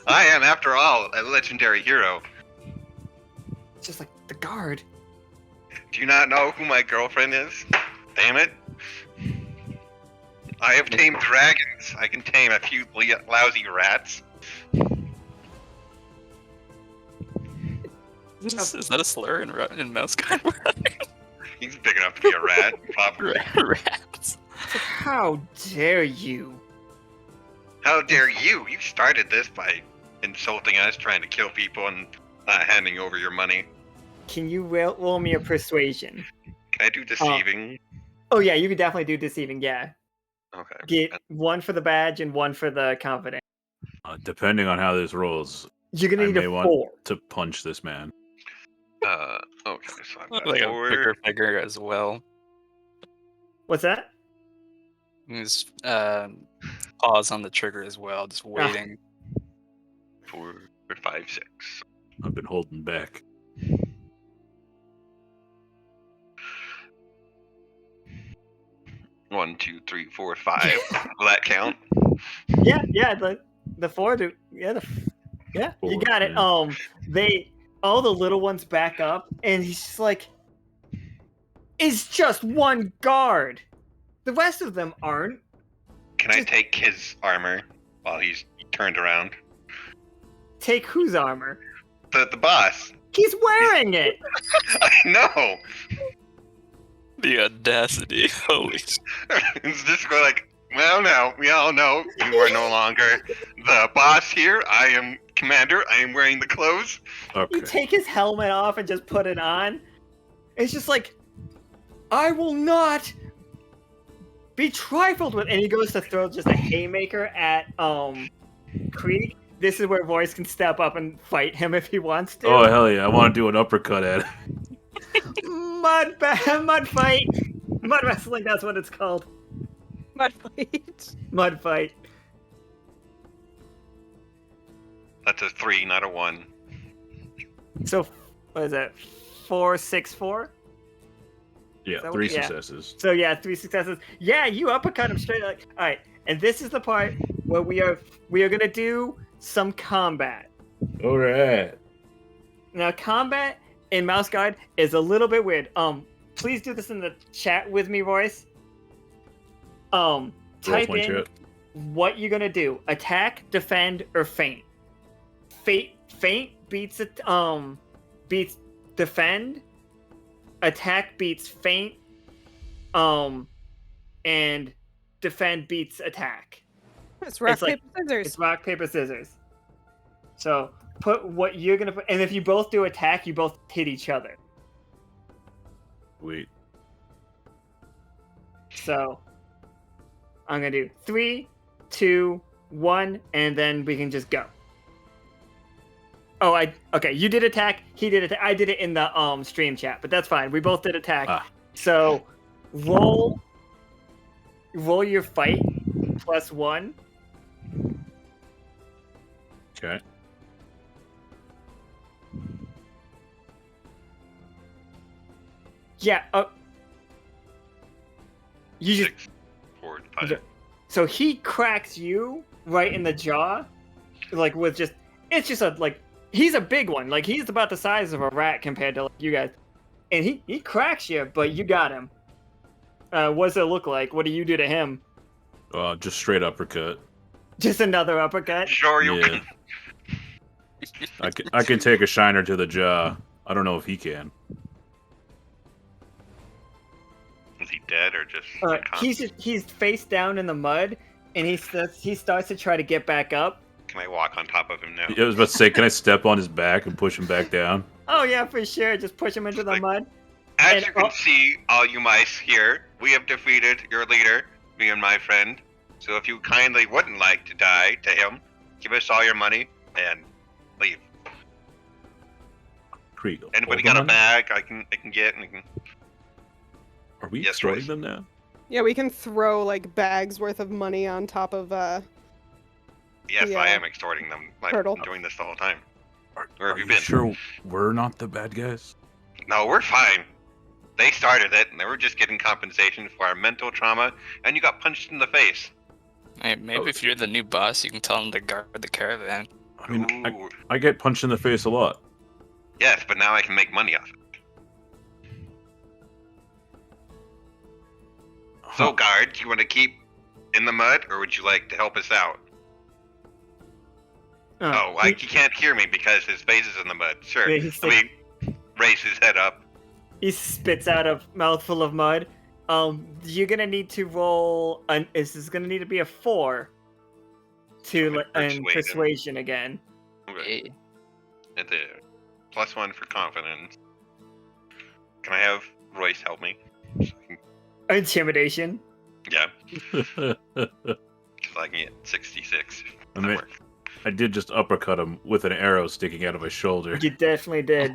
I am, after all, a legendary hero. It's just like the guard. Do you not know who my girlfriend is? Damn it. I have tamed dragons. I can tame a few lousy rats. Is that a slur in mouse guard? He's big enough to be a rat, probably. Rats. How dare you? How dare you? You started this by insulting us, trying to kill people, and not handing over your money. Can you roll me a persuasion? Can I do deceiving? Oh yeah, you can definitely do deceiving, yeah. Okay. Get one for the badge and one for the confidence. Depending on how this rolls, You're gonna I need may a want 4. to punch this man. Okay, so I've got Like a 4. bigger figure as well. What's that? He's paws on the trigger as well, just waiting. 4, 5, 6. I've been holding back. One, 2, 3, 4, 5. Will that count? Yeah, the 4 do you Four, got it. yeah. All the little ones back up, and he's just like, it's just one guard. The rest of them aren't. Can I take his armor while he's turned around? Take whose armor? The boss. He's wearing it. I know. The audacity. Holy shit. It's just go like, well, now we all know you are no longer the boss here. I am commander. I am wearing the clothes. Okay. You take his helmet off and just put it on. It's just like, I will not be trifled with. And he goes to throw just a haymaker at Krieg. This is where Royce can step up and fight him if he wants to. Oh hell yeah! I want to do an uppercut at him. Mud fight. Mud wrestling, that's what it's called. Mud fight. Mud fight. That's a 3, not a 1. So, what is that? 4, 6, 4? Yeah, So, 3 yeah. successes. So yeah, 3 successes. Yeah, you uppercut him straight. Like, all right, and this is the part where we are gonna do some combat. All right. Now, combat in Mouse Guard is a little bit weird. Please do this in the chat with me, Royce. Type my in chat. what you're gonna do: attack, defend, or feint. Feint beats it. Beats defend. Attack beats feint. And defend beats attack. It's rock, It's like- paper, scissors. It's rock, paper, scissors. So put what you're gonna put, and if you both do attack, you both hit each other. Wait. So I'm gonna do 3, 2, 1, and then we can just go. Oh, okay. You did attack. He did attack. I did it in the stream chat, but that's fine. We both did attack. Ah. So roll your fight +1. Okay. Yeah. You just 6, 4, 5. so he cracks you right in the jaw, like with just it's just a like he's a big one, like he's about the size of a rat compared to like, you guys, and he cracks you, but you got him. What does it look like? What do you do to him? Just straight uppercut. Just another uppercut. Sure, you Yeah. I can take a shiner to the jaw. I don't know if he can. Is he dead or just? He's face down in the mud, and he starts to try to get back up. Can I walk on top of him now? I was about to say, can I step on his back and push him back down? Oh yeah, for sure. Just push him into the mud. As And- you can see, all you mice here, we have defeated your leader, me and my friend. So if you kindly wouldn't like to die to him, give us all your money and leave. Krieg. Anybody hold got a on. bag I can get? And I can... Are we Yes, extorting Royce. them now? Yeah, we can throw like bags worth of money on top of Yes, Yeah. I am extorting them. I've Turtle. been doing this the whole time. Are, Where have are you you been? sure we're not the bad guys? No, we're fine. They started it, and they were just getting compensation for our mental trauma, and you got punched in the face. Hey, maybe if you're the new boss, you can tell them to guard the caravan. I mean, Ooh. I get punched in the face a lot. Yes, but now I can make money off it. So, Huh. guard, do you want to keep in the mud, or would you like to help us out? Oh, he- he can't hear me because his face is in the mud. Sure. Yeah, he's Let me raise his head up. He spits out a mouthful of mud. You're gonna need to roll. This is gonna need to be a 4 to Persuade him. persuasion again. Okay. Hey, At the +1 for confidence. Can I have Royce help me? Intimidation. Yeah, I because I can get 66. That mean, works. I did just uppercut him with an arrow sticking out of my shoulder. You definitely did.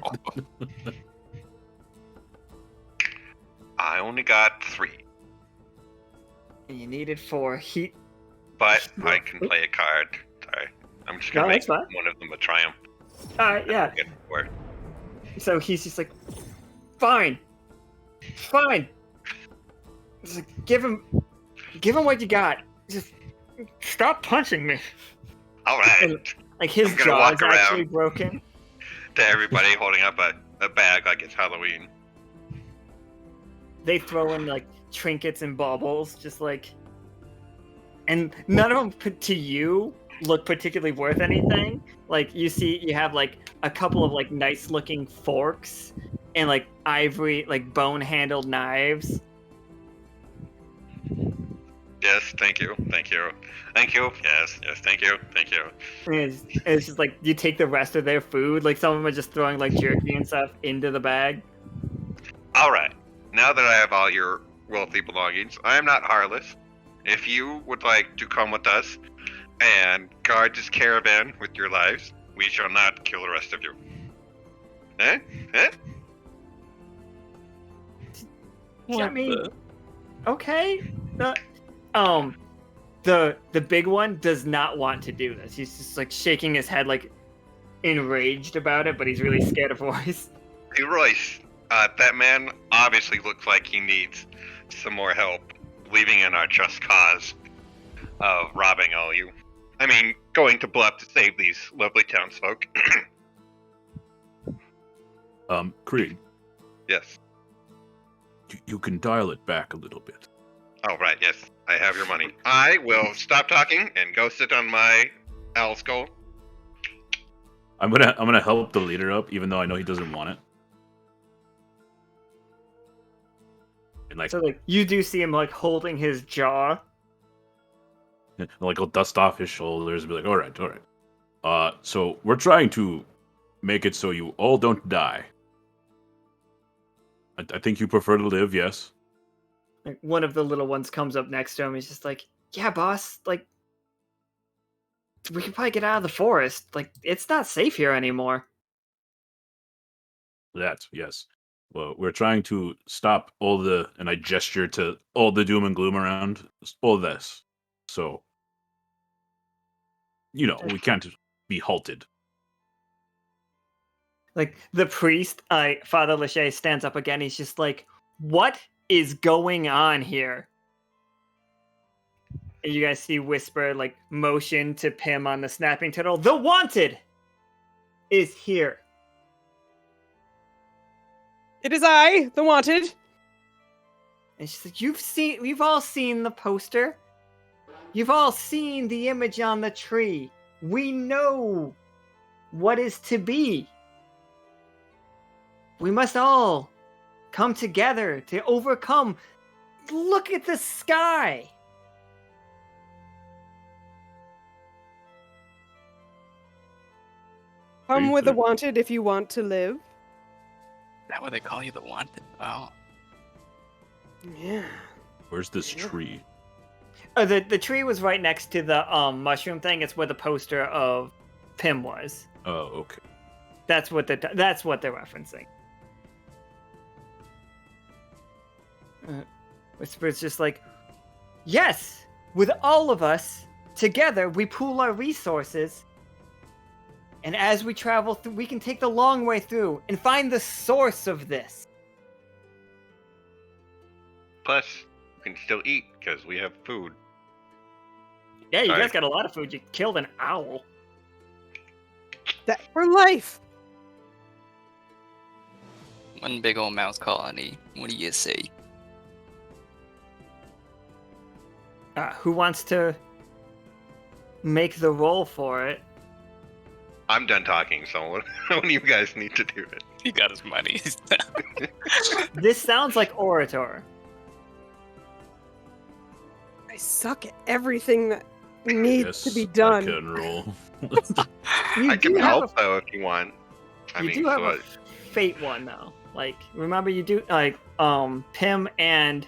I only got 3, And you needed 4. but I can play a card. Sorry. I'm just gonna No, make that's fine. one of them a triumph. Alright, yeah. Get 4. So he's just like, fine. Fine. Just like, give him what you got. Just stop punching me. All right. Like his I'm gonna jaw walk is actually around. broken. To everybody holding up a bag like it's Halloween. They throw in like trinkets and baubles, just like, and none of them to you look particularly worth anything. Like you have like a couple of like nice looking forks and like ivory, like bone handled knives. Yes, thank you. Thank you. Thank you. Yes, thank you. Thank you. And it's just like you take the rest of their food. Like some of them are just throwing like jerky and stuff into the bag. All right. Now that I have all your wealthy belongings, I am not heartless. If you would like to come with us and guard this caravan with your lives, we shall not kill the rest of you. Eh? Eh? I mean, okay. The big one does not want to do this. He's just like shaking his head, like enraged about it, but he's really scared of Royce. Hey, Royce, that man obviously looks like he needs some more help believing in our just cause of robbing all you. I mean, going to Bluff to save these lovely townsfolk. Krieg, Yes. you can dial it back a little bit. Oh, right, yes. I have your money. I will stop talking and go sit on my owl skull. I'm gonna help the leader up, even though I know he doesn't want it. And like, So like you do see him like holding his jaw. I'll dust off his shoulders and be like, all right. So we're trying to make it so you all don't die. I think you prefer to live, yes. Like one of the little ones comes up next to him. He's just like, "Yeah, boss. Like, we can probably get out of the forest. Like, it's not safe here anymore. That, yes. Well, we're trying to stop all the, and I gesture to all the doom and gloom around, all this. So, we can't be halted. Like, the priest, Father Lachey, stands up again. He's just like, what is going on here? And you guys see Whisper, like, motion to Pim on the snapping turtle. The Wanted is here. It is I, the Wanted. And she's like, we've all seen the poster. You've all seen the image on the tree. We know what is to be. We must all come together to overcome. Look at the sky. Come with the Wanted if you want to live. Is that what they call you, the Wanted? Wow. Yeah. Where's this tree? The tree was right next to the mushroom thing. It's where the poster of Pim was. Oh, okay. That's what they're referencing. Whisper's just like, yes, with all of us together, we pool our resources. And as we travel through, we can take the long way through and find the source of this. Plus, we can still eat because we have food. Yeah, you Sorry. guys got a lot of food. You killed an owl. That for life. One big old mouse colony. What do you say? Who wants to make the roll for it? I'm done talking, so one of you guys need to do it. He got his money. This sounds like Orator. I suck at everything that needs to be I done. can roll. You I can do have help though if you want. You do have a fate one though. Like, remember you do like Pim and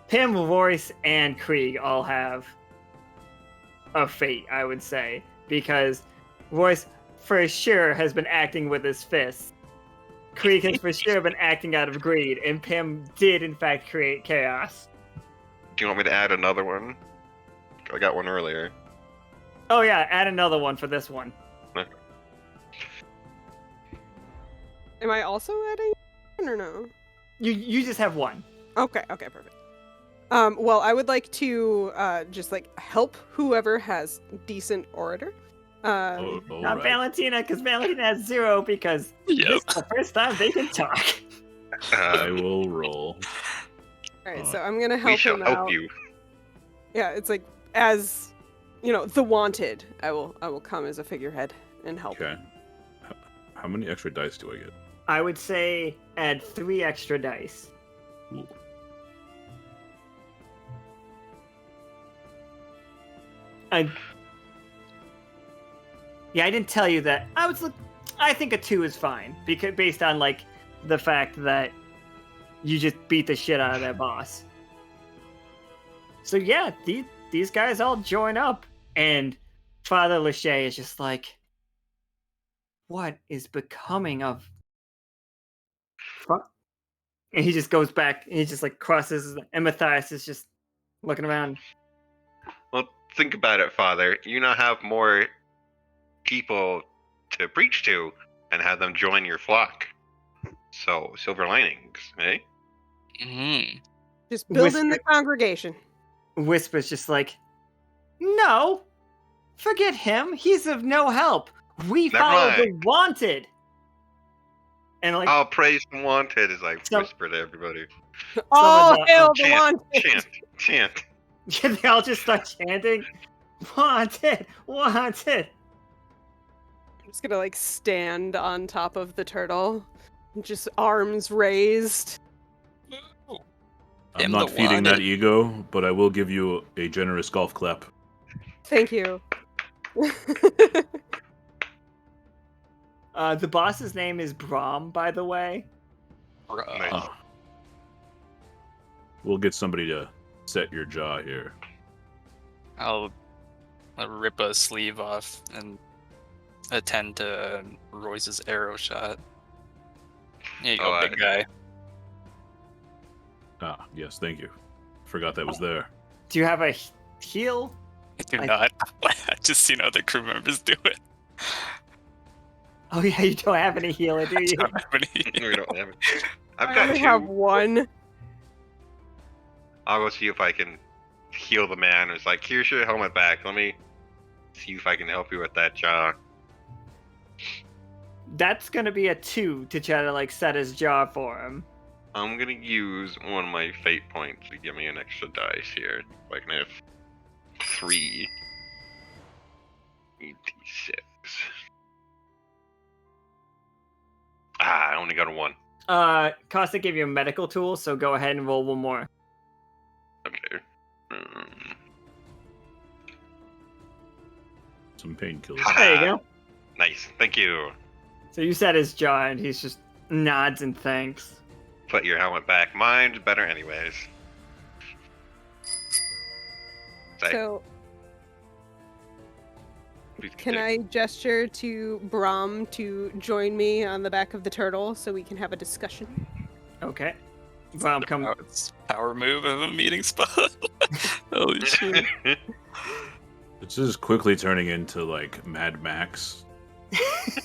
Pim, Royce, and Krieg all have a fate, I would say, because Royce for sure has been acting with his fists. Krieg has for sure been acting out of greed, and Pim did in fact create chaos. Do you want me to add another one? I got one earlier. Oh yeah, add another one for this one. Am I also adding one or no? You just have one. Okay, perfect. Well, I would like to just like help whoever has decent orator. Not right. Valentina, because Valentina has 0 because this is the first time they can talk. I will roll. All right, so I'm gonna help we shall him help out. you. Yeah, it's like as the Wanted. I will come as a figurehead and help. Okay. How many extra dice do I get? I would say add 3 extra dice. Cool. Yeah, I didn't tell you that. I think a 2 is fine because based on like the fact that you just beat the shit out of that boss. So yeah, these guys all join up, and Father Lachey is just like, what is becoming of? And he just goes back, and he just like crosses, and Matthias is just looking around. Well, think about it, Father. You now have more people to preach to and have them join your flock. So, silver linings, eh? Mm-hmm. Just build in the congregation. Whisper's just like, no, forget him. He's of no help. We Never follow mind. the Wanted. And like, I'll praise the Wanted as I So- whisper to everybody. All the- hail the Chant, Wanted! chant. they all just start chanting, Wanted, Wanted. I'm just gonna like stand on top of the turtle, just arms raised. I'm Am not the feeding that wanted. ego, but I will give you a generous golf clap. Thank you. The boss's name is Brahm, by the way. Nice. Oh. We'll get somebody to set your jaw here. I'll rip a sleeve off and attend to Royce's arrow shot. Here you go, big guy. Ah, yes, thank you. Forgot that was there. Do you have a heal? I do not. I just seen other crew members do it. Oh yeah, you don't have any healer, do you? I don't have any. We don't have it. I've I got only two. have one. I'll go see if I can heal the man. It's like, here's your helmet back. Let me see if I can help you with that jaw. That's gonna be a 2 to try to like set his jaw for him. I'm gonna use one of my fate points to give me an extra dice here. So I can have 3 d6. I only got a 1. Costa gave you a medical tool, so go ahead and roll one more. Okay. Some painkillers. There you go. Nice. Thank you. So you set his jaw, and he's just nods and thanks. Put your helmet back. Mine's better anyways. Say, So please can continue. I gesture to Brahm to join me on the back of the turtle so we can have a discussion? Okay. Brom, come. Oh, it's power move of a meeting spot. Holy shit. This is quickly turning into like Mad Max.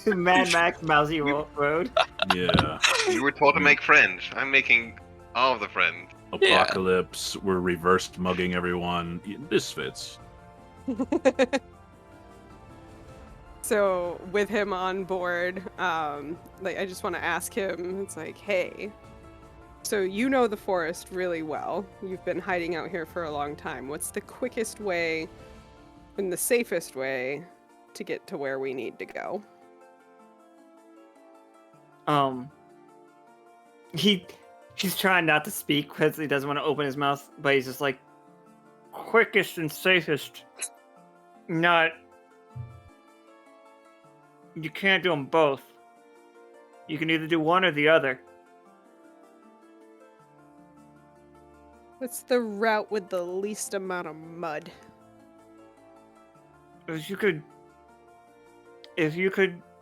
Mad Max Mousy Road. Yeah. You were told to make friends. I'm making all of the friends. Apocalypse. We're reversed mugging everyone. This fits. So with him on board, like I just want to ask him. It's like, hey, so you know the forest really well. You've been hiding out here for a long time. What's the quickest way and the safest way to get to where we need to go? He's trying not to speak because he doesn't want to open his mouth, but he's just like, quickest and safest. Not. You can't do them both. You can either do one or the other. What's the route with the least amount of mud? If you could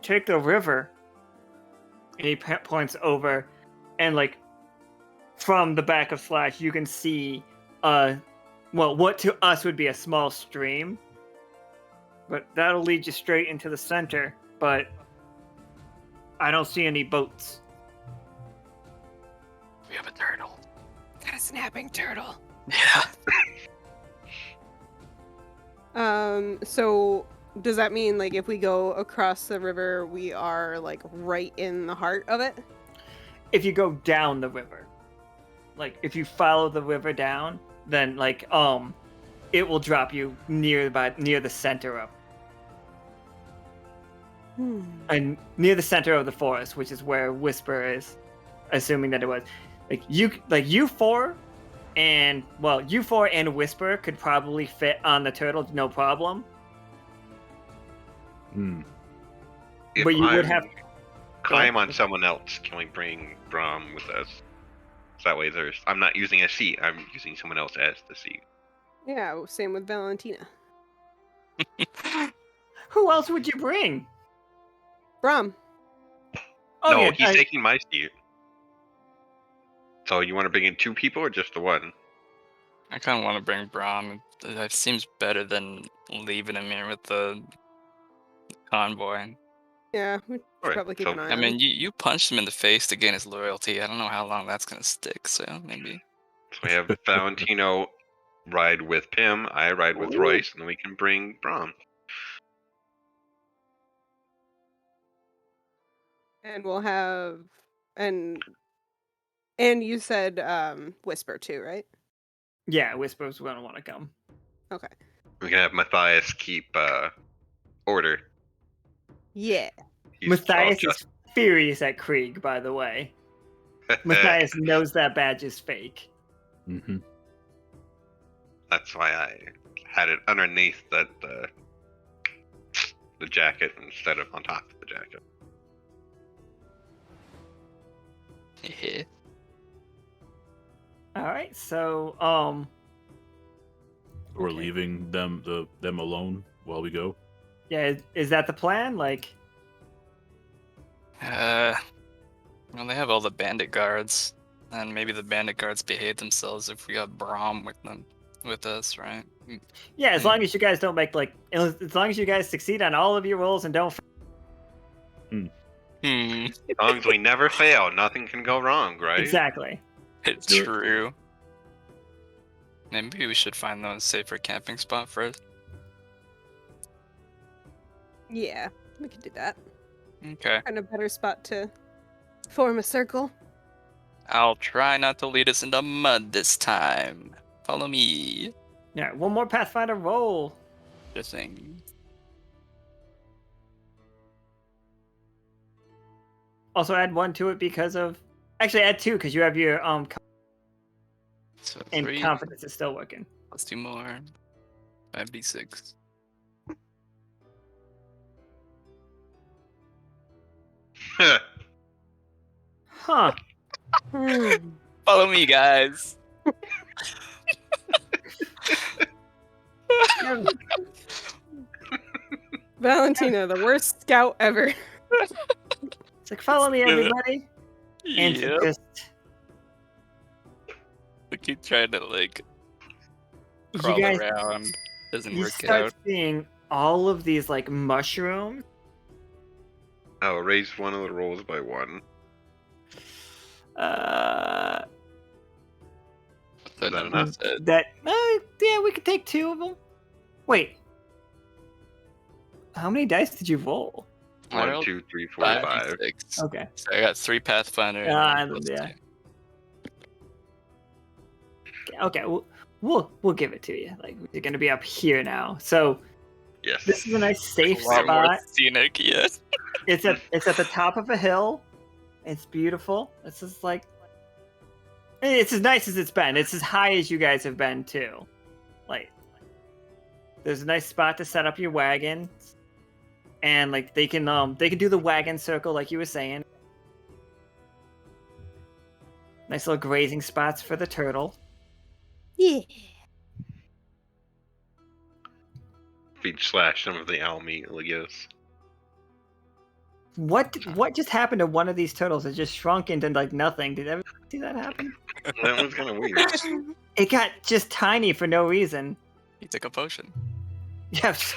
take the river, and he points over, and like from the back of Slash, you can see what to us would be a small stream, but that'll lead you straight into the center. But I don't see any boats. We have a turtle. Got a snapping turtle. Yeah. So does that mean like if we go across the river, we are like right in the heart of it? If you go down the river, like if you follow the river down, then like it will drop you near the center of and near the center of the forest, which is where Whisper is, assuming that it was you four and Whisper could probably fit on the turtle, no problem. If But you would have climb on someone else. Can we bring Brom with us? So that way I'm not using a seat. I'm using someone else as the seat. Yeah, same with Valentina. Who else would you bring? Brahm. Oh, no, yeah, he's taking my seat. So you want to bring in 2 people or just the one? I kind of want to bring Brahm. That seems better than leaving him here with the convoy. Yeah, we should Alright, probably keep so- an eye I on mean, him. you punched him in the face to gain his loyalty. I don't know how long that's gonna stick. So maybe. So we have Valentino ride with Pim, I ride with Royce, and then we can bring Brom. And we'll have and you said Whisper too, right? Yeah, Whisper's gonna want to come. Okay. We can have Matthias keep order. Yeah. He's Matthias all is furious at Krieg, by the way. just- Matthias knows that badge is fake. Mm-hmm. That's why I had it underneath the jacket instead of on top of the jacket. Yeah. All right, so We're Okay. leaving them alone while we go. Yeah, is that the plan? Like, Well, they have all the bandit guards, and maybe the bandit guards behave themselves if we have Brahm with us, right? yeah, as long as you guys don't make like, as long as you guys succeed on all of your rolls and don't. Hmm. As long as we never fail, nothing can go wrong, right? Exactly. It's do it. true. Maybe we should find a safer camping spot first. Yeah, we could do that. Okay. Find a better spot to form a circle. I'll try not to lead us into mud this time. Follow me. Yeah, one more Pathfinder roll. Just saying. Also add 1 to it because of. Actually, add 2 because you have your So and 3 confidence is still working. plus 2 more. 5d6. Huh. Follow me, guys. Valentina, the worst scout ever. It's like, follow me, everybody. And Yep. just We keep trying to like you crawl guys, around. Doesn't you work start out. seeing all of these like mushrooms. I'll raise one of the rolls by 1. So Is that then enough? that's it. That yeah, we could take 2 of them. Wait, how many dice did you roll? I 1, rolled 2, 3, 4, 5. 5d6. Okay. So I got 3 Pathfinder. Ah, plus yeah. 2. Okay, we'll give it to you. Like you're gonna be up here now, so Yes. this is a nice safe A lot more spot. scenic, yes. It's at the top of a hill. It's beautiful. It's just like it's as nice as it's been. It's as high as you guys have been too. Like there's a nice spot to set up your wagon, and like they can do the wagon circle like you were saying. Nice little grazing spots for the turtle. Yeah. Feed slash some of the owl meat, I guess. What just happened to one of these turtles? It just shrunk into like nothing. Did everybody see that happen? That was kind of weird. It got just tiny for no reason. He took a potion. Yes.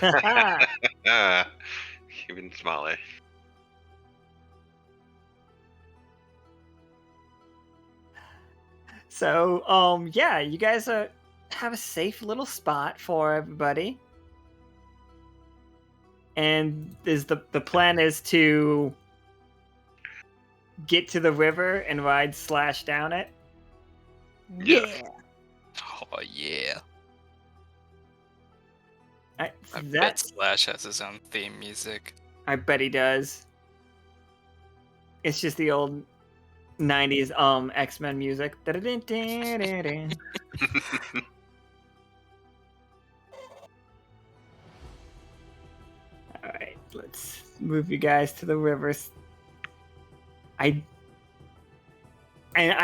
Even smaller. So, yeah, you guys have a safe little spot for everybody. And the plan is to get to the river and ride Slash down it. Yes. Oh yeah. I I bet bet Slash has his own theme music. I bet he does. It's just the old 90s X-Men music. Alright, let's move you guys to the rivers. I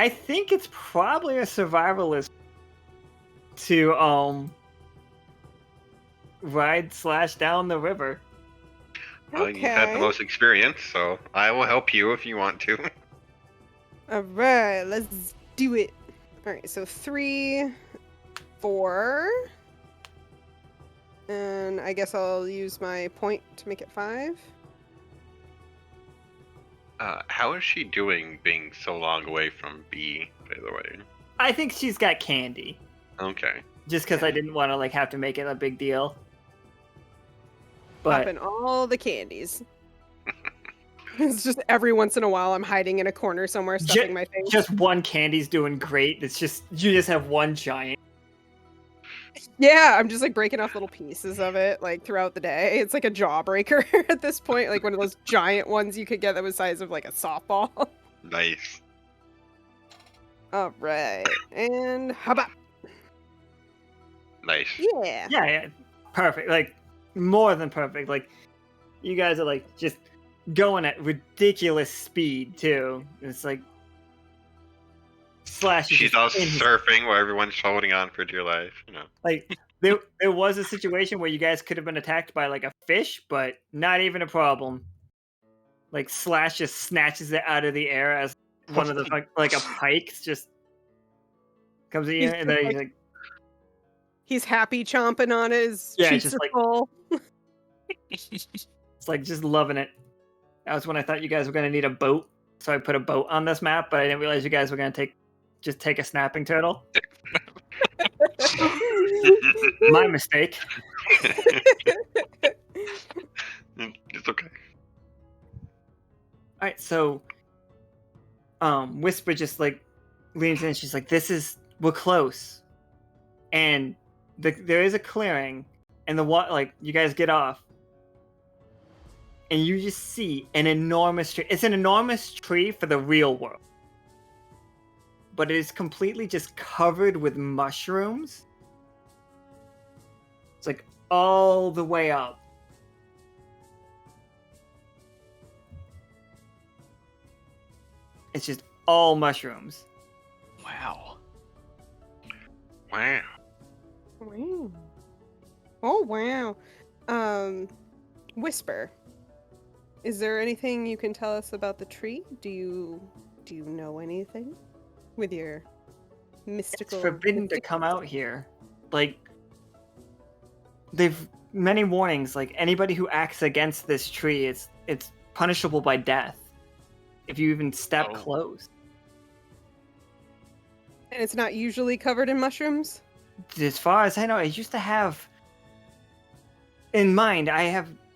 think it's probably a survivalist to ride Slash down the river. Well, you've had the Okay. most experience, so I will help you if you want to. All right, let's do it. All right, so 3, 4, and I guess I'll use my point to make it 5. How is she doing being so long away from B, by the way? I think she's got candy. Okay. Just because I didn't want to like have to make it a big deal. But Popping all the candies. It's just every once in a while I'm hiding in a corner somewhere stuffing my face. just one candy's doing great. It's just you just have one giant. Yeah, I'm just like breaking off little pieces of it like throughout the day. It's like a jawbreaker at this point, like one of those giant ones you could get that was size of like a softball. Nice. All right, and how about Nice. yeah? Yeah, perfect. Like more than perfect. Like you guys are like just going at ridiculous speed too. It's like Slash. is She's just all in his- surfing while everyone's holding on for dear life, you know. like There was a situation where you guys could have been attacked by like a fish, but not even a problem. Like Slash just snatches it out of the air as one of the like a pike just comes at you, He's and just then like- he's like, He's happy chomping on his Yeah, cheeks just are like- full. it's like just loving it. That was when I thought you guys were gonna need a boat, so I put a boat on this map, but I didn't realize you guys were gonna take a snapping turtle. My mistake. It's okay. All right, so Whisper just like leans in. She's like, we're close, and there is a clearing, and like you guys get off, and you just see an enormous tree. It's an enormous tree for the real world, but it is completely just covered with mushrooms. It's like all the way up. It's just all mushrooms. Wow. Wow. Wow. Oh wow. Whisper. Is there anything you can tell us about the tree? Do you know anything with your mystical? It's forbidden to come out here. Like, they've many warnings. Like anybody who acts against this tree, it's punishable by death if you even step Oh. close. And it's not usually covered in mushrooms? As far as I know, I used to have in mind. I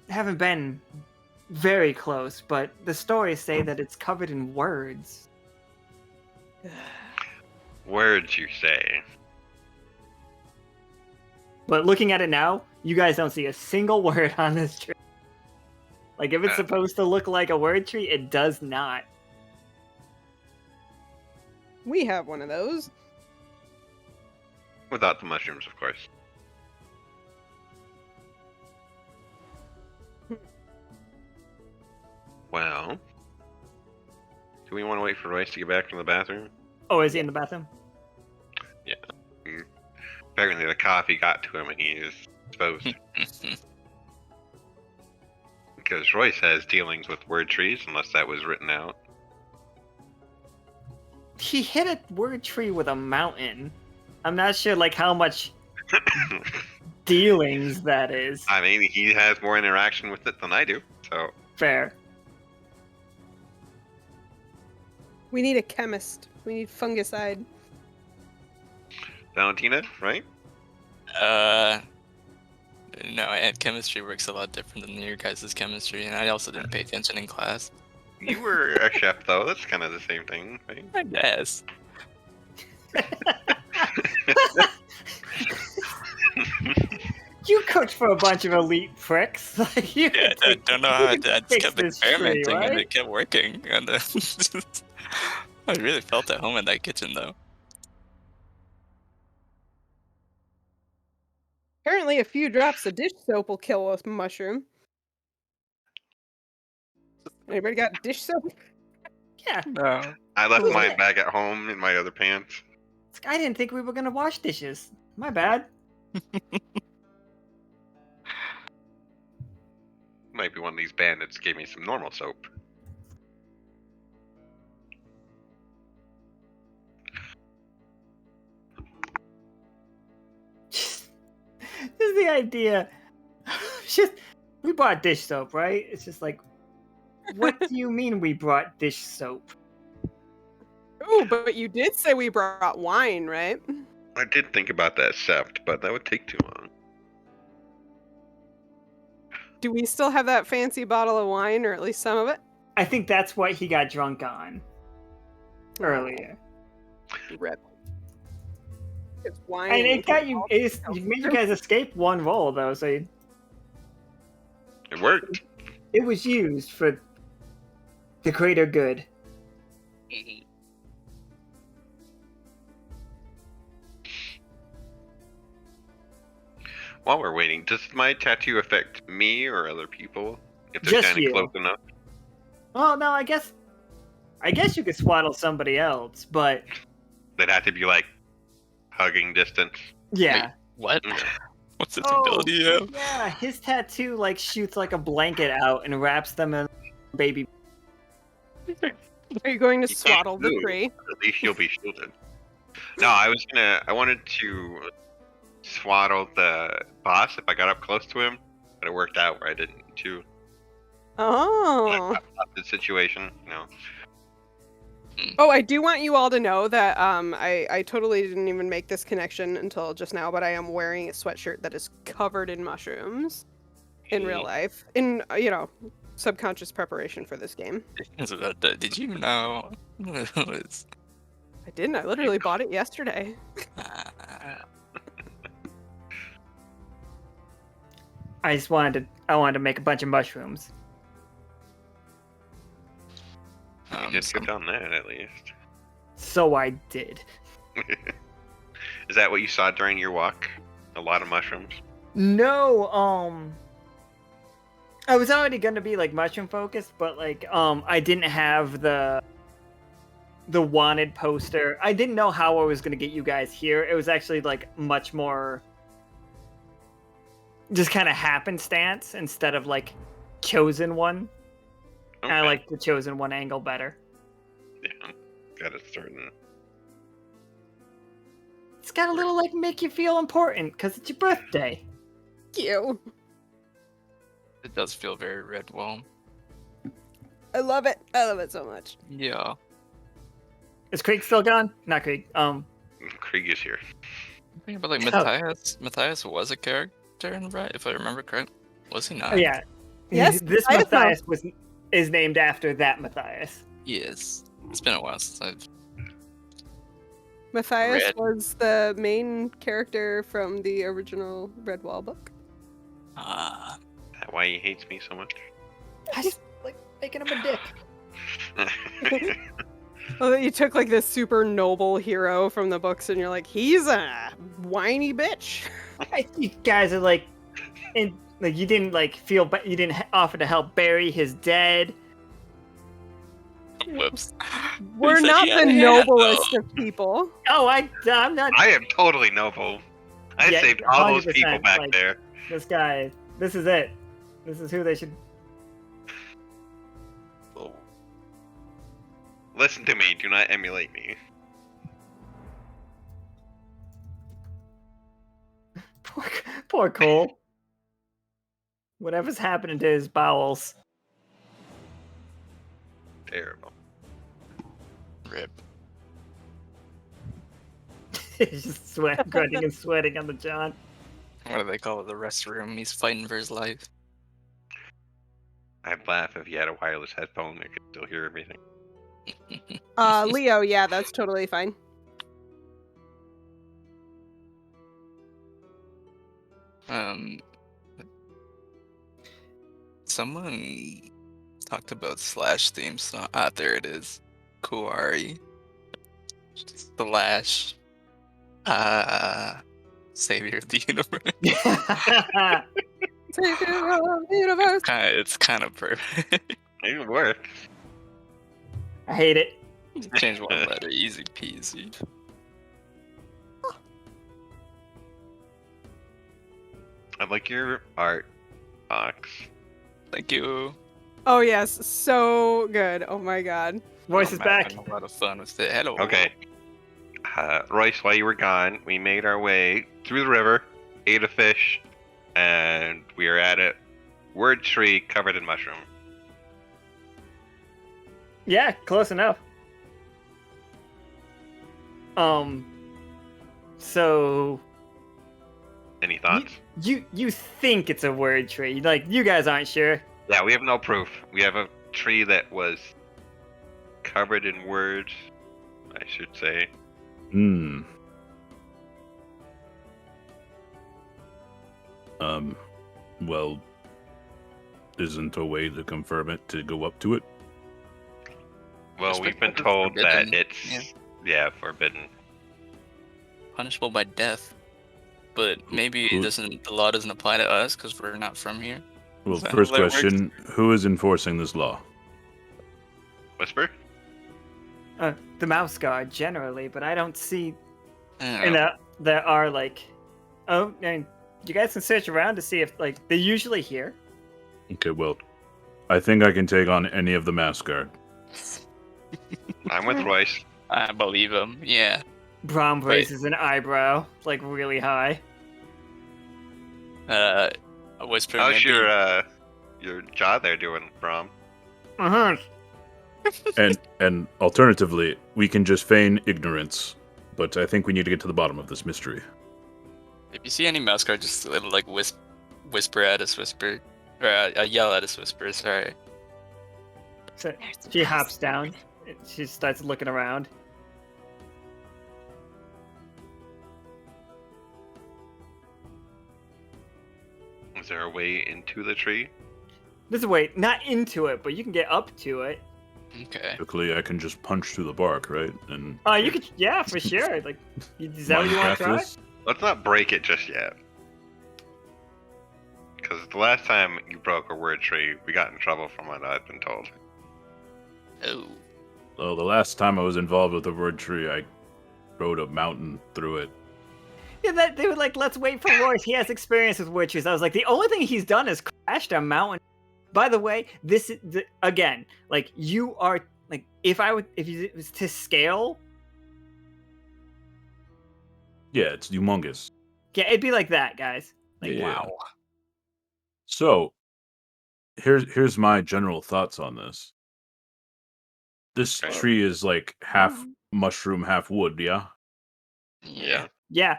haven't been very close, but the stories say that it's covered in words. Words, you say? But looking at it now, you guys don't see a single word on this tree. Like, if it's supposed to look like a word tree, it does not. We have one of those. Without the mushrooms, of course. Well, do we want to wait for Royce to get back from the bathroom? Oh, is he in the bathroom? Apparently the coffee got to him and he is exposed. Because Royce has dealings with word trees, unless that was written out. He hit a word tree with a mountain. I'm not sure, like, how much dealings that is. I mean, he has more interaction with it than I do, so... Fair. We need a chemist. We need fungicide. Valentina, right? No, and chemistry works a lot different than your guys' chemistry, and I also didn't pay attention in class. You were a chef, though. That's kind of the same thing, right? I guess. You cooked for a bunch of elite pricks. Like, you Yeah, could I take- don't know how I you could just fix kept this tree, experimenting and right? it kept working. And I really felt at home in that kitchen, though. Apparently, a few drops of dish soap will kill a mushroom. Anybody got dish soap? Yeah. No. I left Who's mine that? back at home in my other pants. It's like, I didn't think we were gonna wash dishes. My bad. Might be one of these bandits gave me some normal soap. Just the idea. Just, we bought dish soap, right? It's just like, what do you mean we brought dish soap? Ooh, but you did say we brought wine, right? I did think about that sept, but that would take too long. Do we still have that fancy bottle of wine, or at least some of it? I think that's what he got drunk on earlier. Rip. It's wine. And it got you. It made you guys escape one roll, though, so It worked. it was used for the greater good. While we're waiting, does my tattoo affect me or other people if they're Just standing you. close enough? Well, no, I guess you could swaddle somebody else, but They'd have to be like hugging distance. yeah. What? Okay. What's his ability? Yeah. Yeah, his tattoo like shoots like a blanket out and wraps them in baby. Are you going to He can't swaddle the move. tree? At least you'll be shielded. No, I wanted to swaddle the boss if I got up close to him, but it worked out where I didn't need to. Oh. The situation, Oh, I do want you all to know that I totally didn't even make this connection until just now, but I am wearing a sweatshirt that is covered in mushrooms in real life. In, subconscious preparation for this game. Did you know? It's- I didn't. I literally bought it yesterday. I wanted to make a bunch of mushrooms. Just get done that at least. So I did. Is that what you saw during your walk? A lot of mushrooms. No, I was already gonna be like mushroom focused, but like I didn't have the wanted poster. I didn't know how I was gonna get you guys here. It was actually like much more just kind of happenstance instead of like chosen one. Okay. I like the chosen one angle better. Yeah, got a certain. It's got a little like make you feel important because it's your birthday. Thank you. It does feel very red wall. I love it. I love it so much. Yeah. Is Krieg still gone? Not Krieg. Krieg is here. Think about like Oh. Matthias. Matthias was a character in right, if I remember correct. Was he not? Oh, yeah. Yes, This Matthias Matthias is named after that Matthias. Yes. It's been a while since I've. Matthias Red. was the main character from the original Redwall book. Ah. That why he hates me so much? I just like making him a dick. Oh, that you took like this super noble hero from the books, and you're like, he's a whiny bitch. You guys are like, like you didn't like feel, but you didn't offer to help bury his dead. Whoops. We're He said not he had the a hand, noblest though. of people. Oh, I'm not. I am totally noble. I Yeah, saved all those 100%, people back like- there. This guy. This is it. This is who they should. Oh. Listen to me. Do not emulate me. Poor Kole. Whatever's happening to his bowels. Terrible. Rip. He's just grunting and sweating on the John. What do they call it? The restroom. He's fighting for his life. I'd laugh if you had a wireless headphone that could still hear everything. Leo, yeah, that's totally fine. Someone talked about Slash theme song. Ah, there it is. Kuari. Slash. Savior of the universe. Savior of the universe. It's kind of perfect. It works. I hate it. Change one letter, easy peasy. I like your art, Awks. Thank you. Oh yes, so good. Oh my god. Voice Oh, is man, back. having a lot of fun with it. Hello. Okay. Royce, while you were gone, we made our way through the river, ate a fish, and we are at a word tree covered in mushroom. Yeah, close enough. So Any thoughts? you think it's a word tree? Like you guys aren't sure. Yeah, we have no proof. We have a tree that was covered in words, I should say. Hmm. Well, isn't a way to confirm it to go up to it? Well, It's we've been forbidden. told that Yeah. it's forbidden. Punishable by death. But maybe Who- the law doesn't apply to us because we're not from here. Well, Is that first how that works? question: who is enforcing this law? Whisper? The mouse guard generally, but I don't see. I don't And know. there are like, oh, and you guys can search around to see if like they're usually here. Okay, well, I think I can take on any of the mask guard. I'm with Royce. I believe him. Yeah. Brom Right. raises an eyebrow, like really high. A whisper. How's maybe. your jaw there doing, Brom? Uh-huh. And alternatively, we can just feign ignorance. But I think we need to get to the bottom of this mystery. If you see any mouse guard, just like whisper at us, whisper, or yell at us, whisper. Sorry. So she hops down. And she starts looking around. Is there a way into the tree? This is way not into it, but you can get up to it. Okay. Luckily, I can just punch through the bark, right? And You could, yeah, for sure. Like, is that what you want to try? Minecraft. Let's not break it just yet. Because the last time you broke a word tree, we got in trouble from what I've been told. Oh. Well, the last time I was involved with the word tree, I rode a mountain through it. Yeah, that they were like, let's wait for Royce. He has experience with witches. I was like, the only thing he's done is crashed a mountain. By the way, this is again, like you are like if it was to scale, Yeah, it's humongous. yeah, it'd be like that, guys. Like, Yeah. wow. So, here's my general thoughts on this. This Okay. tree is like half mushroom, half wood, yeah? Yeah. Yeah,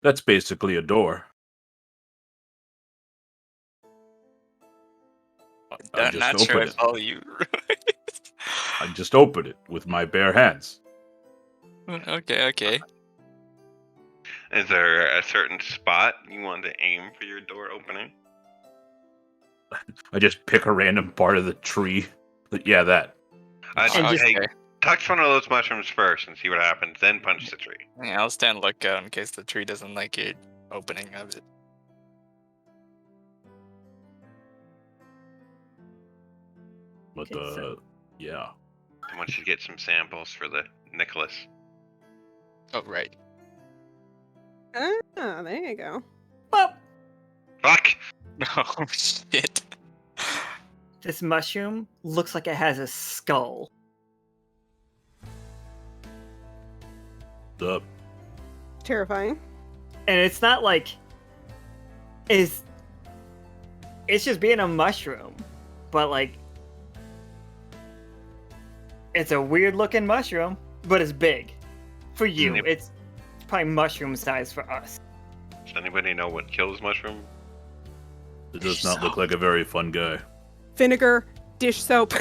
That's basically a door. I just Not sure opened I it. follow you. I just opened it with my bare hands. Okay. Is there a certain spot you want to aim for your door opening? I just pick a random part of the tree. Yeah, that. And just- Hey, touch one of those mushrooms first and see what happens, then punch the tree. Yeah, I'll stand lookout in case the tree doesn't like your opening of it. But Okay, so- yeah. I want you to get some samples for the Nicholas. Oh, right. Ah, there you go. well, Fuck! Oh, shit. this mushroom looks like it has a skull. The Terrifying. And it's not like it's just being a mushroom, but like it's a weird looking mushroom, but it's big for you. Yep. It's probably mushroom size for us. Does anybody know what kills mushroom? it does not look like a very fun guy. Vinegar, dish soap.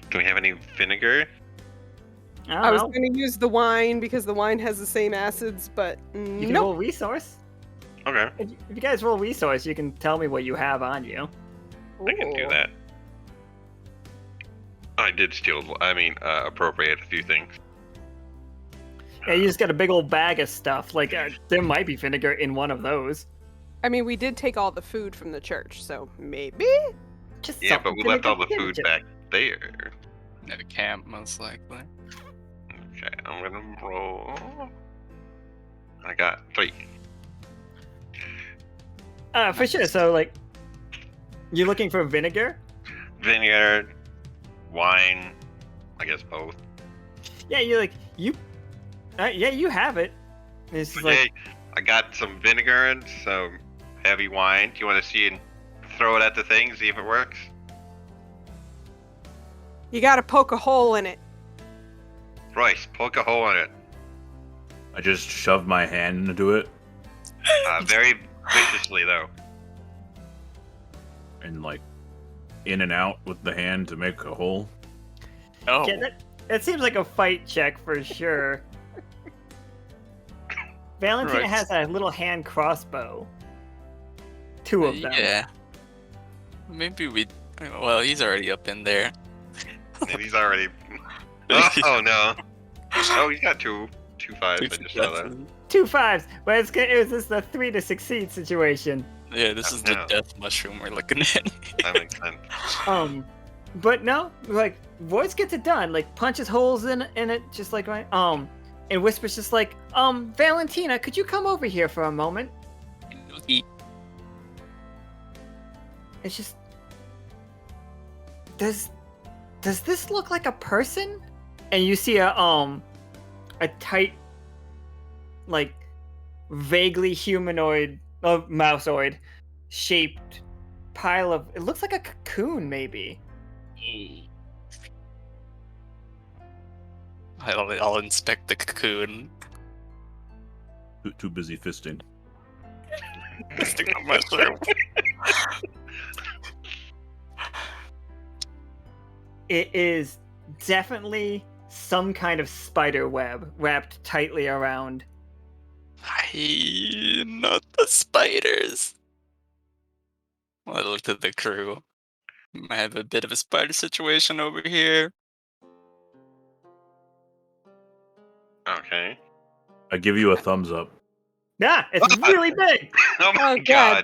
Do we have any vinegar? I was don't know. going to use the wine because the wine has the same acids, but You can nope. roll resource. Okay, If you guys roll resource, you can tell me what you have on you. I can do Ooh. that. I did appropriate a few things. Yeah, you just got a big old bag of stuff. Like there might be vinegar in one of those. I mean, we did take all the food from the church, so maybe? Just Yeah, but something we to left make all a the food vinegar. back there. At a camp, most likely. Okay, I'm gonna roll. I got 3. For sure. So like, you're looking for vinegar? Vinegar, wine, I guess both. Yeah, you're like you. Yeah, you have it. It's just Okay, like I got some vinegar and some heavy wine. Do you want to see and throw it at the thing, see if it works? You gotta poke a hole in it. Royce, poke a hole in it. I just shoved my hand into it Very viciously, though. and like in and out with the hand to make a hole. Oh, yeah, that seems like a fight check for sure. Valentina Right. has a little hand crossbow. 2 of them. yeah. Maybe we. Well, he's already up in there. And he's already. Oh no! Oh, he's got two fives. I just saw that. 2 5s, but it was just a 3 to succeed situation. Yeah, this is the No. death mushroom we're looking at. That makes sense. But no, like Royce gets it done. Like punches holes in it, just like right. And whispers just like, Valentina, could you come over here for a moment? It's just... Does this look like a person? And you see a tight, like, vaguely humanoid, mouseoid shaped pile of... It looks like a cocoon, maybe. I'll inspect the cocoon. Too busy fisting. Fisting the mushroom. It is definitely some kind of spider web wrapped tightly around. Not the spiders. I looked at the crew. I have a bit of a spider situation over here. Okay. I give you a thumbs up. Yeah, it's really big. Oh my Oh, god. God.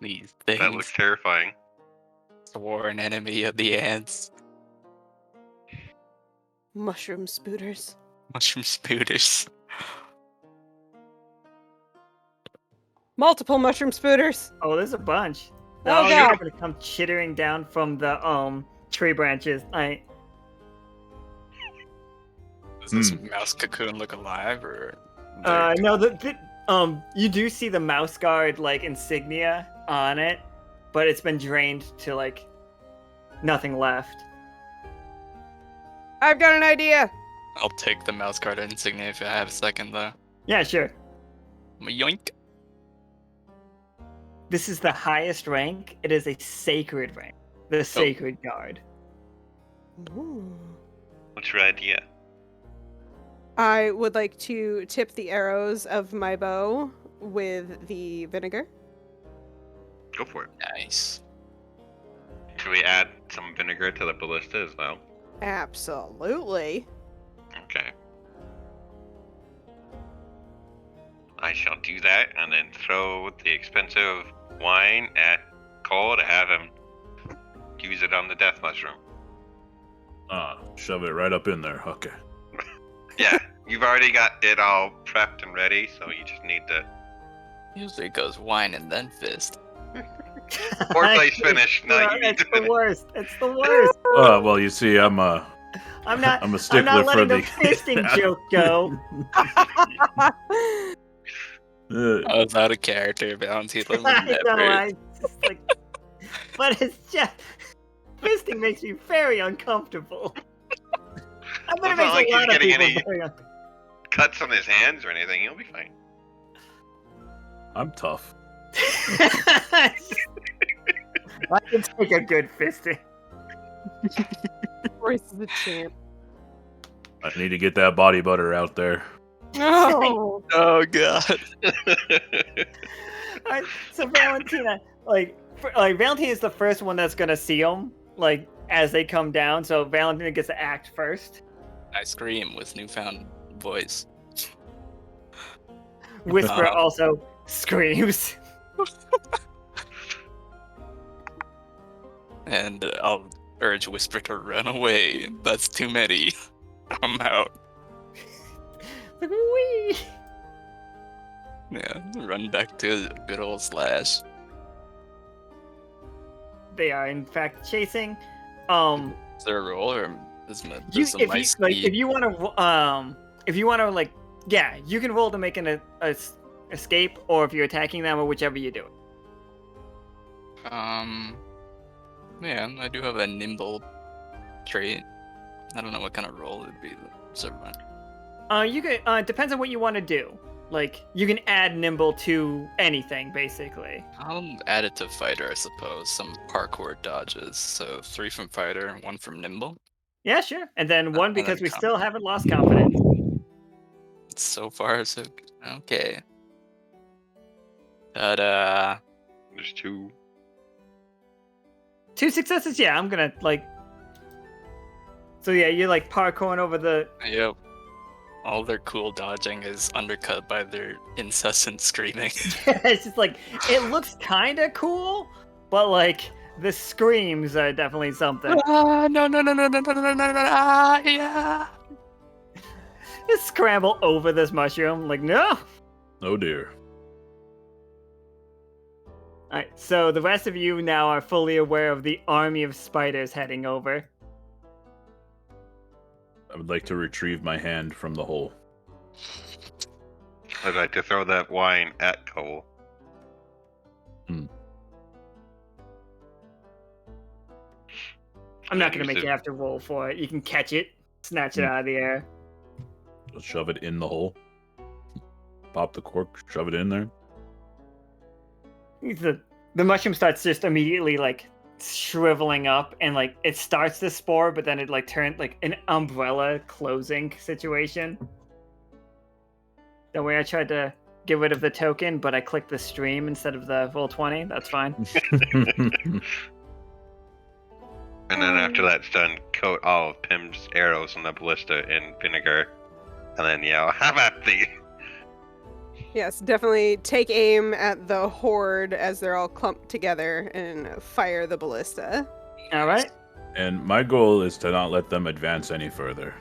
These That things. looks terrifying. Sworn enemy of the ants. Mushroom spooters. Mushroom spooters. Multiple mushroom spooters. Oh, there's a bunch. They're Oh, all God. gonna come chittering down from the tree branches. Does this mouse cocoon look alive, or? No, you do see the mouse guard like insignia on it, but it's been drained to like nothing left. I've got an idea. I'll take the mouse guard insignia if I have a second, though. Yeah, sure. Yoink. This is the highest rank. It is a sacred rank. The sacred guard. Ooh. What's your idea? I would like to tip the arrows of my bow with the vinegar. Go for it. Nice. Should we add some vinegar to the ballista as well? Absolutely. Okay. I shall do that and then throw the expensive wine at Kole to have him use it on the death mushroom. Shove it right up in there. Okay. Yeah, you've already got it all prepped and ready, so you just need to... Usually it goes wine and then fist. Foreplay's finished. Now you need It's to... the worst. It's the worst. Well, you see, I'm a stickler for letting the the fisting joke go. I was out of character, Valentina. I know, but it's just fisting makes me very uncomfortable. I bet it It's not like makes a he's lot of getting people any- very uncomfortable. Cuts on his hands or anything, he'll be fine. I'm tough. I can take a good fisting. Royce is a champ. I need to get that body butter out there. Oh. Oh god. Alright, so Valentina, Valentina is the first one that's gonna see them, as they come down. So Valentina gets to act first. I scream with newfound voice. Whisper also screams. And I'll urge Whisper to run away. That's too many. I'm out. Whee! Yeah, run back to good old Slash. They are in fact chasing. Is there a roll, or is my, If you want to, yeah, you can roll to make an escape, or if you're attacking them, or whichever you do. Yeah, I do have a nimble trait. I don't know what kind of roll it'd be. So, You could. Depends on what you want to do. You can add nimble to anything, basically. I'll add it to fighter, I suppose. Some parkour dodges. So 3 from fighter, 1 from nimble. Yeah, sure. And then one because we come. still haven't lost confidence. So far, so okay. Ta-da! There's 2. 2 successes. Yeah, I'm gonna So yeah, you're parkouring over the. Yep. All their cool dodging is undercut by their incessant screaming. It's just it looks kind of cool, but the screams are definitely something. No, yeah. Just scramble over this mushroom, no. Oh dear. Alright, so the rest of you now are fully aware of the army of spiders heading over. I would like to retrieve my hand from the hole. I'd like to throw that wine at Kole. I'm not going to make you have to roll for it. You can catch it, snatch it out of the air. Just shove it in the hole. Pop the cork, shove it in there. The mushroom starts just immediately like shriveling up, and like it starts to spore, but then it like turns like an umbrella closing situation. The way I tried to get rid of the token, but I clicked the stream instead of the roll 20. That's fine. And then after that's done, coat all of Pim's arrows on the ballista in vinegar, and then yell, "Have at thee!" Yes, definitely take aim at the horde as they're all clumped together and fire the ballista. All right. And my goal is to not let them advance any further.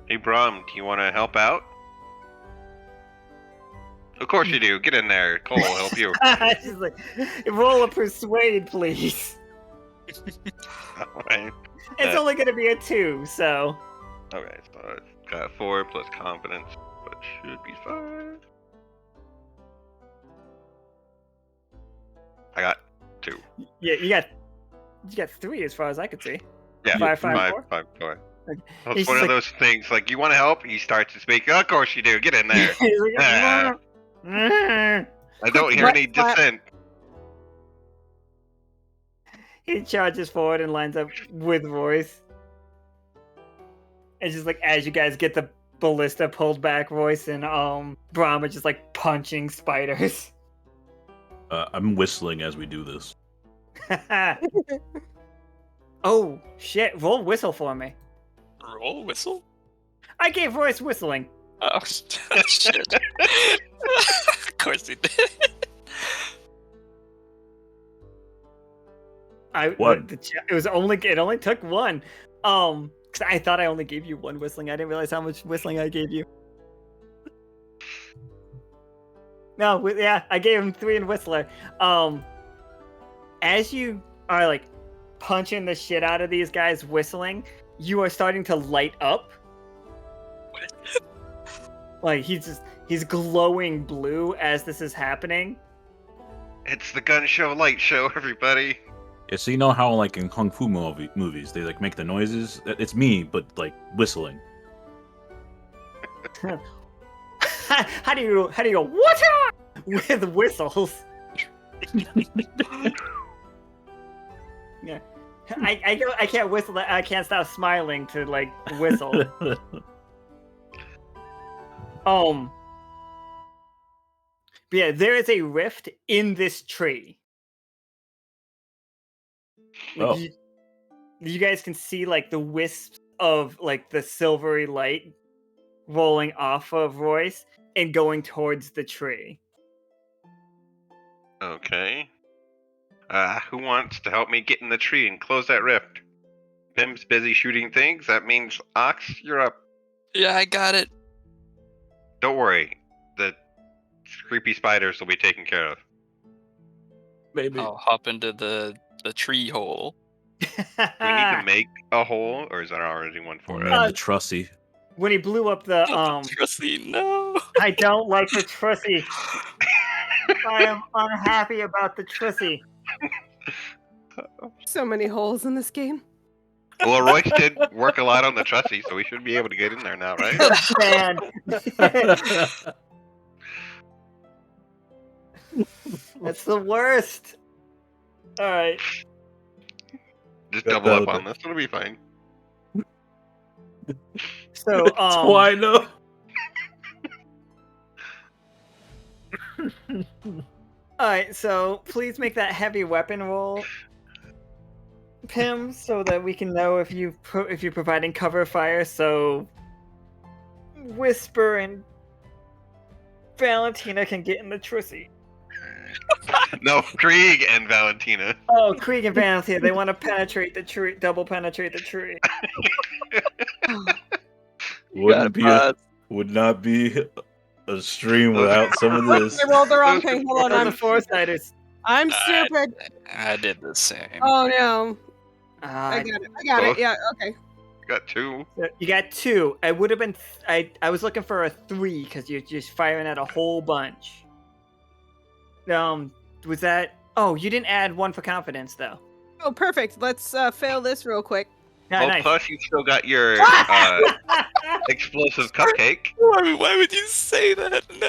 Hey, Brom, do you want to help out? Of course you do. Get in there. Kole will help you. She's like, roll a persuade, please. Alright. It's only going to be a 2, so. Okay, so it's got 4 plus confidence, but should be 5. I got 2. Yeah, you got 3 as far as I could see. Yeah, 5, 4. 4. It's He's one of like- those things, like, you want to help? He starts to speak. Of course you do. Get in there. He's like, Ah. I don't hear any Quick, dissent. He charges forward and lines up with Royce. It's just like as you guys get the ballista pulled back, Royce and Brahm are just like punching spiders. I'm whistling as we do this. Oh shit! Roll whistle for me. Roll whistle? I gave Royce whistling. Oh, shit. Of course he did. One. It only took 1. 'Cause I thought I only gave you 1 whistling. I didn't realize how much whistling I gave you. No, yeah, I gave him 3 in Whistler. As you are like punching the shit out of these guys whistling, you are starting to light up. Like he's glowing blue as this is happening. It's the gun show light show, everybody. Yeah, so you know how like in kung fu movies they like make the noises? It's me, but like whistling. How do you go what with whistles? Yeah. I can't whistle. I can't stop smiling to like whistle. But yeah, there is a rift in this tree. Like, Oh. you guys can see like the wisps of like the silvery light rolling off of Royce and going towards the tree. Okay. Who wants to help me get in the tree and close that rift? Pim's busy shooting things. That means Awks, you're up. Yeah, I got it. Don't worry. The creepy spiders will be taken care of. Maybe. I'll hop into the tree hole. Do we need to make a hole, or is there already one Oh for man, it? the trussy. When he blew up the Trusty, no. I don't like the Trissy. I am unhappy about the Trissy. So many holes in this game. Well, Royce did work a lot on the trussy, so we should be able to get in there now, right? Man. That's the worst. Alright. Just That- double up that'll on this. It'll be fine. So, That's why I know. alright, so please make that heavy weapon roll, Pim, so that we can know if you're providing cover fire. So Whisper and Valentina can get in the Trissy. No, Krieg and Valentina. Oh, Krieg and Valentina, they want to penetrate the tree, double penetrate the tree. Would not be a stream without some of this. I rolled the wrong thing. Hold on, Those I'm are four-siders. I'm stupid. I did the same. Oh no. I got it. I got Oh. it. Yeah. Okay. Got 2. You got 2. I would have been. I was looking for a 3 because you're just firing at a whole bunch. Was that? Oh, you didn't add 1 for confidence though. Oh, perfect. Let's fail this real quick. Yeah, Well, nice. plus you still got your explosive cupcake. Why would you say that? No.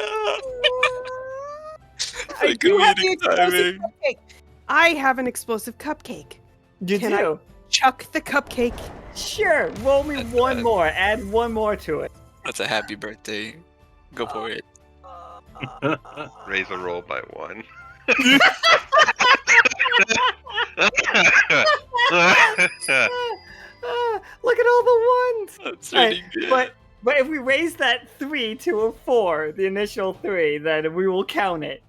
I do have the explosive cupcake. I have an explosive cupcake. You Can do. Chuck the cupcake. Sure. Roll me 1 more. Add 1 more to it. That's a happy birthday. Go for it. Raise the roll by 1. Look at all the ones. That's Alright, really good. but if we raise that 3 to a 4, the initial 3, then we will count it.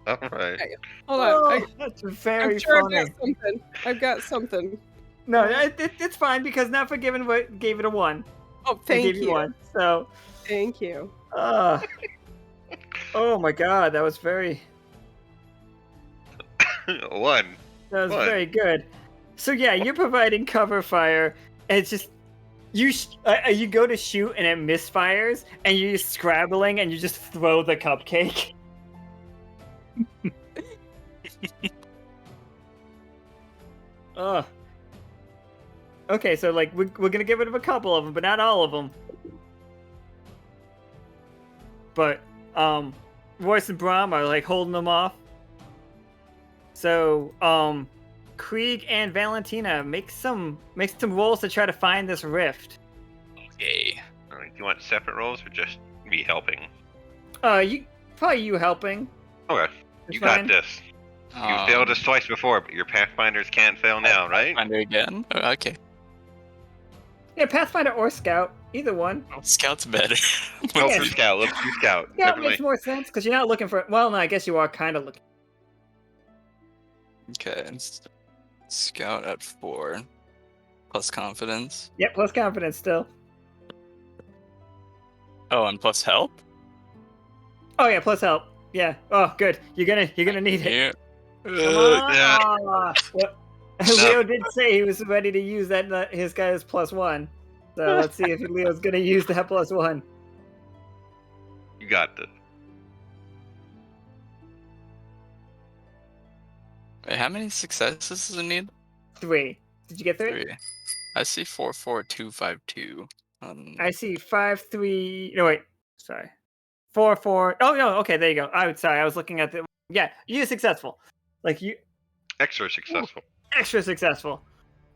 All right. Hold on. That's very I'm sure funny. I've got something. I've got something. No, it's fine because Not Forgiven gave it a 1. Oh, They thank gave you. 1. So, Thank you. oh my god, that was very 1. What? very good. So yeah, you're providing cover fire, and it's just you go to shoot and it misfires, and you're just scrabbling and you just throw the cupcake. Okay, so like we're gonna get rid of a couple of them, but not all of them. But Royce and Brahm are like holding them off. So Krieg and Valentina make some rolls to try to find this rift. Okay. Do you want separate rolls or just me helping? You helping. Okay. It's You fine. got this. You failed us twice before, but your Pathfinders can't fail now, right? Finder again? Oh, okay. Yeah, Pathfinder or Scout, either one. Oh, Scout's better. Go Yeah. for Scout. Let's do Scout. Yeah, it Definitely. makes more sense because you're not looking for. Well, no, I guess you are kind of looking. Okay. Scout at 4. Plus confidence. Yeah, plus confidence still. Oh, and plus help? Oh yeah, plus help. Yeah. Oh, good. You're gonna need it. Yeah. Come on. yeah. Well, Leo did say he was ready to use that. His guy is +1. So let's see if Leo's gonna use that +1. You got this. Wait, how many successes does it need? 3. Did you get 3? 3. I see 44252. I see 5, 3. No wait, sorry. 4, 4. Oh no, okay, there you go. Sorry, I was looking at the. Yeah, you're successful. Like you, Extra successful. extra successful.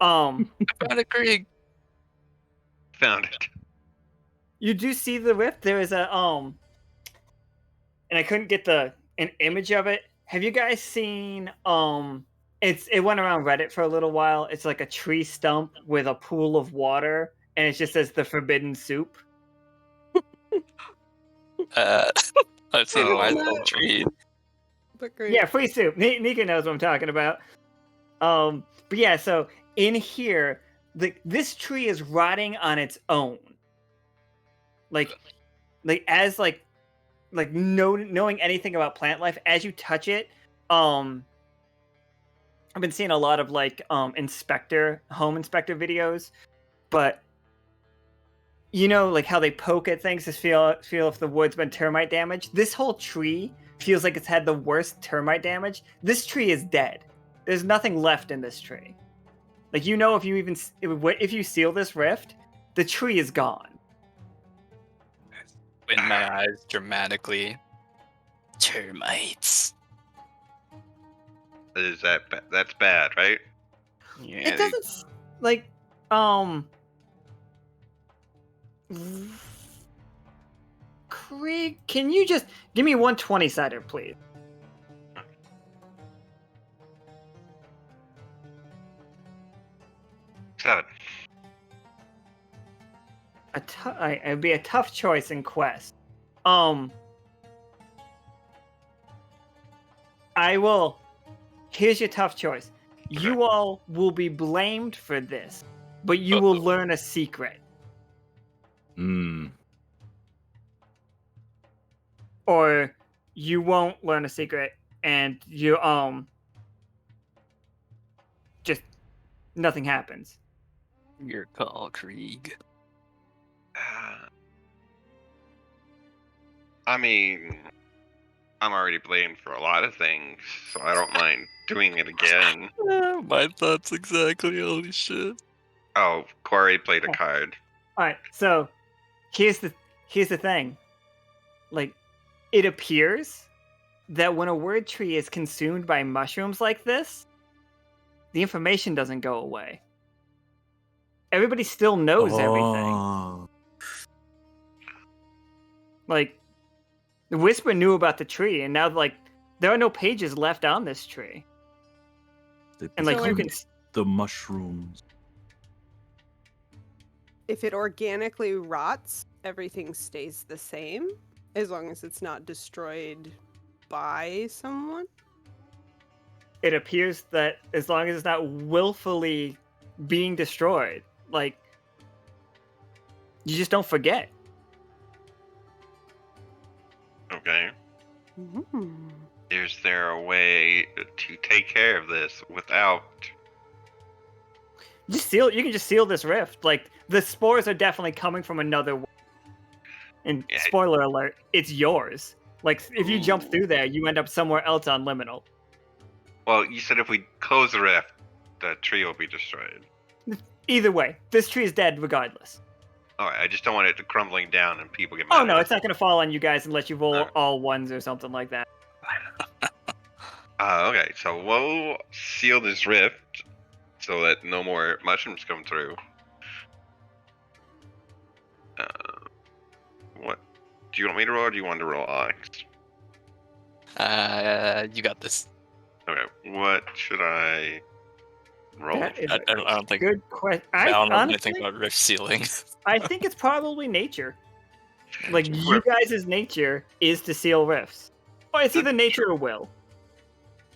I found a Krieg. Found it. You do see the rift. There is a and I couldn't get an image of it. Have you guys seen it went around Reddit for a little while. It's like a tree stump with a pool of water, and it just says the forbidden soup. I've seen Oh. my little tree. But great. Yeah, free soup. Nika knows what I'm talking about. But yeah, so in here, this tree is rotting on its own. Like knowing anything about plant life, as you touch it, I've been seeing a lot of like home inspector videos, but you know, like how they poke at things to feel if the wood's been termite damaged. This whole tree feels like it's had the worst termite damage. This tree is dead. There's nothing left in this tree. Like, you know, if you seal this rift, the tree is gone. In my eyes, dramatically. Termites. Is that that's bad, right? Yeah. It doesn't like Krieg, can you just give me one 20-sider, please? Seven. It'd be a tough choice in Quest. Here's your tough choice. You all will be blamed for this, but you will learn a secret. Or you won't learn a secret, and you just nothing happens. Your call, Krieg. I mean, I'm already blamed for a lot of things, so I don't mind doing it again. My thoughts exactly. Holy shit. Oh, Corey played a card. All right, so here's the thing. Like, it appears that when a word tree is consumed by mushrooms like this, the information doesn't go away. Everybody still knows everything. Like, the Whisper knew about the tree, and now, like, there are no pages left on this tree. And, like, you can... The mushrooms. If it organically rots, everything stays the same, as long as it's not destroyed by someone? It appears that as long as it's not willfully being destroyed, like, you just don't forget. Okay. Mm-hmm. Is there a way to take care of this without... You can just seal this rift. Like, the spores are definitely coming from another world. And spoiler alert, it's yours. Like, if you jump through there, you end up somewhere else on Liminal. Well, you said if we close the rift, the tree will be destroyed. Either way, this tree is dead regardless. Alright, I just don't want it to crumbling down and people get mad. Oh no, at it's not going to fall on you guys unless you roll all ones or something like that. Okay, so we'll seal this rift so that no more mushrooms come through. What? Do you want me to roll or do you want to roll Awks? You got this. Okay, what should I roll? That is I don't think good question. I don't know honestly, anything about rift sealing. I think it's probably nature. Like, you guys' nature is to seal rifts. Or it's either nature or will.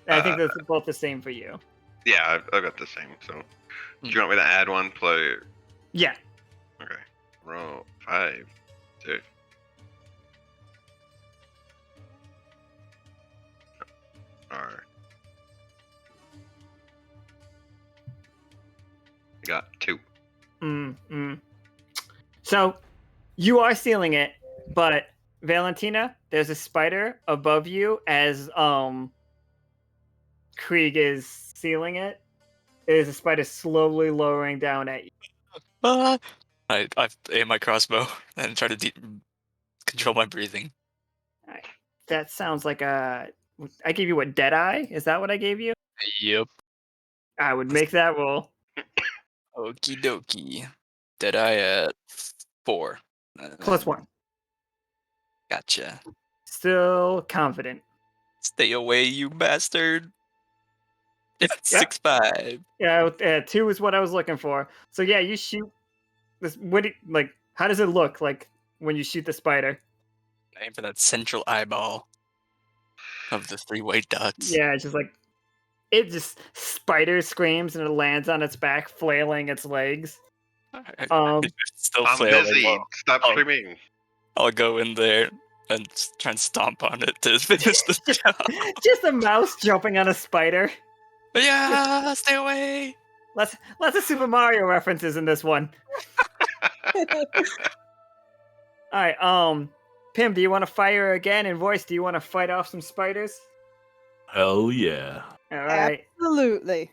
And I think that's both the same for you. Yeah, I've got the same, so... Do you want me to add one player? Yeah. Okay. Roll 5, 2. Alright. I got 2. So, you are sealing it, but Valentina, there's a spider above you as Krieg is sealing it. There's a spider slowly lowering down at you. I aim my crossbow and try to control my breathing. Alright. That sounds like I gave you what, Deadeye? Is that what I gave you? Yep. I would make that roll. Okie dokie. Deadeye at 4. +1. Gotcha. Still confident. Stay away, you bastard. It's 6-5. Yeah, 2 is what I was looking for. So yeah, you shoot this. How does it look like when you shoot the spider? Aim for that central eyeball of the 3 white dots. Yeah, it's just like it just spider screams and it lands on its back, flailing its legs. It's still I'm flailing. busy. Well, Stop screaming. I'll go in there and try and stomp on it to finish the job. Just a mouse jumping on a spider. Yeah, stay away. Lots of Super Mario references in this one. All right, Pim, do you want to fire again? And Royce, do you want to fight off some spiders? Hell yeah. All right, Absolutely.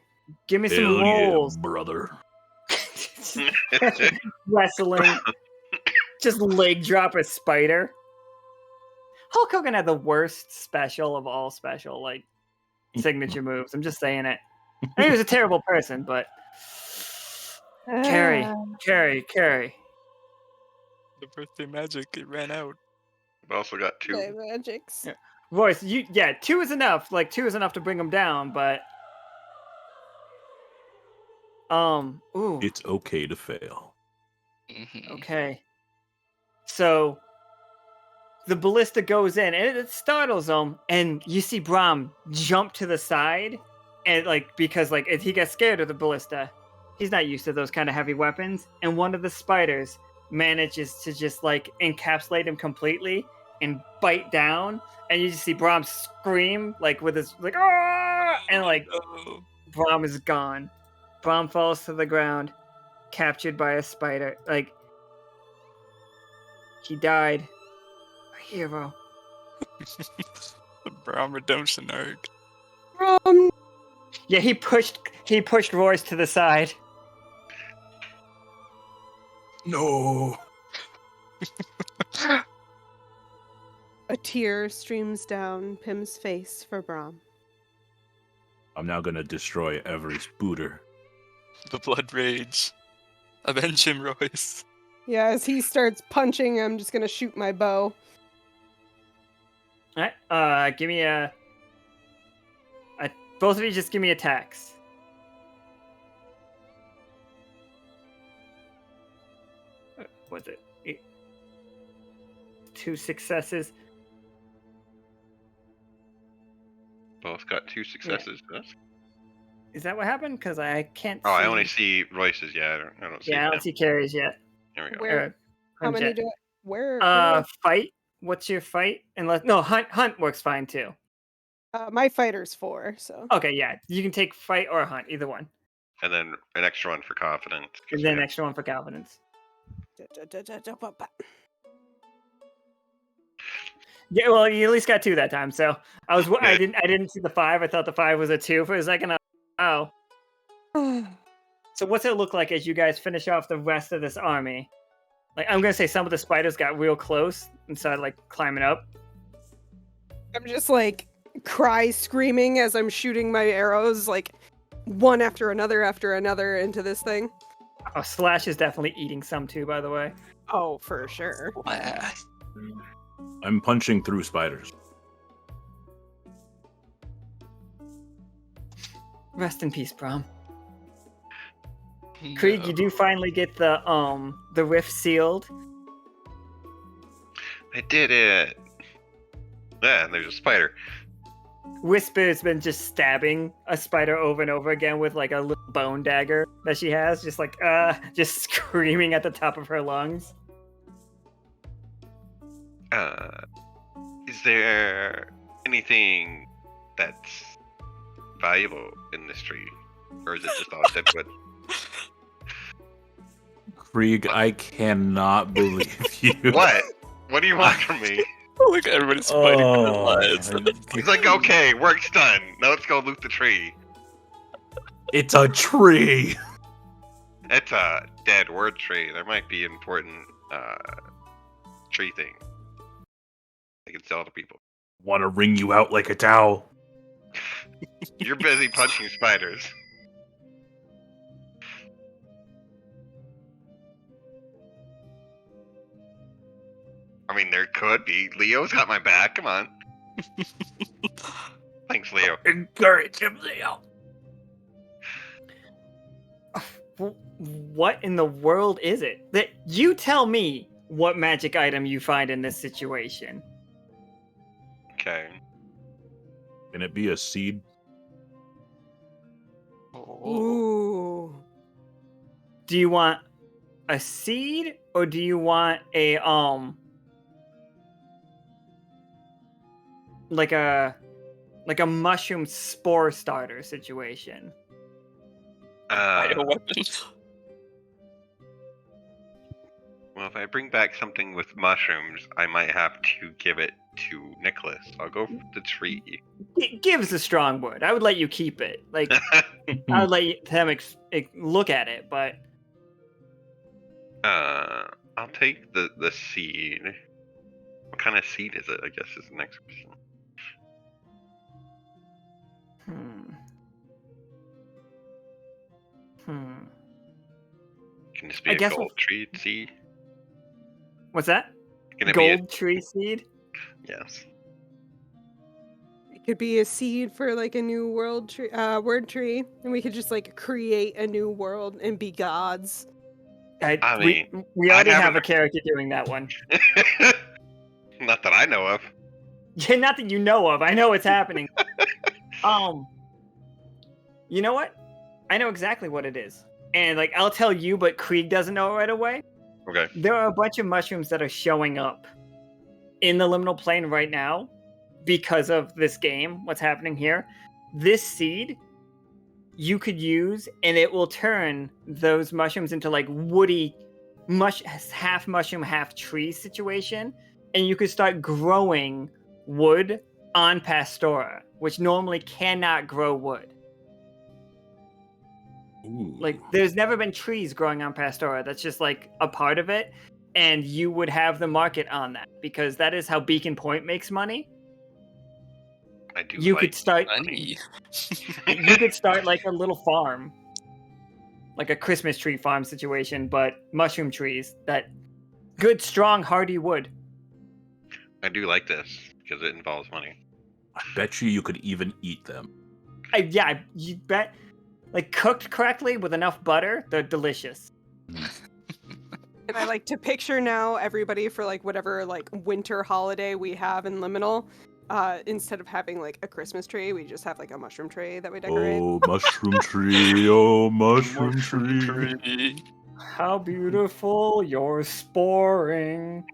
give me some Hell rolls. yeah, brother. Wrestling, just leg drop a spider. Hulk Hogan had the worst special of all special, like, signature moves. I'm just saying it. I mean, he was a terrible person, but Keri. The birthday magic, it ran out. I've also got 2. Okay, magics. Yeah. Royce, 2 is enough. Like, 2 is enough to bring him down, but ooh. It's okay to fail. Mm-hmm. Okay. So the ballista goes in and it startles him, and you see Brahm jump to the side, and because if he gets scared of the ballista, he's not used to those kind of heavy weapons, and one of the spiders manages to just encapsulate him completely, and bite down, and you just see Braum scream like with his like ah, and like Braum is gone. Braum falls to the ground, captured by a spider. Like he died, a hero. The Brown Redemption arc. Yeah, he pushed Royce to the side. No. A tear streams down Pim's face for Braum. I'm now gonna destroy every spooter. The blood rage. Avenge him, Royce. Yeah, as he starts punching, I'm just gonna shoot my bow. Alright, give me a both of you just give me attacks. What's it? 2 successes. Both got 2 successes. Yeah. Is that what happened? Because I can't. Oh, see. I only see Royce's. Yeah, I don't see. Yeah, I don't see Keri's yet. There we go. Where? How many do? Where? Fight. What's your fight? Unless no, hunt works fine too. My fighter's 4, so. Okay, yeah, you can take fight or hunt, either one, And then an extra one for confidence. and then an extra one for confidence. Yeah, well, you at least got 2 that time. So I didn't see the 5. I thought the 5 was a 2 for a second. Oh. So what's it look like as you guys finish off the rest of this army? Like, I'm gonna say some of the spiders got real close and started like climbing up. I'm just like screaming as I'm shooting my arrows, like one after another into this thing. Oh, Slash is definitely eating some too, by the way. Oh, for sure. I'm punching through spiders. Rest in peace, Braum. Krieg, you do finally get the rift sealed. I did it. Yeah, and there's a spider. Whisper's been just stabbing a spider over and over again with like a little bone dagger that she has, just like just screaming at the top of her lungs. Is there anything that's valuable in this tree? Or is it just all dead wood? Krieg, I cannot believe you. What? What do you want from me? Look at everybody's fighting for their lives. He's like, okay, work's done. Now let's go loot the tree. It's a tree. It's a dead word tree. There might be important tree thing. I can sell to people. Want to wring you out like a towel. You're busy punching spiders. I mean, there could be. Leo's got my back. Come on. Thanks, Leo. Encourage him, Leo. What in the world is it? That you tell me what magic item you find in this situation. Okay. Can it be a seed? Ooh. Do you want a seed or do you want a like a mushroom spore starter situation? Weapon. Well, if I bring back something with mushrooms, I might have to give it to Nicholas. I'll go for the tree. Give's a strong word. I would let you keep it. Like, I would let him look at it, but I'll take the seed. What kind of seed is it? I guess is the next question. Can this be I a guess gold tree seed? What's that? Can it be Gold tree seed? Yes. It could be a seed for like a new word tree, and we could just like create a new world and be gods. I mean, we already have a character doing that one. Not that I know of. Yeah, not that you know of. I know it's happening. You know what? I know exactly what it is. And like I'll tell you, but Krieg doesn't know it right away. Okay. There are a bunch of mushrooms that are showing up in the liminal plane right now, because of this game, what's happening here, this seed you could use, and it will turn those mushrooms into like woody, half mushroom, half tree situation, and you could start growing wood on Pastora, which normally cannot grow wood. Ooh. Like, there's never been trees growing on Pastora. That's just like a part of it, and you would have the market on that because that is how Beacon Point makes money. I do. You like could start. Money. You could start like a little farm, like a Christmas tree farm situation, but mushroom trees. That good, strong, hardy wood. I do like this because it involves money. I bet you could even eat them. Yeah, you bet. Like cooked correctly with enough butter, they're delicious. And I like to picture now everybody for like whatever like winter holiday we have in Liminal. Instead of having like a Christmas tree, we just have like a mushroom tree that we decorate. Oh, mushroom tree. Oh, mushroom tree. How beautiful you're sporing.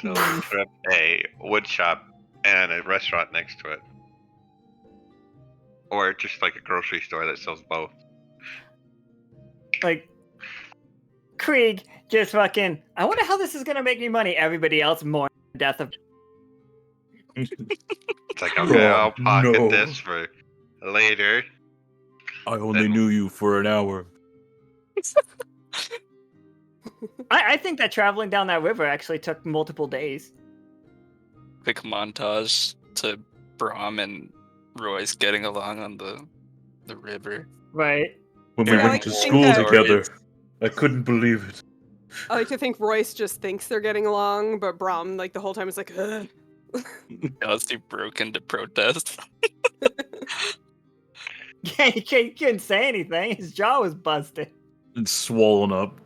So put up a wood shop and a restaurant next to it. Or just like a grocery store that sells both. Like, Krieg just fucking, I wonder how this is gonna make me money. Everybody else mourns the death of. It's like, okay, I'll pocket this for later. I only knew you for an hour. I think that traveling down that river actually took multiple days. Quick montage to Brahm and Royce getting along on the river. Right. When we Yeah, went like, to think school that- together, I couldn't believe it. I like to think Royce just thinks they're getting along, but Brahm like the whole time is like, ugh. Dusty broke into protest. Yeah, he couldn't say anything. His jaw was busted. It's swollen up.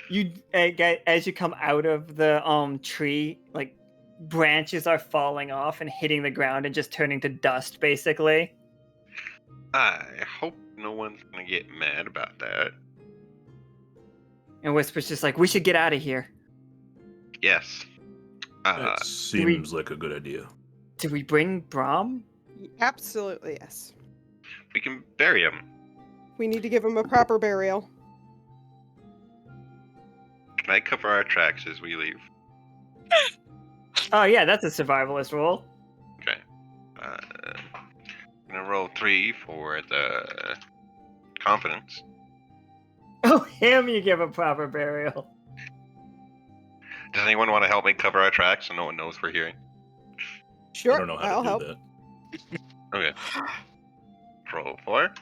You, as you come out of the tree, like branches are falling off and hitting the ground and just turning to dust, basically. I hope no one's gonna get mad about that. And Whisper's just like, we should get out of here. Yes. That seems like a good idea. Did we bring Brahm? Absolutely yes. We can bury him. We need to give him a proper burial. Can I cover our tracks as we leave? Oh yeah, that's a survivalist roll. Okay. I'm gonna roll 3 for the confidence. Oh, him you give a proper burial. Does anyone want to help me cover our tracks so no one knows we're here? Sure, I don't know how I'll to help. do that. Okay. Roll 4.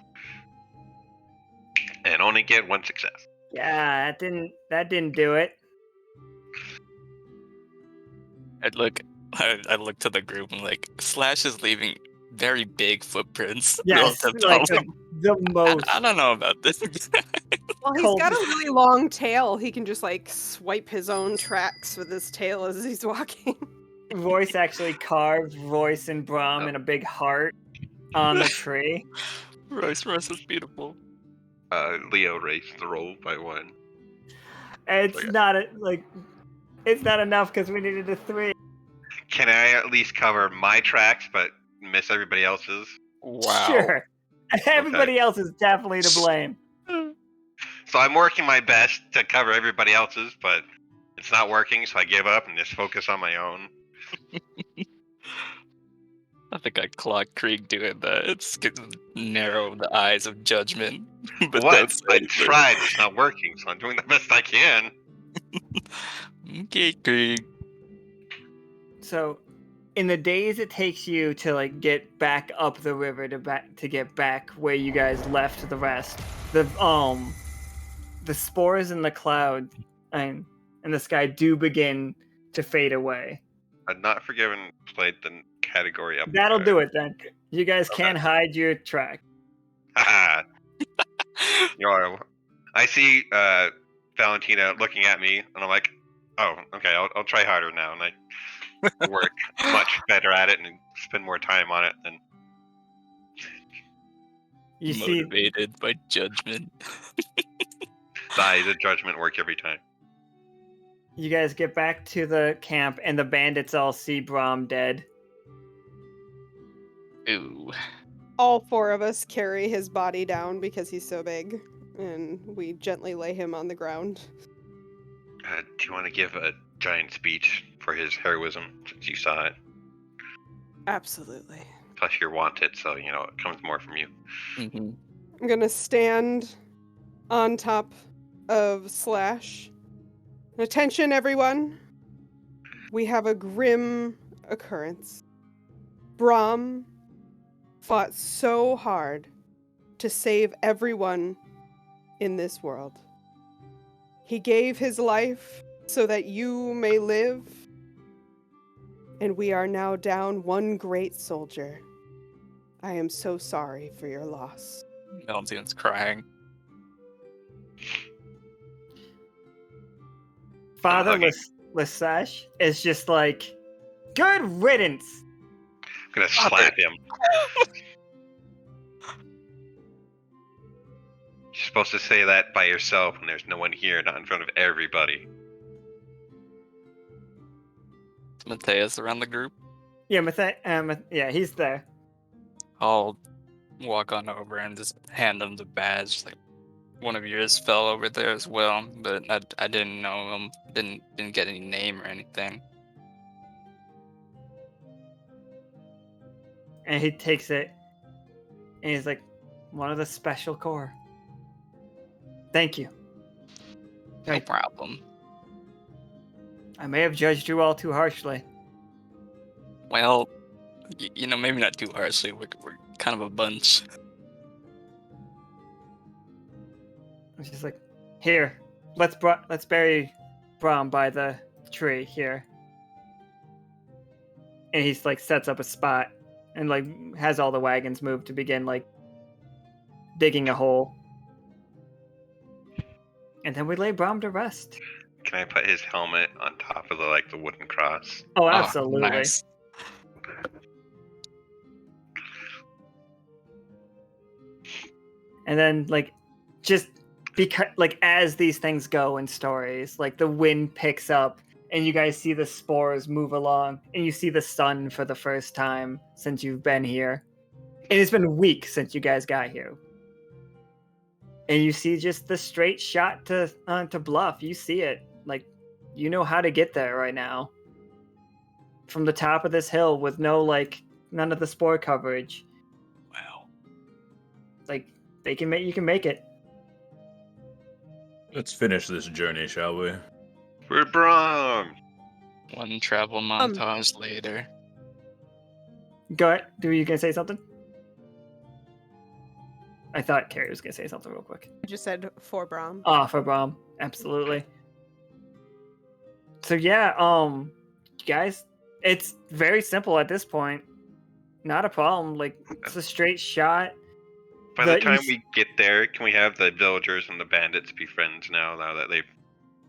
And only get 1 success. Yeah, that didn't do it. I look to the group and like Slash is leaving very big footprints. Yes, relative to like all the most. I don't know about this. Well, he's Cold. got a really long tail. He can just like swipe his own tracks with his tail as he's walking. Royce actually carved Royce and Brahm in a big heart on the tree. Royce is beautiful. Leo raised the roll by 1. It's Okay. not it's not enough because we needed a 3. Can I at least cover my tracks but miss everybody else's? Wow. Sure. Everybody else is definitely to blame. So I'm working my best to cover everybody else's, but it's not working, so I give up and just focus on my own. I think I clocked Krieg doing that. It's gonna narrow the eyes of judgment. But What? that's I tried, it's not working, so I'm doing the best I can. Okay, Krieg. So, in the days it takes you to like get back up the river to get back where you guys left the rest, the spores in the cloud and the sky do begin to fade away. I've not forgiven played the category up. That'll do it then. You guys Okay. can hide your track. Haha. I see Valentina looking at me, and I'm like, oh, okay, I'll try harder now, and I work much better at it and spend more time on it than. You see, Motivated by judgment. The judgment work every time. You guys get back to the camp, and the bandits all see Brahm dead. Ooh. All four of us carry his body down because he's so big, and we gently lay him on the ground. Do you want to give a giant speech for his heroism since you saw it? Absolutely. Plus, you're wanted, so it comes more from you. Mm-hmm. I'm gonna stand on top of Slash. Attention, everyone. We have a grim occurrence. Brahm fought so hard to save everyone in this world. He gave his life so that you may live, and we are now down one great soldier. I am so sorry for your loss. Valentina's crying. Father Okay. Lesage is just like, good riddance. I'm gonna slap him. You're supposed to say that by yourself when there's no one here, not in front of everybody. Is Matthias around the group? Yeah, he's there. I'll walk on over and just hand him the badge. Like, one of yours fell over there as well, but I didn't know him. Didn't get any name or anything. And he takes it, and he's like, one of the special corps. Thank you. No Right. problem. I may have judged you all too harshly. Well, maybe not too harshly. We're kind of a bunch. It's just like, here, let's bury Brahm by the tree here. And he's like sets up a spot and like has all the wagons moved to begin like digging a hole. And then we lay Brahm to rest. Can I put his helmet on top of the wooden cross? Oh, Oh, absolutely. nice. And then just because as these things go in stories, the wind picks up and you guys see the spores move along and you see the sun for the first time since you've been here. And it's been weeks since you guys got here. And you see just the straight shot to Bluff. You see it. You know how to get there right now. From the top of this hill with none of the spore coverage. Wow. You can make it. Let's finish this journey, shall we? For Brahm! One travel montage later. Go ahead. Were you gonna say something? I thought Keri was gonna say something real quick. I just said for Brahm. For Brahm, absolutely. So yeah, guys, it's very simple at this point. Not a problem. It's a straight shot. By the time we get there, can we have the villagers and the bandits be friends now that they've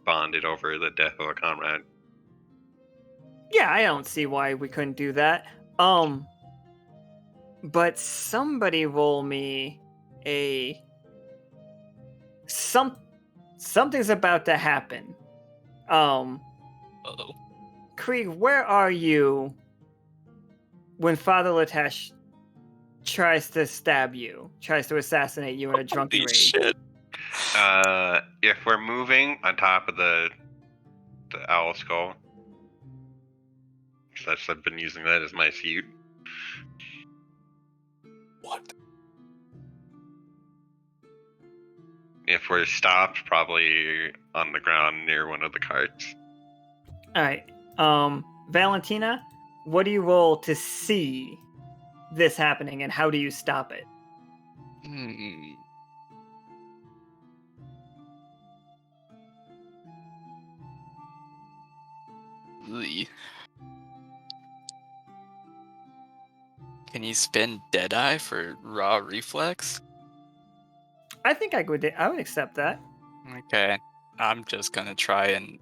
bonded over the death of a comrade? Yeah, I don't see why we couldn't do that. But somebody roll me something's about to happen. Uh-oh. Krieg, where are you when Father Latesh tries to stab you, tries to assassinate you in a drunken Holy rage? shit. If we're moving on top of the owl skull, because I've been using that as my seat. What? If we're stopped, probably on the ground near one of the carts. All right. Valentina, what do you roll to see this happening, and how do you stop it? Lee. Can you spend Deadeye for raw reflex? I think I would accept that. Okay. I'm just gonna try and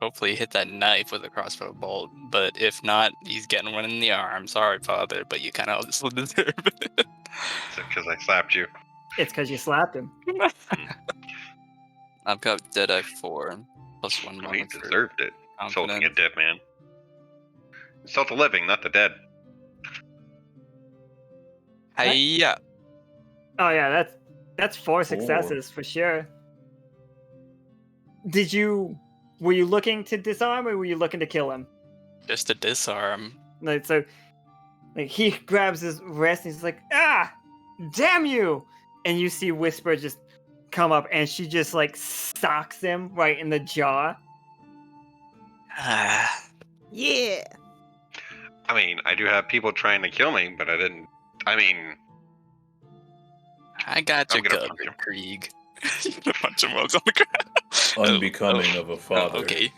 hopefully hit that knife with a crossbow bolt, but if not, he's getting one in the arm. Sorry, Father, but you kind of also deserve it. Is it because I slapped you? It's because you slapped him. I've got Deadeye 4. +1 He moment for deserved it. Insulting a confidence. dead man. Insult the living, not the dead. Hiya! Oh yeah, that's 4 4. successes for sure. Were you looking to disarm or were you looking to kill him? Just to disarm. Like so, like he grabs his wrist and he's like, "Ah, damn you!" And you see Whisper just come up and she just like socks him right in the jaw. Yeah. I mean, I do have people trying to kill me, but I didn't. I mean, I got I'm you gonna covered, punch him. Krieg. A bunch of mugs on the ground. Unbecoming of a father. Okay.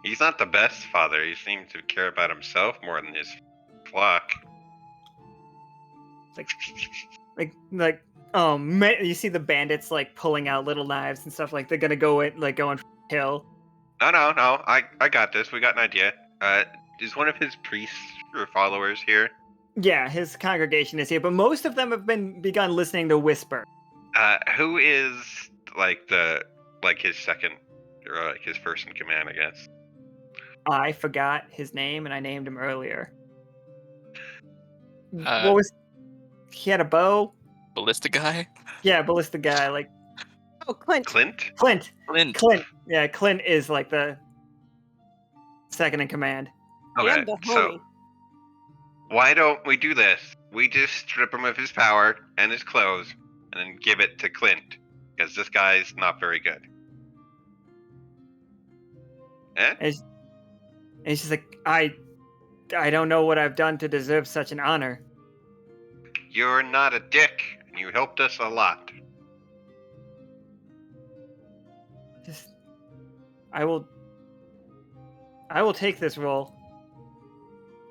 He's not the best father. He seems to care about himself more than his flock. You see the bandits like pulling out little knives and stuff, like they're gonna go in, like going for kill. No. I got this. We got an idea. Is one of his priests or followers here? Yeah, his congregation is here, but most of them have begun listening to Whisper. Who is his second or like his first in command, I guess? I forgot his name and I named him earlier. Uh, What was? He had a bow. Ballista guy? Yeah, ballista guy, like Oh, Clint. Clint? Clint. Clint. Clint. Yeah, Clint is like the second in command. Okay, And the so homie. why don't we do this? We just strip him of his power and his clothes, and then give it to Clint, because this guy's not very good. Eh? And he's just like, I don't know what I've done to deserve such an honor. You're not a dick, and you helped us a lot. Just, I will take this role.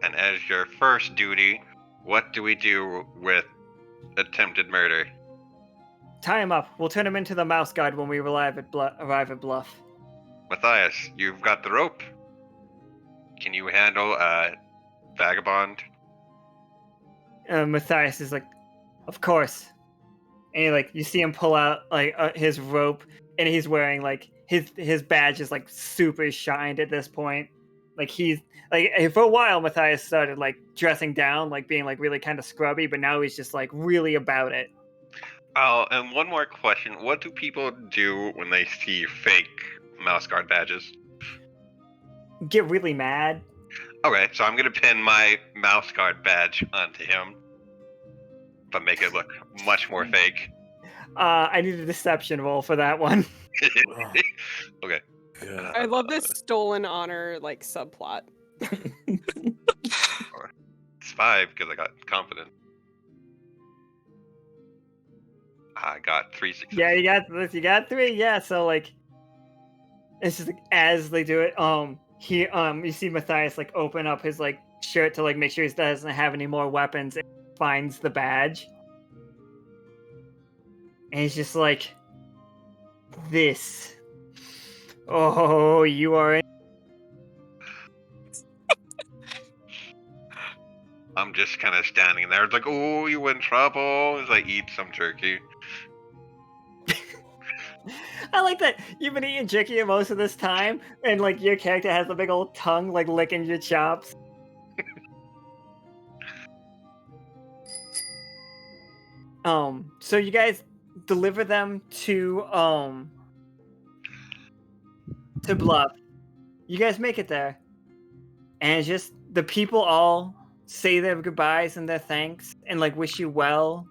And as your first duty, what do we do with attempted murder? Tie him up. We'll turn him into the mouse guard when we arrive at Bluff. Matthias, you've got the rope. Can you handle a vagabond? Matthias is like, of course. And you see him pull out his rope, and he's wearing his badge is super shined at this point. He's for a while Matthias started dressing down, being really kind of scrubby, but now he's just really about it. Oh, and one more question. What do people do when they see fake mouse guard badges? Get really mad. Okay, so I'm gonna pin my mouse guard badge onto him, but make it look much more fake. I need a deception roll for that one. Okay. Yeah. I love this stolen honor subplot. It's 5 because I got confident. I got 3 successes. Yeah, you got 3. Yeah, so it's just as they do it, you see Matthias open up his shirt to make sure he doesn't have any more weapons, and finds the badge. And he's just like, this. Oh, you are in. I'm just kind of standing there. It's like, oh, you in trouble? As I eat some turkey. I like that you've been eating chicken most of this time, and your character has a big old tongue licking your chops. So you guys deliver them to Bluff. You guys make it there, and just the people all say their goodbyes and their thanks and wish you well.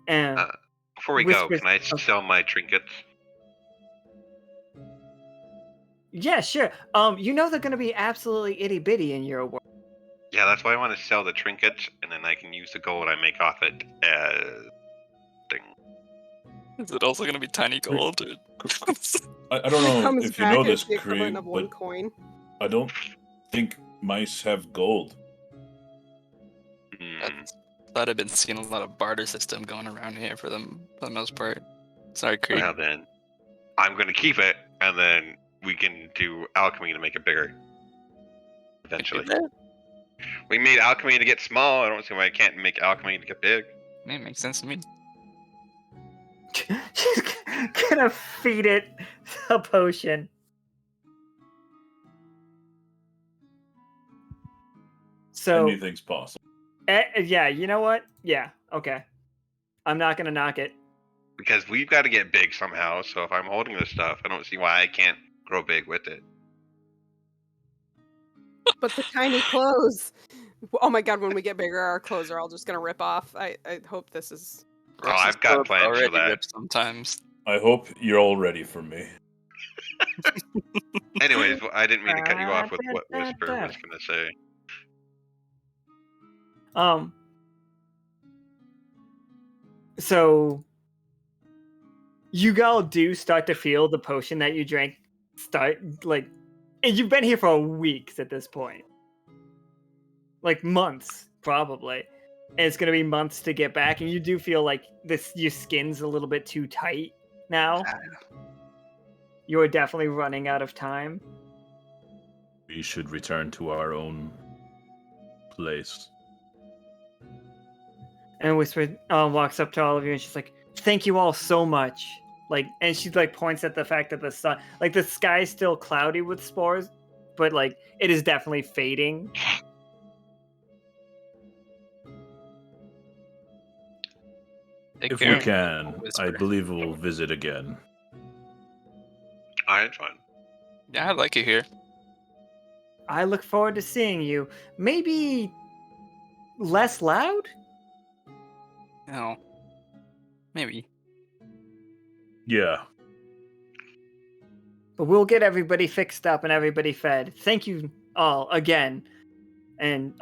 And Before we go, Whispers- can I sell my trinkets? yeah, sure. You know they're gonna be absolutely itty bitty in your world. Yeah, that's why I want to sell the trinkets, and then I can use the gold I make off it as thing. Is it also going to be tiny gold? I don't know Comes if you back know as this, the equivalent Krieg, of 1 but coin. I don't think mice have gold. Thought I've been seeing a lot of barter system going around here for the most part. Sorry, Krieg. Well then, I'm gonna keep it, and then we can do alchemy to make it bigger. Eventually. We made alchemy to get small. I don't see why I can't make alchemy to get big. It makes sense to me. gonna feed it a potion. So Anything's possible. yeah, you know what? Yeah, okay. I'm not gonna knock it. Because we've got to get big somehow. So if I'm holding this stuff, I don't see why I can't grow big with it. But the tiny clothes. Oh my god, when we get bigger, our clothes are all just gonna rip off. I hope this is. Oh, I've got plans for already that. ripped sometimes. I hope you're all ready for me. Anyways, I didn't mean to cut you off with what Whisper was going to say. So you all do start to feel the potion that you drank start, like, and you've been here for weeks at this point. Like months, probably. And it's gonna be months to get back, and you do feel like your skin's a little bit too tight now. You are definitely running out of time. We should return to our own place. And Whisper walks up to all of you, and she's like, "Thank you all so much." Like, and she like points at the fact that the sun, like the sky's still cloudy with spores, but like it is definitely fading. Take If care. we can, I Whisper. believe we'll visit again. Alright, fine. Yeah, I like it here. I look forward to seeing you. Maybe less loud? No. Maybe. Yeah. But we'll get everybody fixed up and everybody fed. Thank you all again. And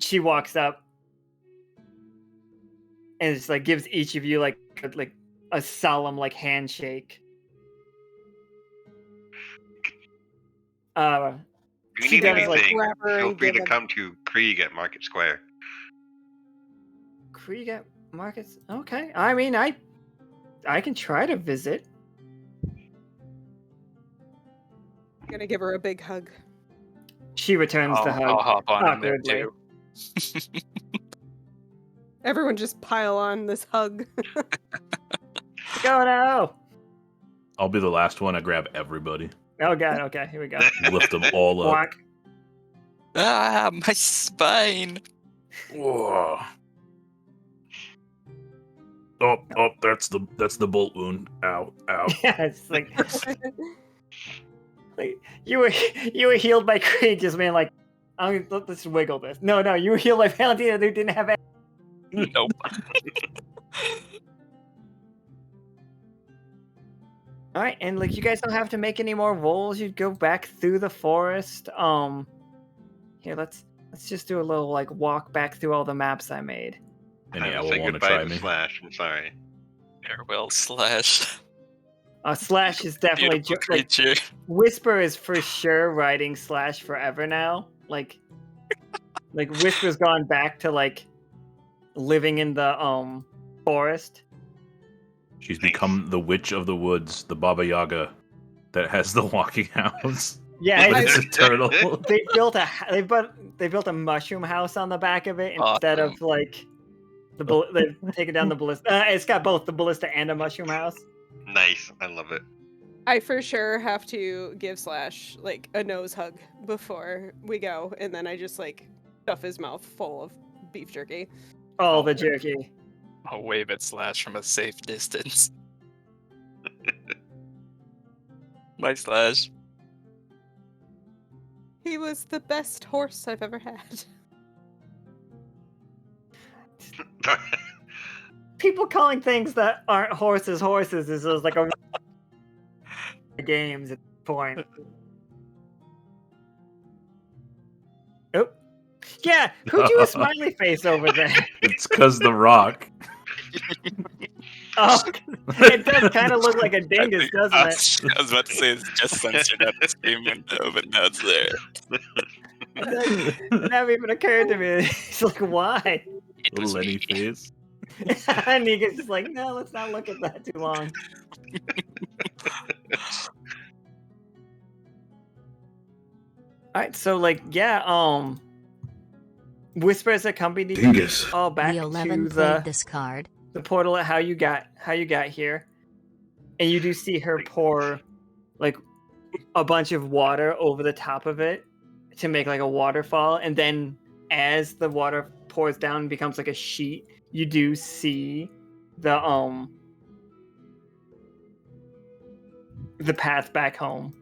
she walks up and it's like gives each of you like a solemn like handshake. If you She need does, like, anything, grab her feel and free give to him- come to Krieg at Market Square. Krieg at Markets? Okay. I mean, I can try to visit. I'm gonna give her a big hug. She returns the hug. I'll hop on in there awkwardly. too. Everyone just pile on this hug. Go now. I'll be the last one to grab everybody. Oh god, okay, here we go. Lift them all up. Walk. Ah, my spine. Whoa. Oh, that's the bolt wound. Ow, ow. Yeah, it's like, like you were healed by Krieg just being like, let's wiggle this. No, you were healed by Valentina who didn't have any. Nope. Alright, and like you guys don't have to make any more rolls. You go back through the forest. Here, let's just do a little like walk back through all the maps I made. Any I will owl say want to goodbye try to me? Slash. I'm sorry. Farewell, Slash. Slash is definitely Beautiful like creature. Whisper is for sure riding Slash forever now. Like Whisper's gone back to like living in the forest. She's become the witch of the woods, the Baba Yaga that has the walking house. Yeah, But it's, it's a turtle. they built a mushroom house on the back of it instead of like they've taken down the ballista. It's got both the ballista and a mushroom house. Nice. I love it. I for sure have to give Slash like a nose hug before we go, and then I just like stuff his mouth full of beef jerky. All the jerky. I'll wave at Slash from a safe distance. Bye, Slash. He was the best horse I've ever had. People calling things that aren't horses is just like a games at this point. Oh, yeah. Who drew a smiley face over there? It's because the rock. Oh, it does kind of look like a dingus, doesn't I it? was about to say it's just censored at the Steam window, but now it's there. It never even occurred to me. It's like, why? It was Lenny me. face. And Nika's just like, no, let's not look at that too long. Alright, so like, yeah, Whispers accompanied Dingus. all back The 11 to played this card. the portal at how you got here. and you do see her pour like a bunch of water over the top of it to make like a waterfall, and then as the water pours down and becomes like a sheet, you do see the path back home.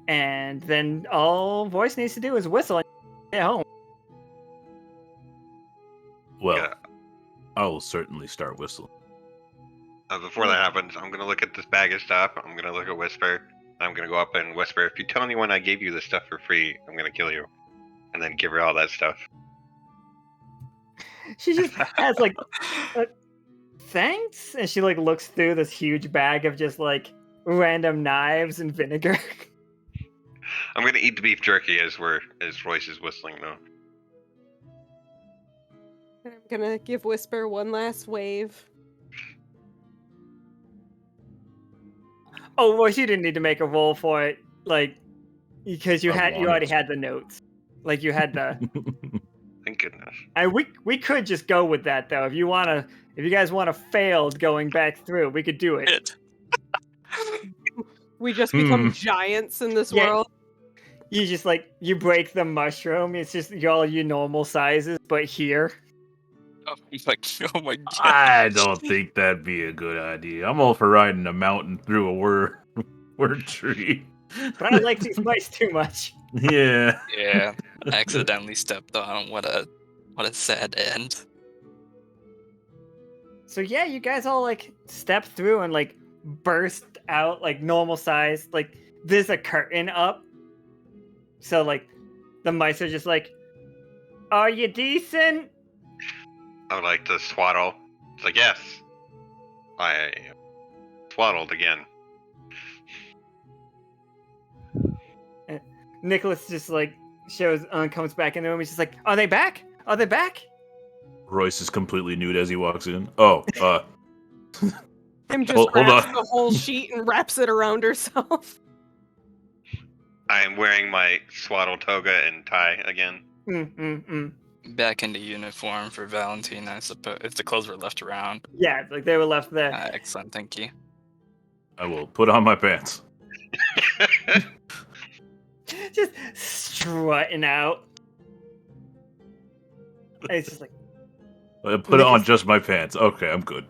And then all Voice needs to do is whistle and get home. Well, Yeah. I will certainly start whistling. Before that happens, I'm gonna look at this bag of stuff. I'm gonna look at Whisper. I'm gonna go up and whisper, if you tell anyone I gave you this stuff for free, I'm gonna kill you. And then give her all that stuff. She just has like thanks, and she like looks through this huge bag of just like random knives and vinegar. I'm gonna eat the beef jerky as Royce is whistling though. And I'm gonna give Whisper one last wave. Oh, well, you didn't need to make a roll for it, like because you already had the notes, like you had the. Thank goodness. And we could just go with that though. If you guys want to fail going back through, we could do it. We just become giants in this world. You just you break the mushroom. It's just all your normal sizes, but here. Oh my god. I don't think that'd be a good idea. I'm all for riding a mountain through a word tree. But I like these mice too much. Yeah. Yeah. Accidentally stepped on him. What a sad end. So yeah, you guys all step through and burst out normal size. There's a curtain up. So the mice are just are you decent? I would like to swaddle. It's yes. I swaddled again. Nicholas just comes back in the room. He's just are they back? Are they back? Royce is completely nude as he walks in. Oh, Him just hold grabs on. the whole sheet and wraps it around herself. I am wearing my swaddle toga and tie again. Back into uniform for Valentina, I suppose, if the clothes were left around. Yeah, they were left there. Excellent, thank you. I will put on my pants. Just strutting out. And it's just I put on just my pants. Okay, I'm good.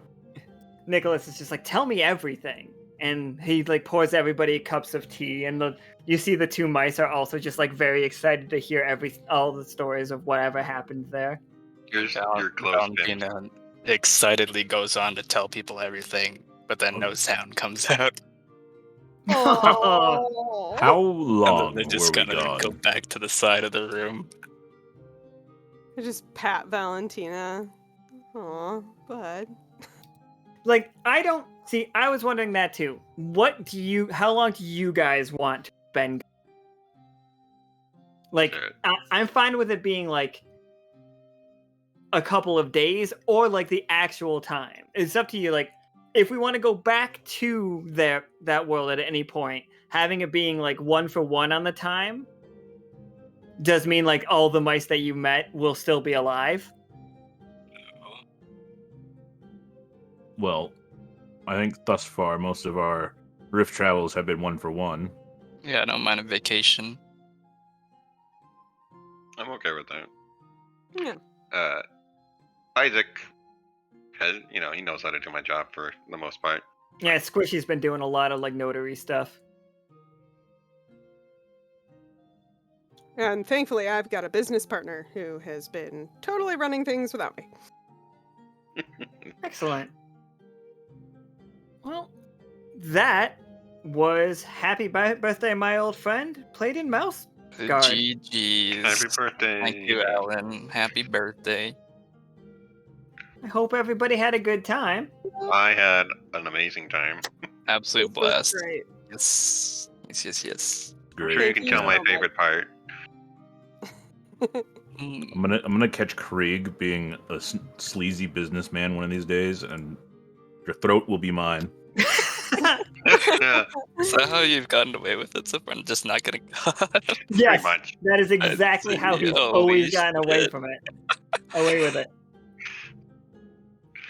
Nicholas is just tell me everything. And he pours everybody cups of tea, and you see the two mice are also just very excited to hear all the stories of whatever happened there. Your clothes. Valentina excitedly goes on to tell people everything, but then no sound comes out. Oh. How long They're just were we gonna gone? go back to the side of the room. I just pat Valentina. Aw, bud. I was wondering that too. How long do you guys want to spend? I'm fine with it being a couple of days or the actual time. It's up to you. If we want to go back to that world at any point, having it being 1-for-1 on the time does mean all the mice that you met will still be alive. Well, I think thus far most of our rift travels have been 1-for-1. Yeah, I don't mind a vacation. I'm okay with that. Yeah. Isaac has, he knows how to do my job for the most part. Yeah, Squishy's been doing a lot of notary stuff. And thankfully, I've got a business partner who has been totally running things without me. Excellent. Well, that was Happy Birthday, My Old Friend, played in Mouse Guard. GG's. Happy birthday. Thank you, Alan. Happy birthday. I hope everybody had a good time. I had an amazing time. Absolute This was blast. Great. Yes. Yes. I'm sure Great. you can tell my favorite part. Mm. I'm gonna catch Krieg being a sleazy businessman one of these days, and your throat will be mine. Is that how you've gotten away with it so far? I'm just not getting caught. Yes, Pretty much. that is exactly how he's Holy always gotten away shit. from it. away with it.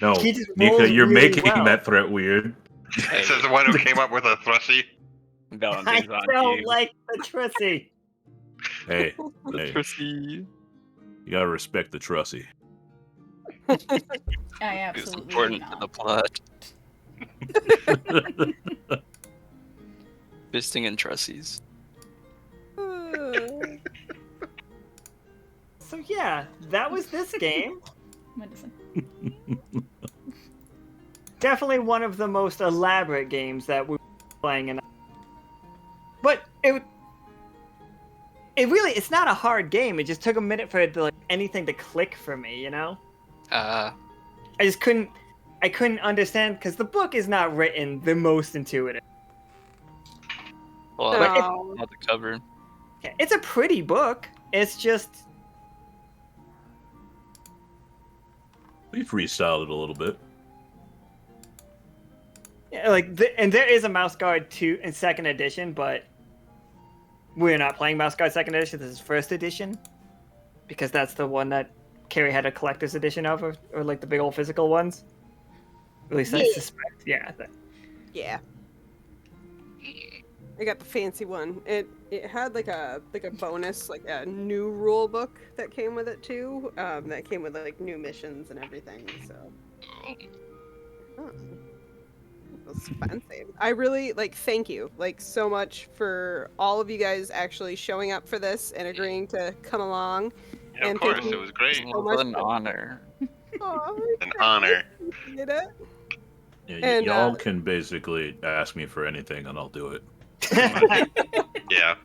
No, He just Nika, rolls you're really making well. that threat weird. It says the one who came up with a thrushy. I Valentine's on don't you. like the Trissy. Hey, The hey, Trissy you gotta respect the Trussy. I is absolutely do important to the not. plot. Fisting and trussies. So yeah, that was this game. Medicine. Definitely one of the most elaborate games that we were playing, but it's not a hard game. It just took a minute for it to, like, anything to click for me, you know? I couldn't understand because the book is not written the most intuitive. Well, But Oh. not the cover. it's a pretty book. It's just We freestyled it a little bit. and there is a mouse guard 2 in 2nd edition, but we're not playing mouse guard 2nd edition. This is 1st edition because that's the one that Keri had a collector's edition of, or like the big old physical ones. At least I suspect. Yeah. Yeah. I got the fancy one. It had like a bonus, like a new rule book that came with it too. That came with like new missions and everything. So oh, it was fancy. I really thank you so much for all of you guys actually showing up for this and agreeing to come along. Yeah, of And course, thank you it was great. so much What an for- honor. Aw, An honor. appreciate it. Yeah, And, y'all can basically ask me for anything and I'll do it. Yeah.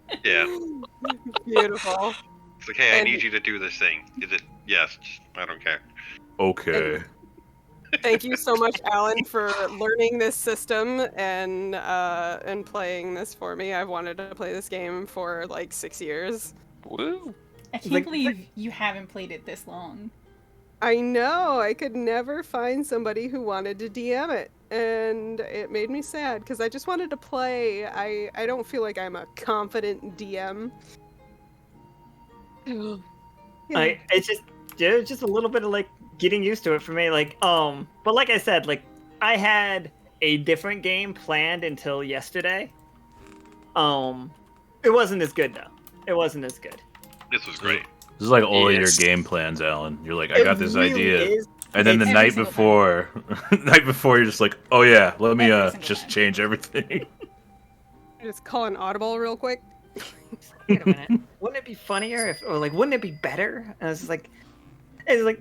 Beautiful. It's like, hey, I And- need you to do this thing. Is it? Yes. I don't care. Okay. Thank you so much, Alan, for learning this system and playing this for me. I've wanted to play this game for like 6 years. Woo! I can't Like- believe you haven't played it this long. I know. I could never find somebody who wanted to DM it, and it made me sad because I just wanted to play. I don't feel like I'm a confident DM. Yeah. It's just a little bit of like getting used to it for me. But like I said, I had a different game planned until yesterday. It wasn't as good though. It wasn't as good. This was great. This is like all of your Yes. game plans, Alan. You're like, I got this really idea. is. And then the Every night single before, night before, you're just like, oh yeah, let me Every single just time. change everything. Just call an audible real quick. Wait a minute. Wouldn't it be funnier if, or wouldn't it be better? And it's like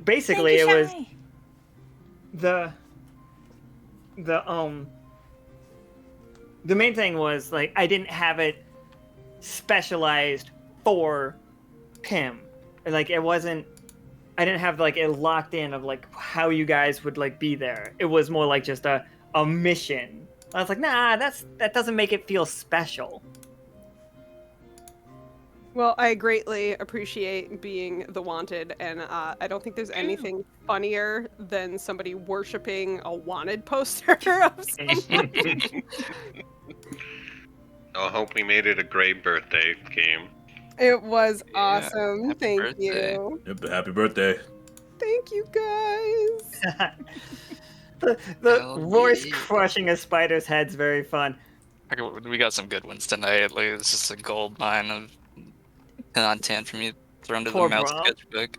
basically it was the main thing was I didn't have it specialized for Pim. It wasn't. I didn't have it locked in of how you guys would be there. It was more just a mission. I was like, nah, that doesn't make it feel special. Well, I greatly appreciate being the wanted, and I don't think there's anything funnier than somebody worshiping a wanted poster of someone. I hope we made it a great birthday game. It was Yeah, awesome. happy Thank birthday. you. Yep, happy birthday. Thank you, guys. the Hell Royce yeah. crushing a spider's head's very fun. We got some good ones tonight. It's just a gold mine of content for me thrown to Poor the mouse Brom. sketchbook.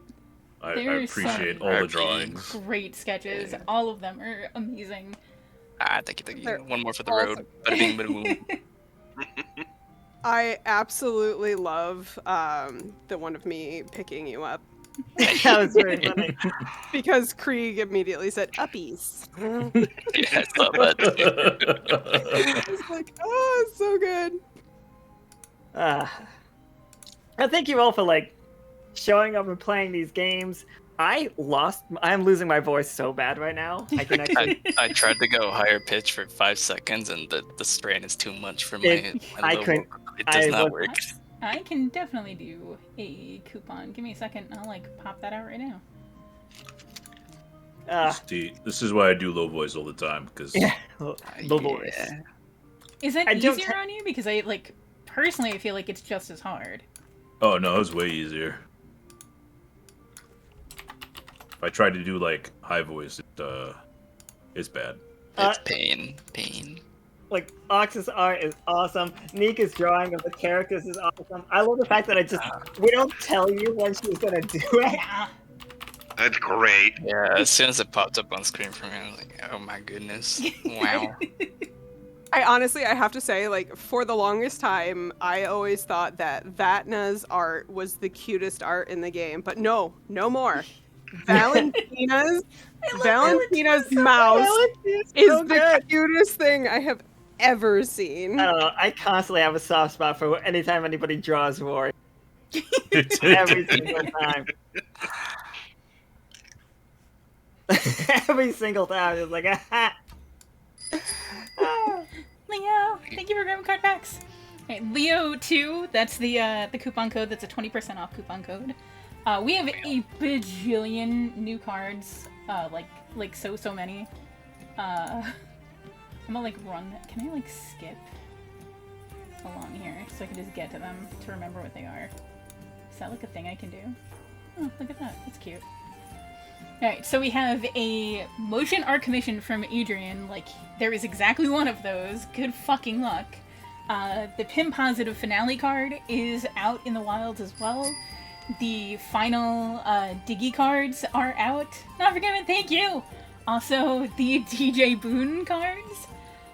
I There's appreciate some all the RP. drawings. Great sketches. Yeah. All of them are amazing. Thank you. They're One more for the awesome. road. Bada bing, bada boom. I absolutely love the one of me picking you up That was very funny. because Krieg immediately said uppies. Yeah, I saw that. I was like, oh, it's so good. I thank you all for showing up and playing these games. I'm losing my voice so bad right now. I can actually. I tried to go higher pitch for 5 seconds, and the strain is too much for my. I low couldn't- vocal. It does I not was- work. I can definitely do a coupon. Give me a second. I'll pop that out right now. See, this is why I do low voice all the time, because Yeah, the voice. Yeah. Is it I don't easier on you? Because I personally I feel like it's just as hard. oh no, it's way easier. I try to do like high voice, it's bad. It's pain. Like, Awks' art is awesome. Nika's drawing of the characters is awesome. I love the fact that we don't tell you when she's gonna do it. Yeah. That's great. Yeah, as soon as it popped up on screen for me, I was like, oh my goodness. Wow. I have to say, like, for the longest time, I always thought that Vatna's art was the cutest art in the game, but no more. Valentina's mouse is the cutest thing I have ever seen. I don't know. I constantly have a soft spot for anytime anybody draws Rory. Every single time. Every single time, it's like, Leo, thank you for grabbing card packs. Okay, Leo 2, that's the coupon code. That's a 20% off coupon code. We have a bajillion new cards, like so many. I'm gonna like run. Can I like skip along here so I can just get to them to remember what they are? Is that like a thing I can do? Oh, look at that. That's cute. Alright, so we have a motion art commission from Adrian. Like, there is exactly one of those. Good fucking luck. The Pim Positive finale card is out in the wilds as well. The final Diggy cards are out. Not forgiven, thank you! Also, the DJ Boone cards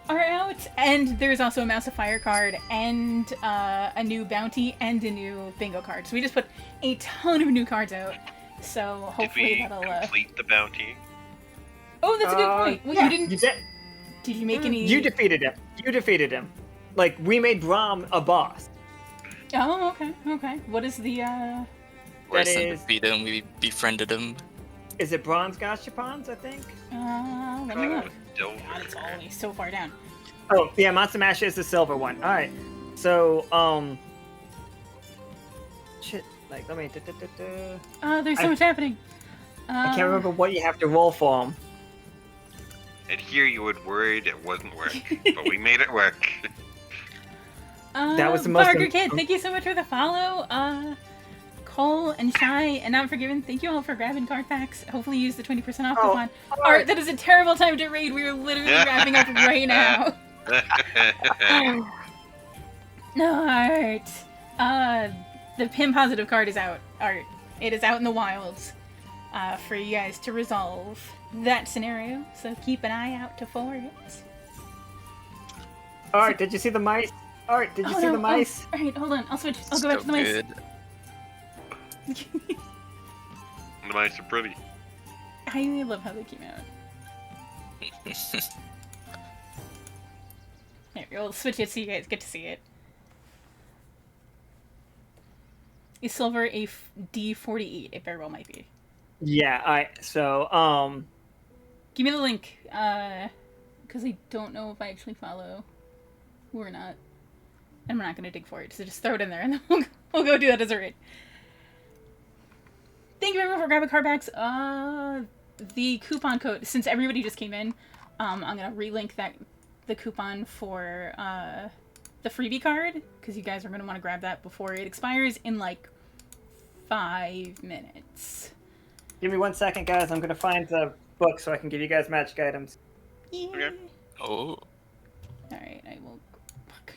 are out. And there's also a Mouse of Fire card and a new bounty and a new bingo card. So we just put a ton of new cards out. So hopefully that'll complete the bounty. Oh, that's a good point. Well, yeah, you didn't. You did. Did you make any? You defeated him. Like, we made Braum a boss. Oh, okay. What is the? Royce defeated him. We befriended him. Is it Bronze Gashapons, I think? Let me look. Silver. God, it's always so far down. Oh, yeah, Monster Mash is the silver one. Alright. So, shit. Like, let me... There's so much happening. I can't remember what you have to roll for them. And here you would worried it wasn't work, but we made it work. That was the most... Barker Kid, thank you so much for the follow. Cole and Shy and Not Forgiven, thank you all for grabbing card packs. Hopefully you use the 20% off coupon. Art, that is a terrible time to raid. We are literally wrapping up right now. No, Art. The Pim Positive card is out. Art. It is out in the wilds for you guys to resolve that scenario. So keep an eye out for it. Art, did you see the mice? Art, did you see the mice? Oh, alright, hold on. I'll switch. I'll go back to the mice. Good. The mice are pretty. I love how they came out. There, we'll switch it so you guys get to see it. Is silver a D48? It very well might be. Yeah, so, give me the link, because I don't know if I actually follow or not. And I'm not going to dig for it, so just throw it in there, and then we'll go do that as a raid. Thank you everyone for grabbing card packs. The coupon code, since everybody just came in, I'm going to relink the coupon for, the freebie card, because you guys are going to want to grab that before it expires in like 5 minutes. give me 1 second, guys. I'm going to find the book so I can give you guys magic items. Yeah. Okay. Oh. Alright, I will... Fuck.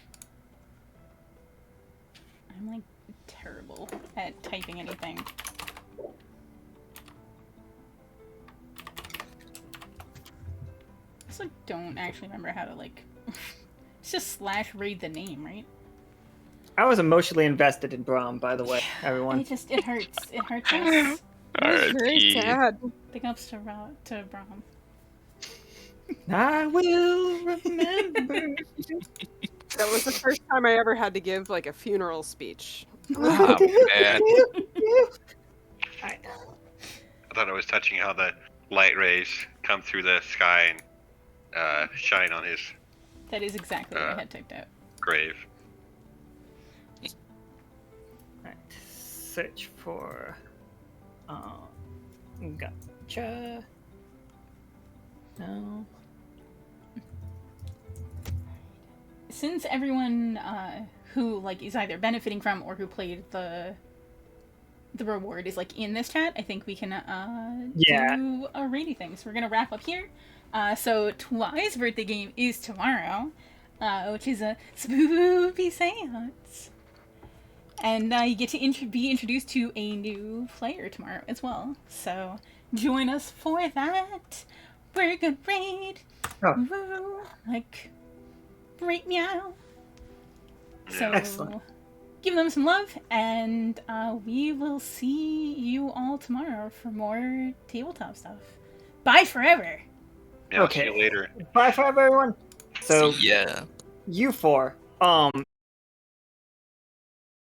I'm like terrible at typing anything. I also don't actually remember how to like... It's just / read the name, right? I was emotionally invested in Braum, by the way, everyone. It hurts. It hurts us. That's very R.I.P. sad. Big ups to Braum. I will remember. That was the first time I ever had to give like a funeral speech. Oh, man. I thought it was touching how the light rays come through the sky and shine on his That is exactly what I had typed out. grave. Right. Search for... gotcha. No. Since everyone who like is either benefiting from or who played the the reward is like in this chat, I think we can Yeah. do a rainy thing. So we're gonna wrap up here. So Twi's birthday game is tomorrow, which is a spooky seance. And you get to be introduced to a new player tomorrow as well. So join us for that. We're gonna raid. Oh. Woo, like, rate meow. So Excellent. give them some love, and we will see you all tomorrow for more tabletop stuff. Bye forever. Yeah, Okay. see you later. Bye, everyone. So Yeah. you four,